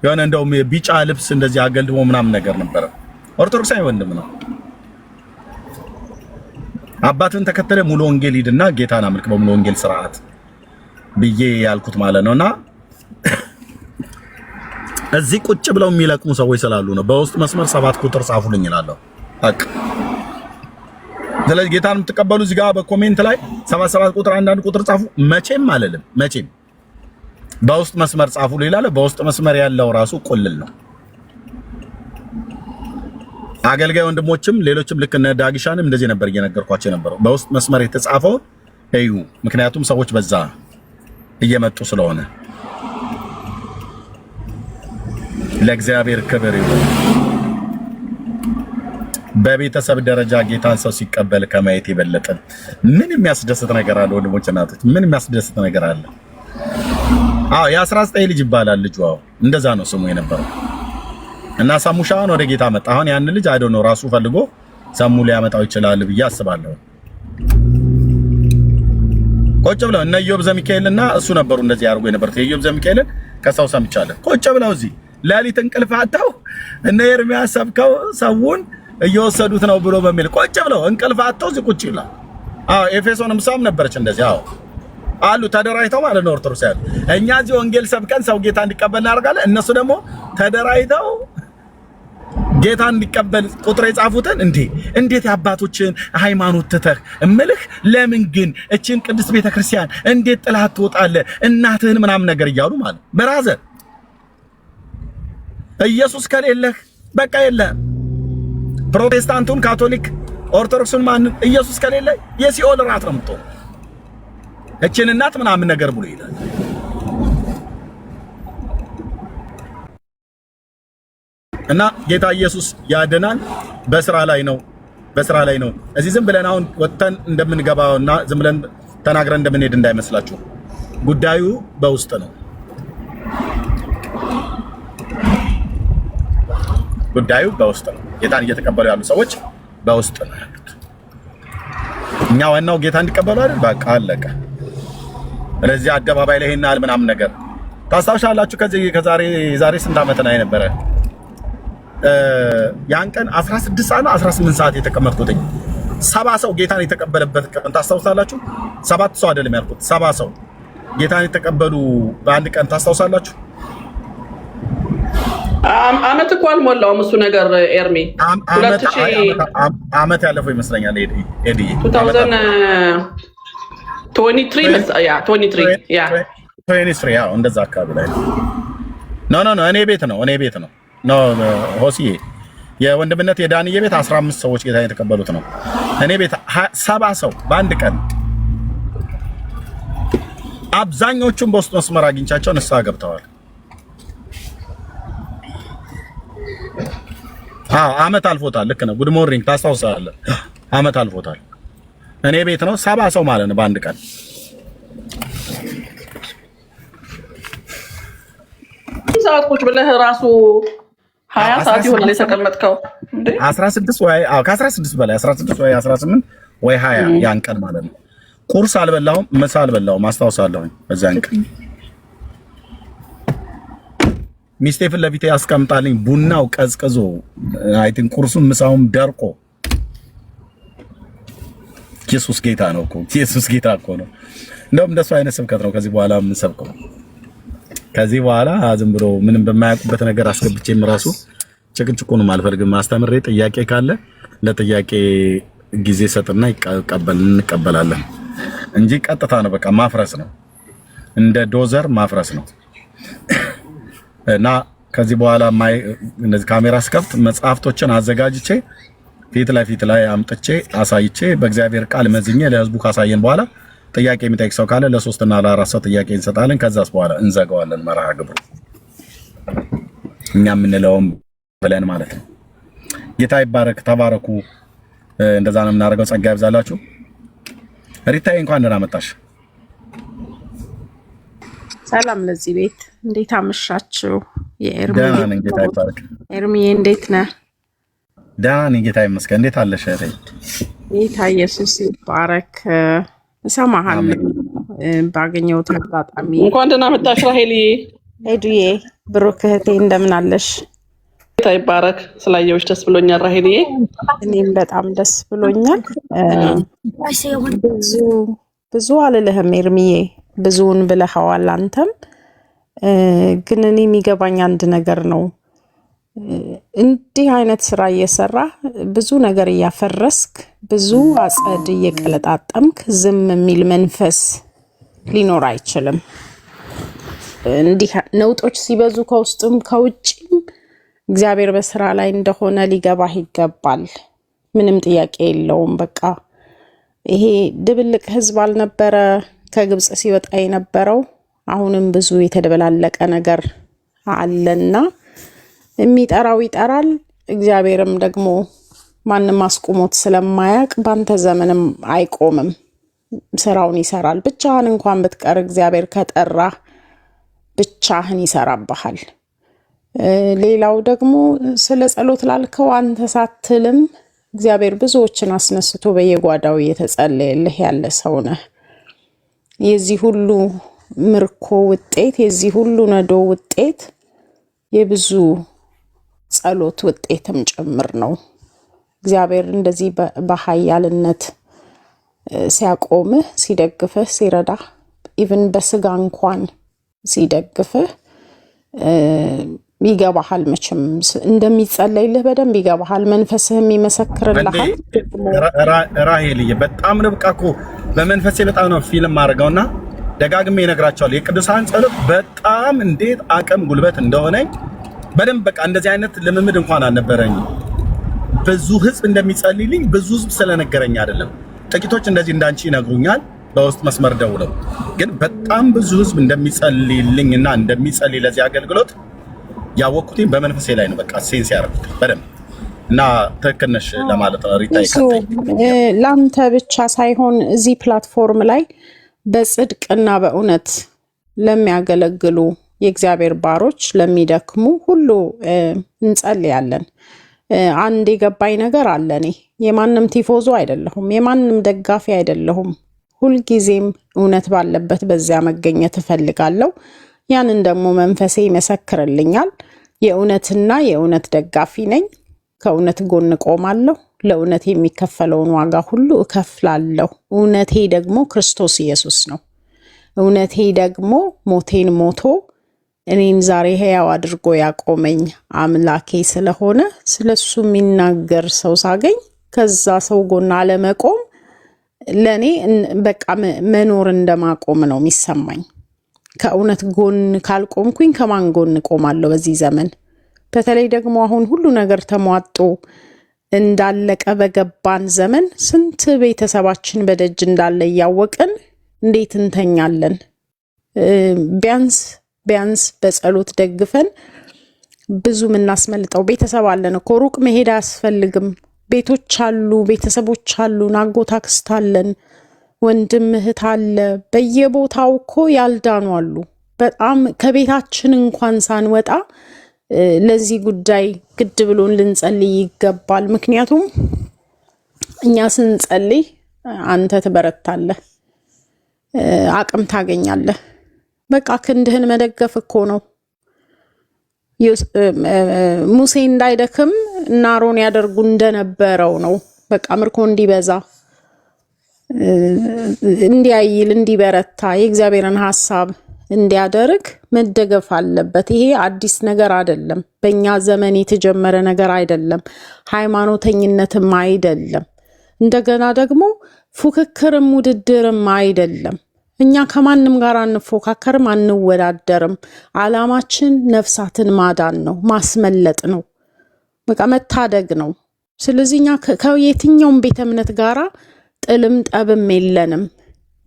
የሆነ እንደውም ቢጫ ልብስ እንደዚህ አገልድሞ ምናምን ነገር ነበር። ኦርቶዶክሳዊ ወንድም ነው። አባትን ተከተለ ሙሉ ወንጌል ሂድና ጌታን አምልክ በሙሉ ወንጌል ስርዓት ብዬ ያልኩት ማለት ነውና እዚህ ቁጭ ብለው የሚለቅሙ ሰዎች ስላሉ ነው። በውስጥ መስመር 7 ቁጥር ጻፉልኝ እላለሁ። በቃ ስለዚህ ጌታን የምትቀበሉ እዚህ ጋር በኮሜንት ላይ 77 ቁጥር አንዳንድ ቁጥር ጻፉ። መቼም አለልም መቼም በውስጥ መስመር ጻፉ ይላል። በውስጥ መስመር ያለው ራሱ ቁልል ነው። አገልጋይ ወንድሞችም ሌሎችም ልክ እነ ዳግሻንም እንደዚህ ነበር እየነገርኳቸው የነበረው። በውስጥ መስመር የተጻፈውን እዩ። ምክንያቱም ሰዎች በዛ እየመጡ ስለሆነ ለእግዚአብሔር ክብር ይሁን። በቤተሰብ ደረጃ ጌታን ሰው ሲቀበል ከማየት የበለጠ ምን የሚያስደስት ነገር አለ? ወንድሞች እናቶች፣ ምን የሚያስደስት ነገር አለ? አዎ የ19 ልጅ ይባላል ልጁ። አዎ እንደዛ ነው ስሙ የነበረው። እና ሰሙሻን ወደ ጌታ መጣ። አሁን ያን ልጅ አይዶ ነው ራሱ ፈልጎ ሰሙ ሊያመጣው ይችላል ብዬ አስባለሁ። ቁጭ ብለው እነ ኢዮብ ዘሚካኤልና እሱ ነበሩ እንደዚህ ያርጉ የነበሩት። የኢዮብ ዘሚካኤልን ከሰው ሰምቻለሁ። ቁጭ ብለው እዚህ ሌሊት እንቅልፍ አጥተው እነ ኤርሚያስ ሰብከው ሰውን እየወሰዱት ነው ብሎ በሚል ቁጭ ብለው እንቅልፍ አጥተው እዚህ ቁጭ ይላል። አዎ ኤፌሶንም ሳም ነበረች እንደዚህ። አዎ አሉ ተደራጅተው ማለት ነው ኦርቶዶክስ ያሉ። እኛ እዚህ ወንጌል ሰብከን ሰው ጌታ እንዲቀበል እናደርጋለን። እነሱ ደግሞ ተደራጅተው ጌታ እንዲቀበል ቁጥር የጻፉትን እንዴት የአባቶችን ሃይማኖት ትተህ እምልህ ለምን ግን እቺን ቅድስት ቤተክርስቲያን እንዴት ጥላት ትወጣለህ እናትህን ምናምን ነገር እያሉ ማለት በራዘር ኢየሱስ ከሌለህ በቃ የለህም። ፕሮቴስታንቱን፣ ካቶሊክ፣ ኦርቶዶክሱን ማን ኢየሱስ ከሌለ የሲኦል ራት ነው የምትሆነው እቺን እናት ምናምን ነገር ብሎ ይላል። እና ጌታ ኢየሱስ ያድናል። በስራ ላይ ነው። እዚህ ዝም ብለን አሁን ወጥተን እንደምንገባውና ዝም ብለን ተናግረን እንደምንሄድ እንዳይመስላችሁ። ጉዳዩ በውስጥ ነው። ጌታን እየተቀበሉ ያሉ ሰዎች በውስጥ ነው ያሉት። እኛ ዋናው ጌታ እንዲቀበሉ አይደል? በቃ አለቀ። ስለዚህ አደባባይ ላይ ይሄናል ምናምን ነገር ታስታውሻላችሁ። ከዛሬ ስንት ዓመት ነው የነበረ ያን ቀን 16 ሰዓት ነው 18 ሰዓት የተቀመጥኩትኝ 70 ሰው ጌታን የተቀበለበት ቀን ታስታውሳላችሁ? 7 ሰው አይደለም ያልኩት 70 ሰው ጌታን የተቀበሉ በአንድ ቀን ታስታውሳላችሁ? አመት እኮ አልሞላውም እሱ ነገር ኤርሚ 2000 ያለፈው ይመስለኛል። ኤዲ 2023 ያው እንደዛ አካባቢ ላይ ነው። እኔ ቤት ነው ኖ ሆሲዬ የወንድምነት የዳንዬ ቤት 15 ሰዎች ጌታ የተቀበሉት ነው። እኔ ቤት 70 ሰው በአንድ ቀን። አብዛኞቹም በውስጥ መስመር አግኝቻቸው ንስሐ ገብተዋል። አመት አልፎታል። ልክ ነው። ጉድ ሞርኒንግ ታስታውሳለህ? አመት አልፎታል። እኔ ቤት ነው 70 ሰው ማለት ነው በአንድ ቀን። ሰዓት ቁጭ ብለህ ራሱ 20 ሰዓት ይሆናል የተቀመጥከው እንዴ? 16 ወይ ከ16 በላይ 16 ወይ 18 ወይ 20 ያን ቀን ማለት ነው። ቁርስ አልበላሁም፣ ምሳ አልበላሁም። አስታውሳለሁ በዛን ቀን ሚስቴ ፊት ለፊቴ አስቀምጣልኝ ቡናው ቀዝቅዞ አይትን ቁርሱም ምሳውም ደርቆ ኢየሱስ ጌታ ነው እኮ ኢየሱስ ጌታ እኮ ነው። እንደውም እንደሱ አይነት ስብከት ነው ከዚህ በኋላ የምንሰብከው። ከዚህ በኋላ ዝም ብሎ ምንም በማያውቁበት ነገር አስገብቼም ራሱ ጭቅጭቁንም አልፈልግም። አስተምሬ ጥያቄ ካለ ለጥያቄ ጊዜ ሰጥና እንቀበላለን እንጂ ቀጥታ ነው በቃ ማፍረስ ነው፣ እንደ ዶዘር ማፍረስ ነው። እና ከዚህ በኋላ እነዚህ ካሜራ ስከፍት መጽሐፍቶችን አዘጋጅቼ ፊት ላይ አምጥቼ አሳይቼ በእግዚአብሔር ቃል መዝኜ ለህዝቡ ካሳየን በኋላ ጥያቄ የሚጠይቅ ሰው ካለ ለ3 እና ለ4 ሰው ጥያቄ እንሰጣለን። ከዛስ በኋላ እንዘጋዋለን መርሃ ግብሩ እኛ የምንለውም ብለን ማለት ነው። ጌታ ይባረክ፣ ተባረኩ። እንደዛ ነው የምናደርገው። ጸጋ ይብዛላችሁ። ሪታዬ እንኳን ደህና መጣሽ። ሰላም ለዚህ ቤት። እንዴት አመሻችሁ? ደህና ነኝ፣ ጌታ ይባረክ። ኤርሚዬ እንዴት ነህ? ደህና ነኝ፣ ጌታ ይመስገን። እንዴት አለሽ እህቴ? ጌታ ኢየሱስ ይባረክ። እሰማሃለሁ ባገኘሁት አጋጣሚ። እንኳን ደህና መጣሽ ራሄልዬ። ሄዱዬ ብሩክ እህቴ እንደምን አለሽ? ጌታ ይባረክ። ስላየሁሽ ደስ ብሎኛል ራሄልዬ። እኔም በጣም ደስ ብሎኛል። ብዙ አልልህም ኤርሚዬ፣ ብዙውን ብለኸዋል አንተም። ግን እኔ የሚገባኝ አንድ ነገር ነው። እንዲህ አይነት ስራ እየሰራ ብዙ ነገር እያፈረስክ ብዙ አጸድ እየቀለጣጠምክ ዝም የሚል መንፈስ ሊኖር አይችልም። እንዲህ ነውጦች ሲበዙ ከውስጥም ከውጭም እግዚአብሔር በስራ ላይ እንደሆነ ሊገባህ ይገባል። ምንም ጥያቄ የለውም። በቃ ይሄ ድብልቅ ህዝብ አልነበረ ከግብጽ ሲወጣ የነበረው። አሁንም ብዙ የተደበላለቀ ነገር አለና የሚጠራው ይጠራል። እግዚአብሔርም ደግሞ ማንም አስቆሞት ስለማያውቅ ባንተ ዘመንም አይቆምም፣ ስራውን ይሰራል። ብቻህን እንኳን ብትቀር እግዚአብሔር ከጠራ ብቻህን ይሰራብሃል። ሌላው ደግሞ ስለ ጸሎት ላልከው አንተ ሳትልም እግዚአብሔር ብዙዎችን አስነስቶ በየጓዳው እየተጸለየልህ ያለ ሰው ነህ። የዚህ ሁሉ ምርኮ ውጤት፣ የዚህ ሁሉ ነዶ ውጤት የብዙ ጸሎት ውጤትም ጭምር ነው። እግዚአብሔር እንደዚህ በኃያልነት ሲያቆምህ፣ ሲደግፍህ፣ ሲረዳህ ኢቭን በስጋ እንኳን ሲደግፍህ ይገባሃል። መቼም እንደሚጸለይልህ በደንብ ይገባሃል። መንፈስህም ይመሰክርልሃል። ራሄልዬ በጣም ነው በቃ እኮ በመንፈሴ በጣም ነው ፊልም አድርገውና ደጋግሜ እነግራቸዋለሁ። የቅዱሳን ጸሎት በጣም እንዴት አቅም ጉልበት እንደሆነኝ በደንብ በቃ እንደዚህ አይነት ልምምድ እንኳን አልነበረኝም። ብዙ ህዝብ እንደሚጸልይልኝ ብዙ ህዝብ ስለነገረኝ አይደለም። ጥቂቶች እንደዚህ እንዳንቺ ይነግሩኛል በውስጥ መስመር ደውለው፣ ግን በጣም ብዙ ህዝብ እንደሚጸልይልኝና እንደሚጸልይ ለዚህ አገልግሎት ያወቅኩትኝ በመንፈሴ ላይ ነው። በቃ ሴንስ ያደረኩት በደንብ እና ትክክል ነሽ ለማለት ነው። ሪታ ለአንተ ብቻ ሳይሆን እዚህ ፕላትፎርም ላይ በጽድቅና በእውነት ለሚያገለግሉ የእግዚአብሔር ባሮች ለሚደክሙ ሁሉ እንጸልያለን። አንድ የገባኝ ነገር አለ። እኔ የማንም ቲፎዞ አይደለሁም፣ የማንም ደጋፊ አይደለሁም። ሁልጊዜም እውነት ባለበት በዚያ መገኘት እፈልጋለሁ። ያንን ደግሞ መንፈሴ ይመሰክርልኛል። የእውነትና የእውነት ደጋፊ ነኝ። ከእውነት ጎን ቆማለሁ። ለእውነት የሚከፈለውን ዋጋ ሁሉ እከፍላለሁ። እውነቴ ደግሞ ክርስቶስ ኢየሱስ ነው። እውነቴ ደግሞ ሞቴን ሞቶ እኔን ዛሬ ሕያው አድርጎ ያቆመኝ አምላኬ ስለሆነ ስለሱ የሚናገር ሰው ሳገኝ ከዛ ሰው ጎን አለመቆም ለኔ በቃ መኖር እንደማቆም ነው የሚሰማኝ። ከእውነት ጎን ካልቆምኩኝ ከማን ጎን ቆማለሁ? በዚህ ዘመን በተለይ ደግሞ አሁን ሁሉ ነገር ተሟጦ እንዳለቀ በገባን ዘመን ስንት ቤተሰባችን በደጅ እንዳለ እያወቅን እንዴት እንተኛለን? ቢያንስ በጸሎት ደግፈን ብዙ የምናስመልጠው ቤተሰብ አለን እኮ። ሩቅ መሄድ አያስፈልግም። ቤቶች አሉ፣ ቤተሰቦች አሉን፣ አጎት አክስት አለን፣ ወንድም እህት አለ። በየቦታው እኮ ያልዳኑ አሉ። በጣም ከቤታችን እንኳን ሳንወጣ ለዚህ ጉዳይ ግድ ብሎን ልንጸልይ ይገባል። ምክንያቱም እኛ ስንጸልይ አንተ ትበረታለህ፣ አቅም ታገኛለህ። በቃ ክንድህን መደገፍ እኮ ነው። ሙሴ እንዳይደክም እና አሮን ያደርጉ እንደነበረው ነው። በቃ ምርኮ እንዲበዛ እንዲያይል እንዲበረታ የእግዚአብሔርን ሐሳብ እንዲያደርግ መደገፍ አለበት። ይሄ አዲስ ነገር አይደለም። በእኛ ዘመን የተጀመረ ነገር አይደለም። ሃይማኖተኝነትም አይደለም። እንደገና ደግሞ ፉክክርም ውድድርም አይደለም። እኛ ከማንም ጋር አንፎካከርም፣ አንወዳደርም። ዓላማችን ነፍሳትን ማዳን ነው፣ ማስመለጥ ነው፣ በቃ መታደግ ነው። ስለዚህ እኛ ከየትኛውም ቤተ እምነት ጋራ ጥልም ጠብም የለንም።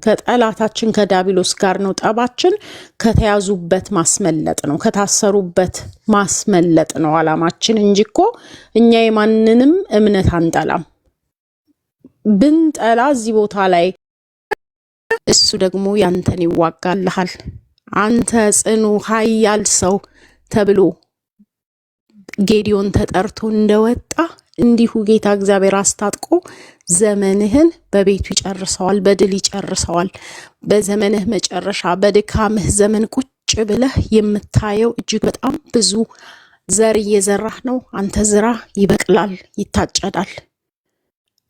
ከጠላታችን ከዲያብሎስ ጋር ነው ጠባችን። ከተያዙበት ማስመለጥ ነው፣ ከታሰሩበት ማስመለጥ ነው ዓላማችን እንጂ እኮ እኛ የማንንም እምነት አንጠላም። ብንጠላ እዚህ ቦታ ላይ እሱ ደግሞ ያንተን ይዋጋልሃል። አንተ ጽኑ ኃያል ሰው ተብሎ ጌዲዮን ተጠርቶ እንደወጣ እንዲሁ ጌታ እግዚአብሔር አስታጥቆ ዘመንህን በቤቱ ይጨርሰዋል፣ በድል ይጨርሰዋል። በዘመንህ መጨረሻ በድካምህ ዘመን ቁጭ ብለህ የምታየው እጅግ በጣም ብዙ ዘር እየዘራህ ነው። አንተ ዝራ፣ ይበቅላል፣ ይታጨዳል።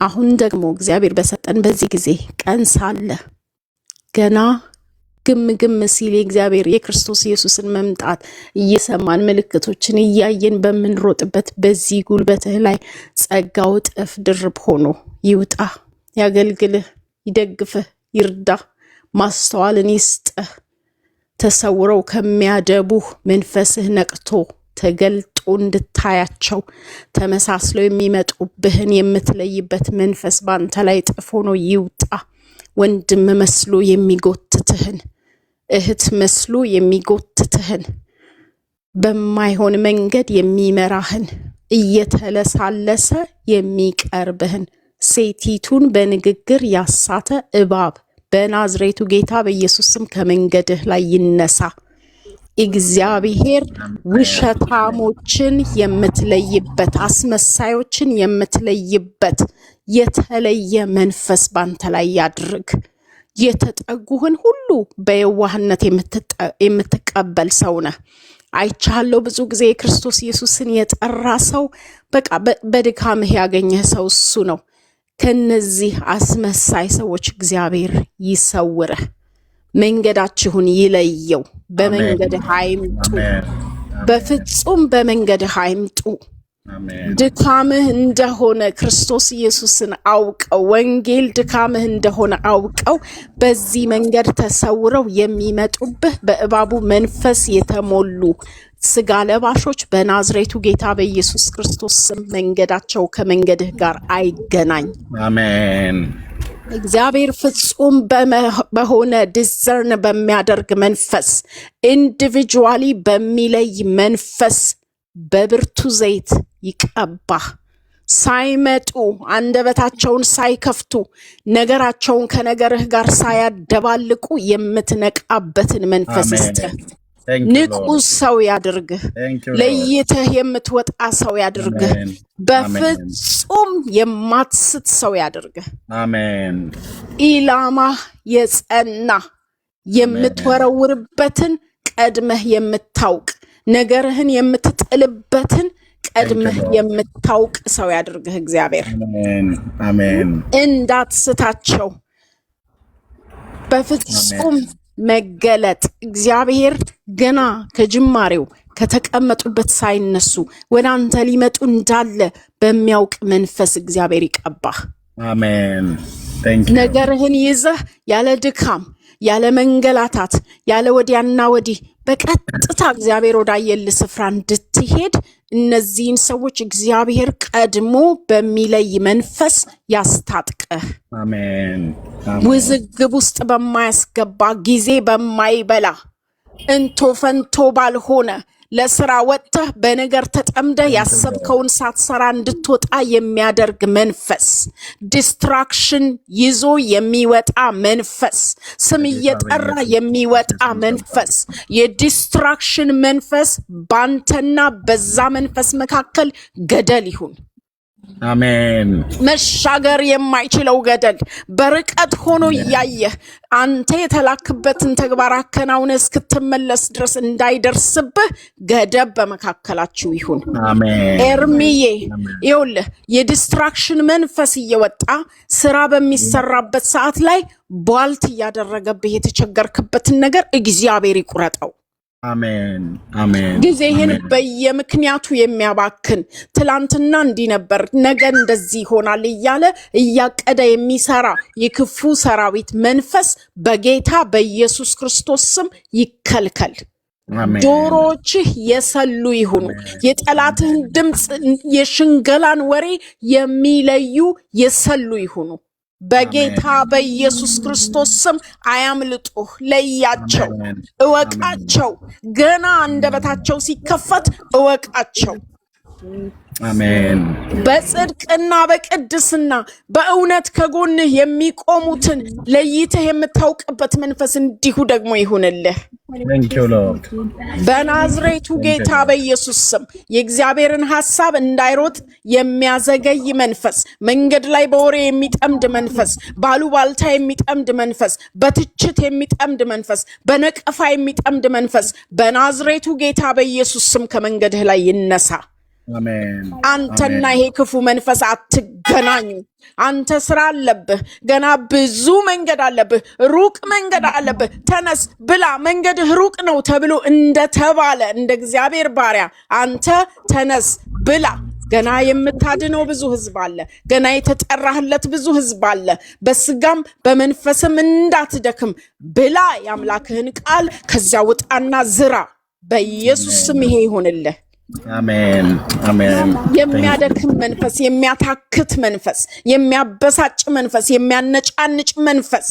አሁን ደግሞ እግዚአብሔር በሰጠን በዚህ ጊዜ ቀን ሳለ ገና ግም ሲል የእግዚአብሔር የክርስቶስ ኢየሱስን መምጣት እየሰማን ምልክቶችን እያየን በምንሮጥበት በዚህ ጉልበትህ ላይ ጸጋው እጥፍ ድርብ ሆኖ ይውጣ፣ ያገልግልህ፣ ይደግፍህ፣ ይርዳ፣ ማስተዋልን ይስጥህ። ተሰውረው ከሚያደቡህ መንፈስህ ነቅቶ ተገልጦ እንድታያቸው ተመሳስለው የሚመጡብህን የምትለይበት መንፈስ ባንተ ላይ እጥፍ ሆኖ ይውጣ። ወንድም መስሎ የሚጎትትህን እህት መስሎ የሚጎትትህን በማይሆን መንገድ የሚመራህን እየተለሳለሰ የሚቀርብህን ሴቲቱን በንግግር ያሳተ እባብ በናዝሬቱ ጌታ በኢየሱስ ስም ከመንገድህ ላይ ይነሳ። እግዚአብሔር ውሸታሞችን የምትለይበት፣ አስመሳዮችን የምትለይበት የተለየ መንፈስ ባንተ ላይ ያድርግ። የተጠጉህን ሁሉ በየዋህነት የምትቀበል ሰው ነህ። አይቻለሁ ብዙ ጊዜ የክርስቶስ ኢየሱስን የጠራ ሰው በቃ በድካምህ ያገኘህ ሰው እሱ ነው። ከነዚህ አስመሳይ ሰዎች እግዚአብሔር ይሰውርህ፣ መንገዳችሁን ይለየው። በመንገድህ አይምጡ፣ በፍጹም በመንገድህ አይምጡ። ድካምህ እንደሆነ ክርስቶስ ኢየሱስን አውቀው፣ ወንጌል ድካምህ እንደሆነ አውቀው በዚህ መንገድ ተሰውረው የሚመጡብህ በእባቡ መንፈስ የተሞሉ ስጋ ለባሾች በናዝሬቱ ጌታ በኢየሱስ ክርስቶስ ስም መንገዳቸው ከመንገድህ ጋር አይገናኝ። አሜን። እግዚአብሔር ፍጹም በሆነ ዲዘርን በሚያደርግ መንፈስ፣ ኢንዲቪጁዋሊ በሚለይ መንፈስ በብርቱ ዘይት ይቀባህ። ሳይመጡ አንደበታቸውን ሳይከፍቱ ነገራቸውን ከነገርህ ጋር ሳያደባልቁ የምትነቃበትን መንፈስ ይስጥህ። ንቁ ሰው ያድርግህ። ለይተህ የምትወጣ ሰው ያድርግህ። በፍጹም የማትስት ሰው ያድርግህ። አሜን። ኢላማህ የጸና የምትወረውርበትን ቀድመህ የምታውቅ ነገርህን የምትጥልበትን ቀድመህ የምታውቅ ሰው ያድርግህ እግዚአብሔር። አሜን። እንዳትስታቸው በፍጹም መገለጥ እግዚአብሔር ገና ከጅማሬው ከተቀመጡበት ሳይነሱ ወደ አንተ ሊመጡ እንዳለ በሚያውቅ መንፈስ እግዚአብሔር ይቀባህ። አሜን። ነገርህን ይዘህ ያለ ድካም ያለ መንገላታት ያለ ወዲያና ወዲህ በቀጥታ እግዚአብሔር ወዳየል ስፍራ እንድትሄድ እነዚህን ሰዎች እግዚአብሔር ቀድሞ በሚለይ መንፈስ ያስታጥቀህ። አሜን። ውዝግብ ውስጥ በማያስገባ ጊዜ በማይበላ እንቶ ፈንቶ ባልሆነ ለስራ ወጥተህ በነገር ተጠምደህ ያሰብከውን ሳትሰራ እንድትወጣ የሚያደርግ መንፈስ፣ ዲስትራክሽን ይዞ የሚወጣ መንፈስ፣ ስም እየጠራ የሚወጣ መንፈስ፣ የዲስትራክሽን መንፈስ ባንተና በዛ መንፈስ መካከል ገደል ይሁን። አሜን። መሻገር የማይችለው ገደል በርቀት ሆኖ እያየህ አንተ የተላክበትን ተግባር አከናውነህ እስክትመለስ ድረስ እንዳይደርስብህ ገደብ በመካከላችሁ ይሁን። አሜን። ኤርሚዬ ይኸውልህ የዲስትራክሽን መንፈስ እየወጣ ስራ በሚሰራበት ሰዓት ላይ ቧልት እያደረገብህ የተቸገርክበትን ነገር እግዚአብሔር ይቁረጠው። አሜን አሜን። ጊዜህን በየምክንያቱ የሚያባክን ትላንትና እንዲህ ነበር ነገ እንደዚህ ይሆናል እያለ እያቀደ የሚሰራ የክፉ ሰራዊት መንፈስ በጌታ በኢየሱስ ክርስቶስ ስም ይከልከል። ጆሮችህ የሰሉ ይሁኑ። የጠላትህን ድምፅ የሽንገላን ወሬ የሚለዩ የሰሉ ይሁኑ። በጌታ በኢየሱስ ክርስቶስ ስም አያምልጡህ። ለያቸው፣ እወቃቸው። ገና አንደበታቸው ሲከፈት እወቃቸው። አሜን። በጽድቅና በቅድስና በእውነት ከጎንህ የሚቆሙትን ለይተህ የምታውቅበት መንፈስ እንዲሁ ደግሞ ይሁንልህ። በናዝሬቱ ጌታ በኢየሱስ ስም የእግዚአብሔርን ሐሳብ እንዳይሮጥ የሚያዘገይ መንፈስ፣ መንገድ ላይ በወሬ የሚጠምድ መንፈስ፣ ባሉባልታ የሚጠምድ መንፈስ፣ በትችት የሚጠምድ መንፈስ፣ በነቀፋ የሚጠምድ መንፈስ በናዝሬቱ ጌታ በኢየሱስ ስም ከመንገድህ ላይ ይነሳ። አሜን። አንተና ይሄ ክፉ መንፈስ አትገናኙ። አንተ ስራ አለብህ፣ ገና ብዙ መንገድ አለብህ፣ ሩቅ መንገድ አለብህ። ተነስ ብላ፣ መንገድህ ሩቅ ነው ተብሎ እንደተባለ እንደ እግዚአብሔር ባሪያ አንተ ተነስ ብላ። ገና የምታድነው ብዙ ህዝብ አለ። ገና የተጠራህለት ብዙ ህዝብ አለ። በስጋም በመንፈስም እንዳትደክም ብላ የአምላክህን ቃል ከዚያ ውጣና ዝራ። በኢየሱስ ስም ይሄ ይሆንልህ። አሜን አሜን። የሚያደክም መንፈስ፣ የሚያታክት መንፈስ፣ የሚያበሳጭ መንፈስ፣ የሚያነጫንጭ መንፈስ፣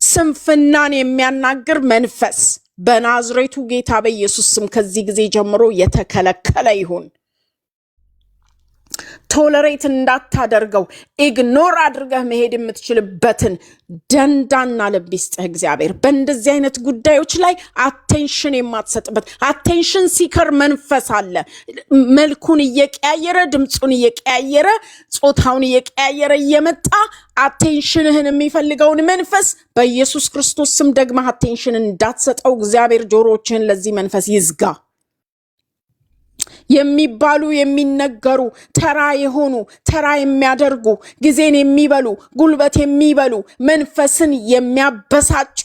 ስንፍናን የሚያናግር መንፈስ በናዝሬቱ ጌታ በኢየሱስ ስም ከዚህ ጊዜ ጀምሮ የተከለከለ ይሁን። ቶለሬት እንዳታደርገው ኢግኖር አድርገህ መሄድ የምትችልበትን ደንዳና ልብ ይስጥህ እግዚአብሔር። በእንደዚህ አይነት ጉዳዮች ላይ አቴንሽን የማትሰጥበት አቴንሽን ሲከር መንፈስ አለ። መልኩን እየቀያየረ ድምፁን እየቀያየረ ጾታውን እየቀያየረ እየመጣ አቴንሽንህን የሚፈልገውን መንፈስ በኢየሱስ ክርስቶስ ስም ደግመህ አቴንሽን እንዳትሰጠው እግዚአብሔር ጆሮዎችህን ለዚህ መንፈስ ይዝጋ። የሚባሉ የሚነገሩ ተራ የሆኑ ተራ የሚያደርጉ ጊዜን የሚበሉ ጉልበት የሚበሉ መንፈስን የሚያበሳጩ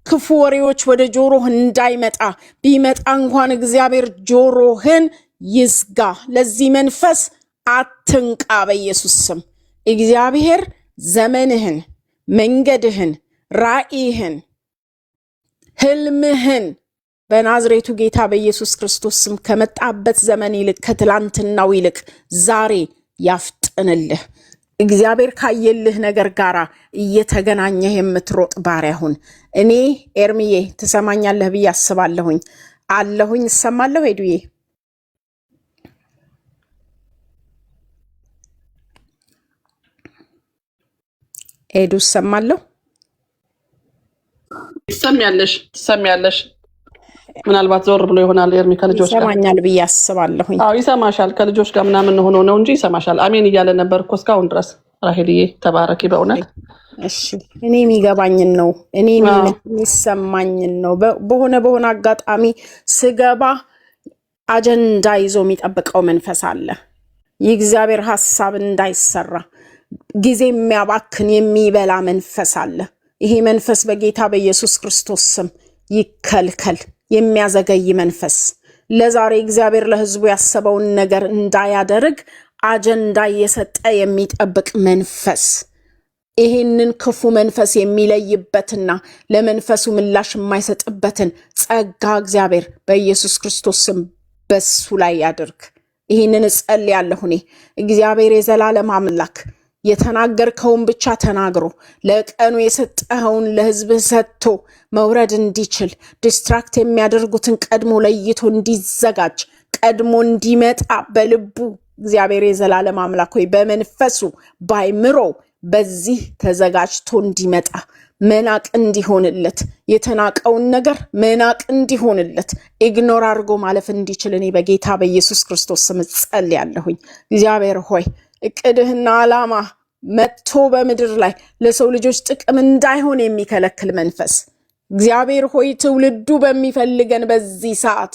ክፉ ወሬዎች ወደ ጆሮህ እንዳይመጣ፣ ቢመጣ እንኳን እግዚአብሔር ጆሮህን ይዝጋ። ለዚህ መንፈስ አትንቃ በኢየሱስ ስም። እግዚአብሔር ዘመንህን፣ መንገድህን፣ ራእይህን፣ ህልምህን በናዝሬቱ ጌታ በኢየሱስ ክርስቶስ ስም ከመጣበት ዘመን ይልቅ ከትላንትናው ይልቅ ዛሬ ያፍጥንልህ። እግዚአብሔር ካየልህ ነገር ጋር እየተገናኘህ የምትሮጥ ባሪያ ሁን። እኔ ኤርሚዬ ትሰማኛለህ ብዬ አስባለሁኝ። አለሁኝ፣ እሰማለሁ። ሄዱዬ ሄዱ እሰማለሁ። ትሰሚያለሽ። ምናልባት ዞር ብሎ ይሆናል ኤርሚ ከልጆች ጋር ይሰማኛል ብዬ አስባለሁኝ። አዎ ይሰማሻል። ከልጆች ጋር ምናምን ሆኖ ነው እንጂ ይሰማሻል። አሜን እያለ ነበር እኮ እስካሁን ድረስ። ራሄልዬ ተባረኪ በእውነት። እሺ እኔ የሚገባኝን ነው፣ እኔ የሚሰማኝን ነው። በሆነ አጋጣሚ ስገባ አጀንዳ ይዞ የሚጠብቀው መንፈስ አለ። የእግዚአብሔር ሐሳብ እንዳይሰራ ጊዜ የሚያባክን የሚበላ መንፈስ አለ። ይሄ መንፈስ በጌታ በኢየሱስ ክርስቶስ ስም ይከልከል። የሚያዘገይ መንፈስ ለዛሬ እግዚአብሔር ለሕዝቡ ያሰበውን ነገር እንዳያደርግ አጀንዳ እየሰጠ የሚጠብቅ መንፈስ፣ ይሄንን ክፉ መንፈስ የሚለይበትና ለመንፈሱ ምላሽ የማይሰጥበትን ጸጋ እግዚአብሔር በኢየሱስ ክርስቶስ ስም በሱ ላይ ያድርግ። ይህንን እጸልያለሁ። እኔ እግዚአብሔር የዘላለም አምላክ የተናገርከውን ብቻ ተናግሮ ለቀኑ የሰጠኸውን ለሕዝብህ ሰጥቶ መውረድ እንዲችል ዲስትራክት የሚያደርጉትን ቀድሞ ለይቶ እንዲዘጋጅ ቀድሞ እንዲመጣ በልቡ እግዚአብሔር የዘላለም አምላክ ሆይ በመንፈሱ ባይምሮ በዚህ ተዘጋጅቶ እንዲመጣ መናቅ እንዲሆንለት የተናቀውን ነገር መናቅ እንዲሆንለት ኢግኖር አድርጎ ማለፍ እንዲችል እኔ በጌታ በኢየሱስ ክርስቶስ ስም ጸልያለሁኝ። እግዚአብሔር ሆይ እቅድህና ዓላማ መጥቶ በምድር ላይ ለሰው ልጆች ጥቅም እንዳይሆን የሚከለክል መንፈስ እግዚአብሔር ሆይ ትውልዱ በሚፈልገን በዚህ ሰዓት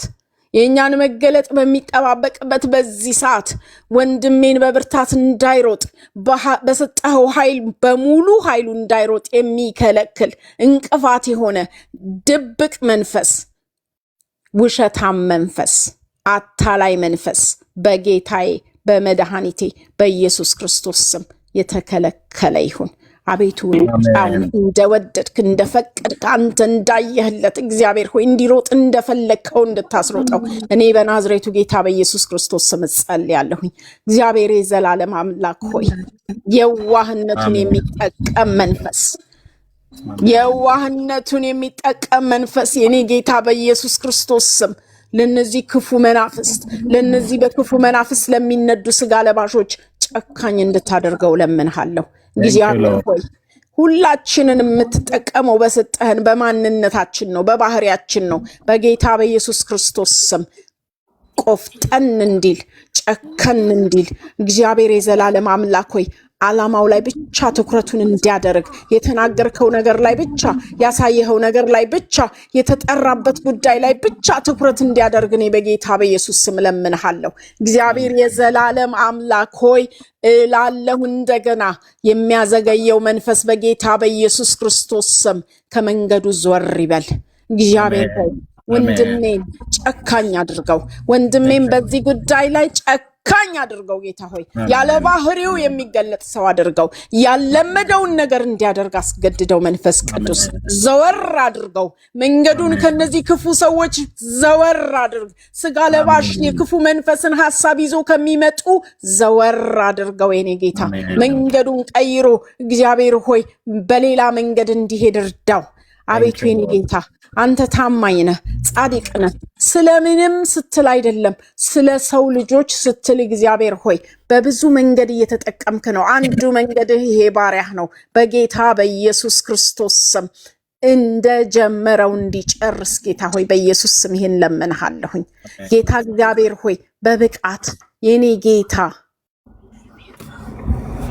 የእኛን መገለጥ በሚጠባበቅበት በዚህ ሰዓት ወንድሜን በብርታት እንዳይሮጥ በሰጠኸው ኃይል በሙሉ ኃይሉ እንዳይሮጥ የሚከለክል እንቅፋት የሆነ ድብቅ መንፈስ፣ ውሸታም መንፈስ፣ አታላይ መንፈስ በጌታዬ በመድኃኒቴ በኢየሱስ ክርስቶስ ስም የተከለከለ ይሁን። አቤቱ ጫውን እንደወደድክ እንደፈቀድክ አንተ እንዳየህለት እግዚአብሔር ሆይ እንዲሮጥ እንደፈለግከው እንድታስሮጠው እኔ በናዝሬቱ ጌታ በኢየሱስ ክርስቶስ ስም ጸልያለሁኝ። እግዚአብሔር የዘላለም አምላክ ሆይ የዋህነቱን የሚጠቀም መንፈስ የዋህነቱን የሚጠቀም መንፈስ የኔ ጌታ በኢየሱስ ክርስቶስ ስም ለነዚህ ክፉ መናፍስት ለነዚህ በክፉ መናፍስት ለሚነዱ ስጋ ለባሾች ጨካኝ እንድታደርገው ለምንሃለሁ። እግዚአብሔር ሆይ ሁላችንን የምትጠቀመው በሰጠህን በማንነታችን ነው፣ በባህሪያችን ነው። በጌታ በኢየሱስ ክርስቶስ ስም ቆፍጠን እንዲል ጨከን እንዲል እግዚአብሔር የዘላለም አምላክ ሆይ ዓላማው ላይ ብቻ ትኩረቱን እንዲያደርግ የተናገርከው ነገር ላይ ብቻ ያሳየኸው ነገር ላይ ብቻ የተጠራበት ጉዳይ ላይ ብቻ ትኩረት እንዲያደርግ እኔ በጌታ በኢየሱስ ስም ለምንሃለሁ። እግዚአብሔር የዘላለም አምላክ ሆይ እላለሁ እንደገና የሚያዘገየው መንፈስ በጌታ በኢየሱስ ክርስቶስ ስም ከመንገዱ ዞር ይበል። እግዚአብሔር ሆይ ወንድሜን ጨካኝ አድርገው፣ ወንድሜን በዚህ ጉዳይ ላይ ጨካኝ አድርገው። ጌታ ሆይ ያለ ባህሪው የሚገለጥ ሰው አድርገው፣ ያለመደውን ነገር እንዲያደርግ አስገድደው። መንፈስ ቅዱስ ዘወር አድርገው፣ መንገዱን ከነዚህ ክፉ ሰዎች ዘወር አድርግ። ስጋ ለባሽ የክፉ መንፈስን ሐሳብ ይዞ ከሚመጡ ዘወር አድርገው። የኔ ጌታ መንገዱን ቀይሮ እግዚአብሔር ሆይ በሌላ መንገድ እንዲሄድ እርዳው። አቤቱ የኔ ጌታ አንተ ታማኝ ነህ፣ ጻድቅ ነህ። ስለምንም ስትል አይደለም ስለ ሰው ልጆች ስትል እግዚአብሔር ሆይ በብዙ መንገድ እየተጠቀምክ ነው። አንዱ መንገድህ ይሄ ባሪያህ ነው። በጌታ በኢየሱስ ክርስቶስ ስም እንደጀመረው እንዲጨርስ ጌታ ሆይ በኢየሱስ ስም ይሄን ለምንሃለሁኝ። ጌታ እግዚአብሔር ሆይ በብቃት የኔ ጌታ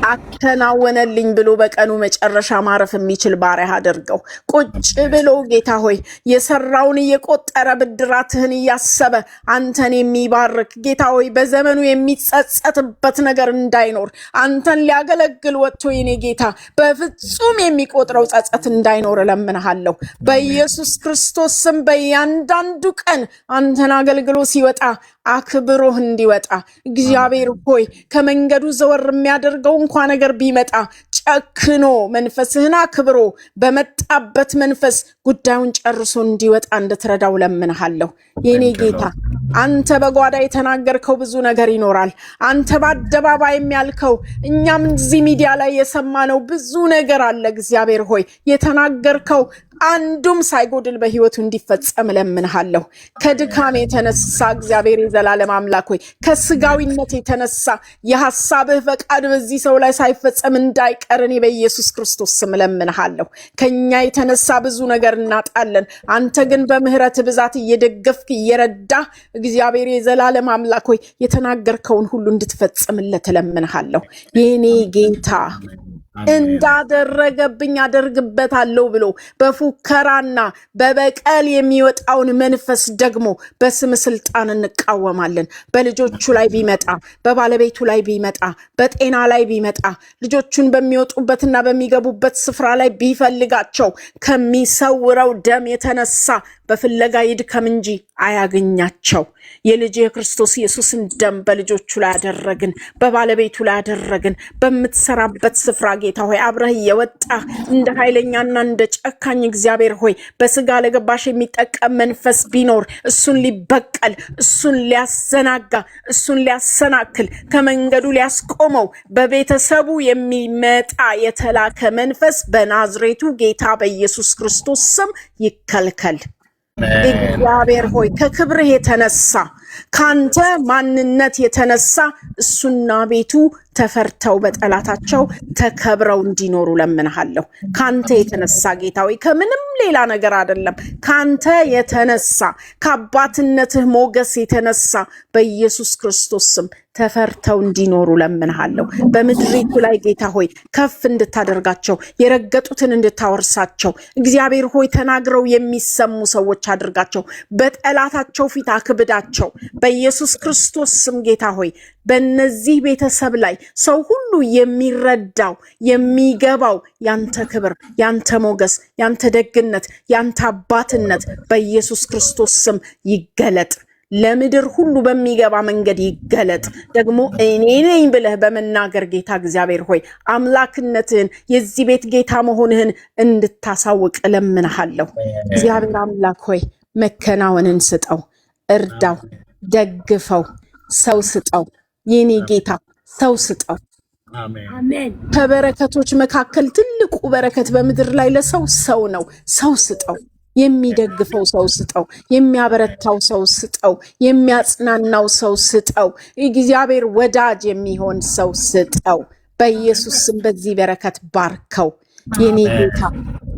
አከናወነልኝ ብሎ በቀኑ መጨረሻ ማረፍ የሚችል ባሪያ አድርገው። ቁጭ ብሎ ጌታ ሆይ የሰራውን እየቆጠረ ብድራትህን እያሰበ አንተን የሚባርክ ጌታ ሆይ በዘመኑ የሚጸጸትበት ነገር እንዳይኖር አንተን ሊያገለግል ወጥቶ የኔ ጌታ በፍጹም የሚቆጥረው ጸጸት እንዳይኖር እለምንሃለሁ በኢየሱስ ክርስቶስ ስም። በእያንዳንዱ ቀን አንተን አገልግሎ ሲወጣ አክብሮህ እንዲወጣ እግዚአብሔር ሆይ ከመንገዱ ዘወር የሚያደርገው እንኳ ነገር ቢመጣ ጨክኖ መንፈስህን አክብሮ በመጣበት መንፈስ ጉዳዩን ጨርሶ እንዲወጣ እንድትረዳው ለምንሃለሁ የኔ ጌታ። አንተ በጓዳ የተናገርከው ብዙ ነገር ይኖራል። አንተ በአደባባይ የሚያልከው እኛም እዚህ ሚዲያ ላይ የሰማነው ብዙ ነገር አለ። እግዚአብሔር ሆይ የተናገርከው አንዱም ሳይጎድል በህይወቱ እንዲፈጸም ለምንሃለሁ። ከድካም የተነሳ እግዚአብሔር የዘላለም አምላክ ሆይ ከስጋዊነት የተነሳ የሐሳብህ ፈቃድ በዚህ ሰው ላይ ሳይፈጸም እንዳይቀር እኔ በኢየሱስ ክርስቶስ ስም ለምንሃለሁ። ከኛ የተነሳ ብዙ ነገር እናጣለን። አንተ ግን በምህረት ብዛት እየደገፍክ እየረዳ እግዚአብሔር የዘላለም አምላክ ሆይ የተናገርከውን ሁሉ እንድትፈጽምለት ለምንሃለሁ የኔ ጌታ። እንዳደረገብኝ አደርግበታለሁ ብሎ በፉከራና በበቀል የሚወጣውን መንፈስ ደግሞ በስም ስልጣን እንቃወማለን። በልጆቹ ላይ ቢመጣ፣ በባለቤቱ ላይ ቢመጣ፣ በጤና ላይ ቢመጣ፣ ልጆቹን በሚወጡበትና በሚገቡበት ስፍራ ላይ ቢፈልጋቸው ከሚሰውረው ደም የተነሳ በፍለጋ ይድከም እንጂ አያገኛቸው። የልጅ የክርስቶስ ኢየሱስን ደም በልጆቹ ላይ አደረግን፣ በባለቤቱ ላይ አደረግን። በምትሰራበት ስፍራ ጌታ ሆይ አብረህ እየወጣ እንደ ኃይለኛና እንደ ጨካኝ እግዚአብሔር ሆይ በስጋ ለገባሽ የሚጠቀም መንፈስ ቢኖር እሱን ሊበቀል፣ እሱን ሊያዘናጋ፣ እሱን ሊያሰናክል፣ ከመንገዱ ሊያስቆመው በቤተሰቡ የሚመጣ የተላከ መንፈስ በናዝሬቱ ጌታ በኢየሱስ ክርስቶስ ስም ይከልከል። እግዚአብሔር ሆይ ከክብርህ የተነሳ ካንተ ማንነት የተነሳ እሱና ቤቱ ተፈርተው በጠላታቸው ተከብረው እንዲኖሩ ለምንሃለሁ። ካንተ የተነሳ ጌታ ሆይ ከምንም ሌላ ነገር አይደለም። ካንተ የተነሳ ከአባትነትህ ሞገስ የተነሳ በኢየሱስ ክርስቶስ ስም ተፈርተው እንዲኖሩ ለምንሃለሁ። በምድሪቱ ላይ ጌታ ሆይ ከፍ እንድታደርጋቸው የረገጡትን እንድታወርሳቸው እግዚአብሔር ሆይ ተናግረው የሚሰሙ ሰዎች አድርጋቸው። በጠላታቸው ፊት አክብዳቸው በኢየሱስ ክርስቶስ ስም ጌታ ሆይ በእነዚህ ቤተሰብ ላይ ሰው ሁሉ የሚረዳው የሚገባው ያንተ ክብር፣ ያንተ ሞገስ፣ ያንተ ደግነት፣ ያንተ አባትነት በኢየሱስ ክርስቶስ ስም ይገለጥ። ለምድር ሁሉ በሚገባ መንገድ ይገለጥ። ደግሞ እኔ ነኝ ብለህ በመናገር ጌታ እግዚአብሔር ሆይ አምላክነትህን የዚህ ቤት ጌታ መሆንህን እንድታሳውቅ እለምንሃለሁ። እግዚአብሔር አምላክ ሆይ መከናወንን ስጠው፣ እርዳው፣ ደግፈው፣ ሰው ስጠው። የኔ ጌታ ሰው ስጠው። አሜን። ከበረከቶች መካከል ትልቁ በረከት በምድር ላይ ለሰው ሰው ነው። ሰው ስጠው። የሚደግፈው ሰው ስጠው፣ የሚያበረታው ሰው ስጠው፣ የሚያጽናናው ሰው ስጠው፣ እግዚአብሔር ወዳጅ የሚሆን ሰው ስጠው። በኢየሱስ ስም በዚህ በረከት ባርከው። የኔ ጌታ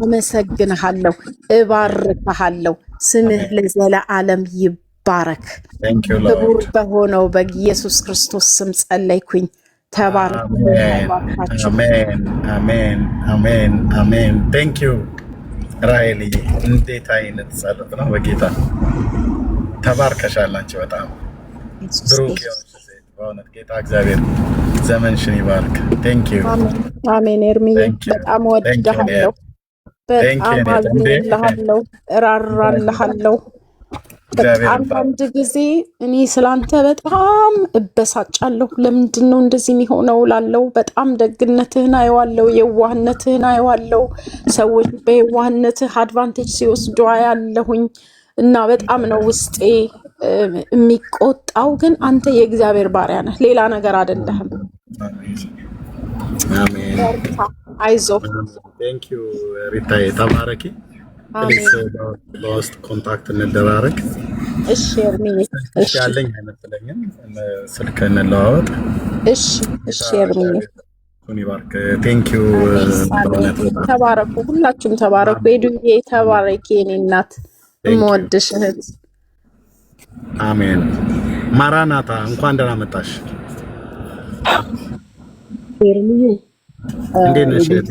አመሰግንሃለሁ፣ እባርክሃለሁ። ስምህ ለዘለዓለም ይባረክ። ክቡር በሆነው በኢየሱስ ክርስቶስ ስም ጸለይኩኝ። ተባረክ። አሜን። ቴንክ ዩ ራይሊ። እንዴት አይነት ጸሎት ነው! በጌታ ተባርከሻል። አንቺ በጣም ብሩክ የሆንሽ ሴት በእውነት ጌታ እግዚአብሔር ዘመንሽን ይባርክ። ቴንክ ዩ። አሜን። ኤርሚዬ በጣም ወድሃለሁ፣ በጣም አዝንልሃለሁ፣ እራራልሃለሁ። አንዳንድ ጊዜ እኔ ስላንተ በጣም እበሳጫለሁ። ለምንድን ነው እንደዚህ የሚሆነው ላለው? በጣም ደግነትህን አየዋለሁ፣ የዋህነትህን አየዋለሁ። ሰዎች በየዋህነትህ አድቫንቴጅ ሲወስዱ አያለሁኝ እና በጣም ነው ውስጤ የሚቆጣው። ግን አንተ የእግዚአብሔር ባሪያ ነህ፣ ሌላ ነገር አይደለህም። አይዞህ። ቴንክ ዩ ሪታዬ፣ ተባረኪ። በውስጥ ኮንታክት እንደራረግ። እሺ ኤርሚዬ፣ እሺ ያለኝ አይመስለኝም፣ ስልክ እንለዋወጥ። እሺ ኤርሚዬ፣ ይባርክ። ቴንክ ዩ። ተባረኩ፣ ሁላችሁም ተባረኩ። ኤዱዬ ተባረኪ፣ የኔ እናት፣ የምወድሽ እህት። አሜን። ማራናታ፣ እንኳን ደህና መጣሽ። ኤርሚዬ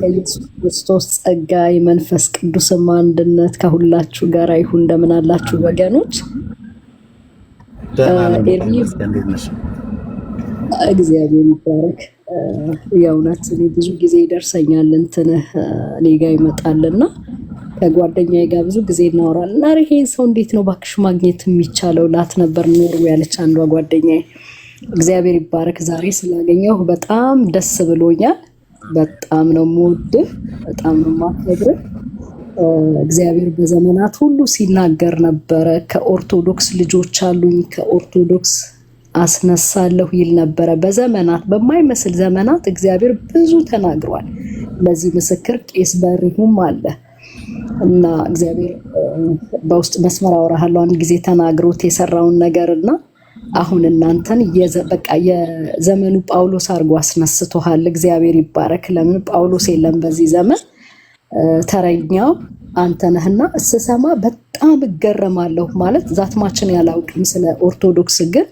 ኢየሱስ ክርስቶስ ጸጋ የመንፈስ ቅዱስም አንድነት ከሁላችሁ ጋር ይሁን። እንደምን አላችሁ ወገኖች? እግዚአብሔር ይባረክ። የእውነት እኔ ብዙ ጊዜ ይደርሰኛል እንትንህ እኔ ጋ ይመጣልና ከጓደኛዬ ጋር ብዙ ጊዜ እናወራለን እና ይሄን ሰው እንዴት ነው ባክሽ ማግኘት የሚቻለው ላት ነበር ኖርዌይ ያለች አንዷ ጓደኛዬ። እግዚአብሔር ይባረክ ዛሬ ስላገኘሁ በጣም ደስ ብሎኛል። በጣም ነው የምወድህ፣ በጣም ነው የማከብርህ። እግዚአብሔር በዘመናት ሁሉ ሲናገር ነበረ። ከኦርቶዶክስ ልጆች አሉኝ፣ ከኦርቶዶክስ አስነሳለሁ ይል ነበረ። በዘመናት በማይመስል ዘመናት እግዚአብሔር ብዙ ተናግሯል። ለዚህ ምስክር ቄስ በሪሁም አለ እና እግዚአብሔር በውስጥ መስመር አወራሃለሁ አንድ ጊዜ ተናግሮት የሰራውን ነገርና አሁን እናንተን በቃ የዘመኑ ጳውሎስ አድርጎ አስነስቶሃል። እግዚአብሔር ይባረክ። ለምን ጳውሎስ የለም በዚህ ዘመን፣ ተረኛው አንተ ነህና ስሰማ በጣም እገረማለሁ። ማለት ዛትማችን ያላውቅም ስለ ኦርቶዶክስ፣ ግን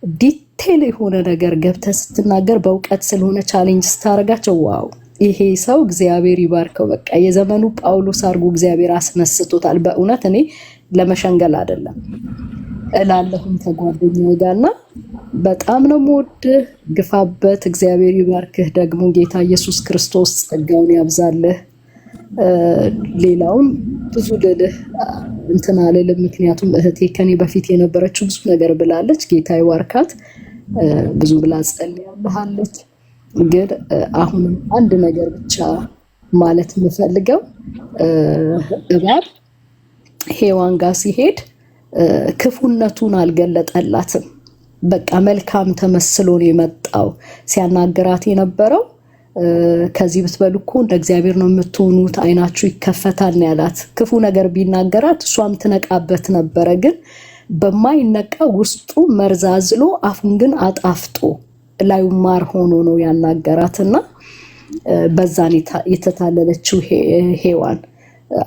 ዲቴል የሆነ ነገር ገብተህ ስትናገር በእውቀት ስለሆነ ቻሌንጅ ስታደርጋቸው ዋው ይሄ ሰው እግዚአብሔር ይባርከው። በቃ የዘመኑ ጳውሎስ አድርጎ እግዚአብሔር አስነስቶታል። በእውነት እኔ ለመሸንገል አይደለም እላለሁም ከጓደኛዬ ጋርና በጣም ነው የምወድህ። ግፋበት። እግዚአብሔር ይባርክህ። ደግሞ ጌታ ኢየሱስ ክርስቶስ ጸጋውን ያብዛልህ። ሌላውን ብዙ ልልህ እንትን አልልም፣ ምክንያቱም እህቴ ከኔ በፊት የነበረችው ብዙ ነገር ብላለች። ጌታ ይባርካት። ብዙ ብላ ጸልያለች። ግን አሁንም አንድ ነገር ብቻ ማለት የምፈልገው እባብ ሔዋን ጋር ሲሄድ ክፉነቱን አልገለጠላትም። በቃ መልካም ተመስሎ ነው የመጣው። ሲያናገራት የነበረው ከዚህ ብትበሉ እኮ እንደ እግዚአብሔር ነው የምትሆኑት፣ አይናችሁ ይከፈታል ነው ያላት። ክፉ ነገር ቢናገራት እሷም ትነቃበት ነበረ። ግን በማይነቃ ውስጡ መርዛዝሎ አፉን ግን አጣፍጦ ላዩ ማር ሆኖ ነው ያናገራትና በዛን የተታለለችው ሔዋን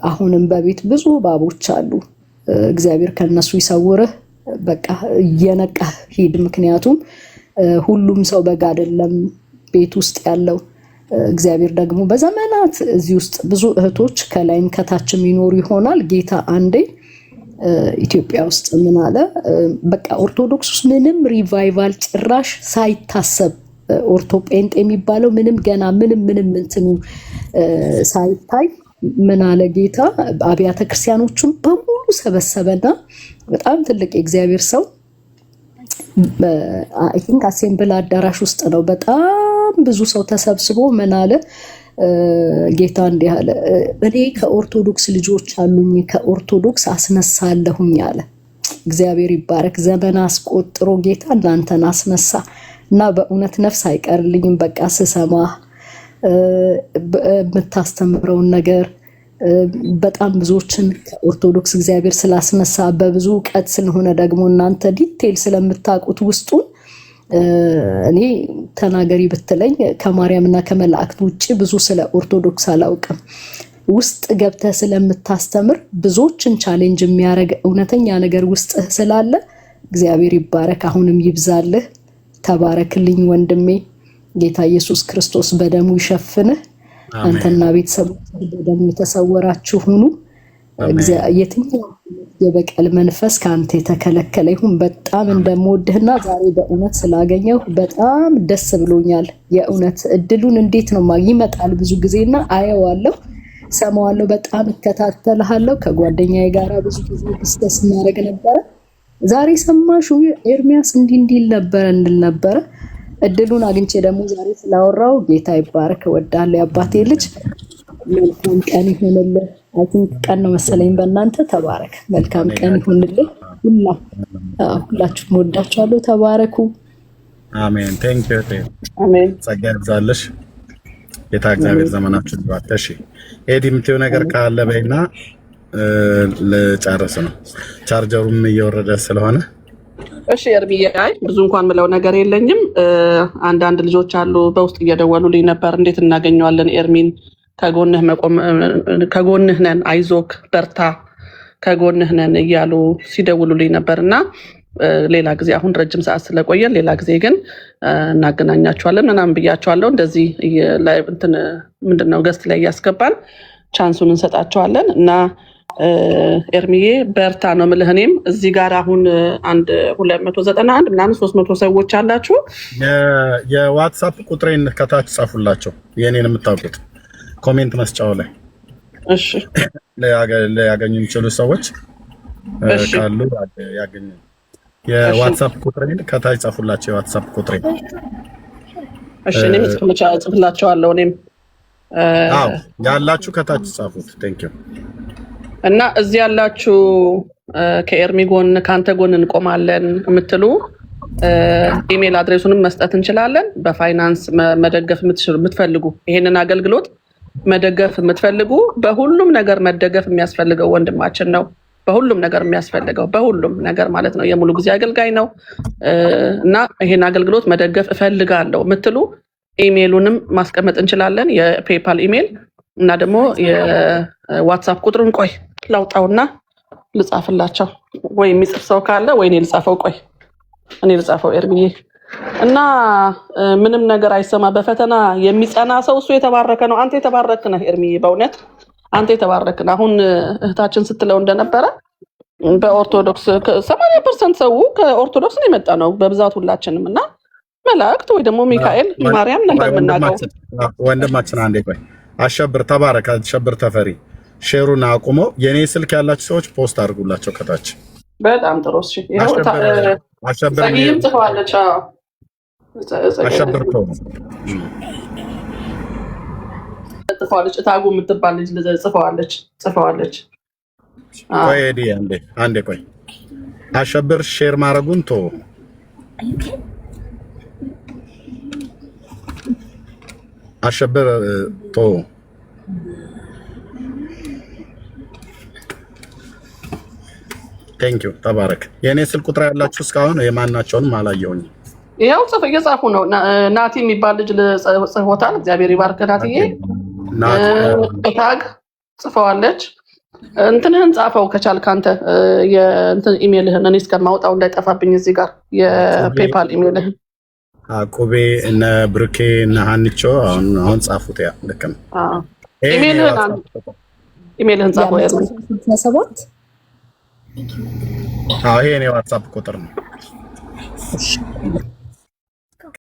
አሁንም በቤት ብዙ እባቦች አሉ። እግዚአብሔር ከነሱ ይሰውርህ። በቃ እየነቃህ ሂድ። ምክንያቱም ሁሉም ሰው በግ አይደለም ቤት ውስጥ ያለው። እግዚአብሔር ደግሞ በዘመናት እዚህ ውስጥ ብዙ እህቶች ከላይም ከታችም ይኖሩ ይሆናል። ጌታ አንዴ ኢትዮጵያ ውስጥ ምን አለ? በቃ ኦርቶዶክስ ውስጥ ምንም ሪቫይቫል ጭራሽ ሳይታሰብ ኦርቶጴንጥ የሚባለው ምንም ገና ምንም እንትኑ ሳይታይ ምን አለ ጌታ? አብያተ ክርስቲያኖቹን በሙሉ ሰበሰበና በጣም ትልቅ የእግዚአብሔር ሰው አይ ቲንክ አሴምብል አዳራሽ ውስጥ ነው። በጣም ብዙ ሰው ተሰብስቦ ምን አለ ጌታ? እንዲህ አለ፣ እኔ ከኦርቶዶክስ ልጆች አሉኝ፣ ከኦርቶዶክስ አስነሳለሁኝ አለ። እግዚአብሔር ይባረክ። ዘመን አስቆጥሮ ጌታ እናንተን አስነሳ እና በእውነት ነፍስ አይቀርልኝም። በቃ ስሰማ የምታስተምረውን ነገር በጣም ብዙዎችን ከኦርቶዶክስ እግዚአብሔር ስላስነሳ በብዙ እውቀት ስለሆነ ደግሞ እናንተ ዲቴል ስለምታውቁት ውስጡን እኔ ተናገሪ ብትለኝ ከማርያምና ከመላእክት ውጭ ብዙ ስለ ኦርቶዶክስ አላውቅም። ውስጥ ገብተህ ስለምታስተምር ብዙዎችን ቻሌንጅ የሚያደርግ እውነተኛ ነገር ውስጥ ስላለ እግዚአብሔር ይባረክ። አሁንም ይብዛልህ። ተባረክልኝ ወንድሜ። ጌታ ኢየሱስ ክርስቶስ በደሙ ይሸፍንህ። አንተና ቤተሰቦች በደሙ የተሰወራችሁ ሁኑ። የትኛው የበቀል መንፈስ ከአንተ የተከለከለ ይሁን። በጣም እንደምወድህና ዛሬ በእውነት ስላገኘሁ በጣም ደስ ብሎኛል። የእውነት እድሉን እንዴት ነው ይመጣል ብዙ ጊዜና አየዋለሁ፣ ሰማዋለሁ፣ በጣም እከታተልሃለሁ። ከጓደኛዬ ጋር ብዙ ጊዜ ዲስከስ እናደርግ ነበረ። ዛሬ ሰማሹ ኤርሚያስ እንዲል ነበረ እንድል ነበረ። እድሉን አግኝቼ ደግሞ ዛሬ ስላወራው ጌታ ይባረክ። እወዳለሁ የአባቴ ልጅ። መልካም ቀን ይሁንልህ። አይ ቲንክ ቀን ነው መሰለኝ በእናንተ። ተባረክ። መልካም ቀን ይሁንልህ። ሁላችሁም ወዳችኋለሁ። ተባረኩ። አሜን። ቴንክ ዩ። አሜን። ጸጋ ይብዛልሽ። ጌታ እግዚአብሔር ዘመናችሁን ይባርክ። እሺ ኤዲ የምትይው ነገር ካለ በይና ልጨርስ ነው። ቻርጀሩም እየወረደ ስለሆነ እሺ ኤርሚዬ፣ አይ ብዙ እንኳን ምለው ነገር የለኝም። አንዳንድ ልጆች አሉ በውስጥ እየደወሉልኝ ነበር፣ እንዴት እናገኘዋለን ኤርሚን? ከጎንህ ነን፣ አይዞክ፣ በርታ፣ ከጎንህ ነን እያሉ ሲደውሉልኝ ነበር እና ሌላ ጊዜ አሁን ረጅም ሰዓት ስለቆየን ሌላ ጊዜ ግን እናገናኛቸዋለን ምናምን ብያቸዋለሁ። እንደዚህ ምንድነው ገስት ላይ እያስገባን ቻንሱን እንሰጣቸዋለን እና ኤርሚዬ በርታ ነው የምልህ። እኔም እዚህ ጋር አሁን አንድ 291 ምናምን 300 ሰዎች አላችሁ። የዋትስአፕ ቁጥሬን ከታች ጻፉላቸው፣ የኔን የምታውቁት ኮሜንት መስጫው ላይ እሺ፣ ሊያገኙ የሚችሉ ሰዎች ካሉ ያገኙ። የዋትስአፕ ቁጥሬን ከታች ጻፉላቸው፣ የዋትስአፕ ቁጥሬን እሺ። እኔም ጽፍላቸዋለሁ። እኔም አዎ ያላችሁ ከታች ጻፉት። ቴንክ ዩ። እና እዚህ ያላችሁ ከኤርሚ ጎን ከአንተ ጎን እንቆማለን የምትሉ ኢሜል አድሬሱንም መስጠት እንችላለን። በፋይናንስ መደገፍ የምትፈልጉ ይሄንን አገልግሎት መደገፍ የምትፈልጉ በሁሉም ነገር መደገፍ የሚያስፈልገው ወንድማችን ነው። በሁሉም ነገር የሚያስፈልገው በሁሉም ነገር ማለት ነው። የሙሉ ጊዜ አገልጋይ ነው እና ይሄን አገልግሎት መደገፍ እፈልጋለሁ የምትሉ ኢሜሉንም ማስቀመጥ እንችላለን፣ የፔፓል ኢሜል እና ደግሞ የዋትስአፕ ቁጥሩን ቆይ ላውጣውና ልጻፍላቸው። ወይ የሚጽፍ ሰው ካለ ወይ እኔ ልጻፈው። ቆይ እኔ ልጻፈው ኤርሚዬ። እና ምንም ነገር አይሰማ በፈተና የሚጸና ሰው እሱ የተባረከ ነው። አንተ የተባረክ ነህ ኤርሚዬ፣ በእውነት አንተ የተባረክ ነህ። አሁን እህታችን ስትለው እንደነበረ በኦርቶዶክስ 80% ሰው ከኦርቶዶክስ ነው የመጣ ነው በብዛት ሁላችንም። እና መላእክት ወይ ደግሞ ሚካኤል ማርያም ነበር የምናውቀው። ወንድማችን አንዴ ቆይ አሸብር ተባረክ። አሸብር ተፈሪ ሼሩን አቁሞ የኔ ስልክ ያላችሁ ሰዎች ፖስት አድርጉላቸው ከታች። በጣም ጥሩ። እሺ ይሄው ጸጊም ጽፈዋለች። አሸብር ጽፈዋለች። እታጉ የምትባል ልጅ ጽፈዋለች። ቆይ ኤዲ አንዴ ቆይ አሸብር ሼር ማድረጉን ቶ አሸብር ቶ ቴንክ ዩ ተባረክ። የኔ ስልክ ቁጥር ያላችሁ እስካሁን የማናቸውንም አላየሁኝ። ይኸው እየጻፉ ነው። ናቲ የሚባል ልጅ ጽፎታል። እግዚአብሔር ይባርክ ናትዬ። ታግ ጽፈዋለች። እንትንህን ጻፈው ከቻልክ አንተ የእንትን ኢሜልህን እኔ እስከማውጣው እንዳይጠፋብኝ እዚህ ጋር የፔፓል ኢሜልህን። አቁቤ እነ ብሩኬ እነ ሀንቾ አሁን ጻፉት። ያ ልክ ነው። ኢሜልህን ጻፈው ያለው 67 ይሄ የኔ ዋትስአፕ ቁጥር ነው።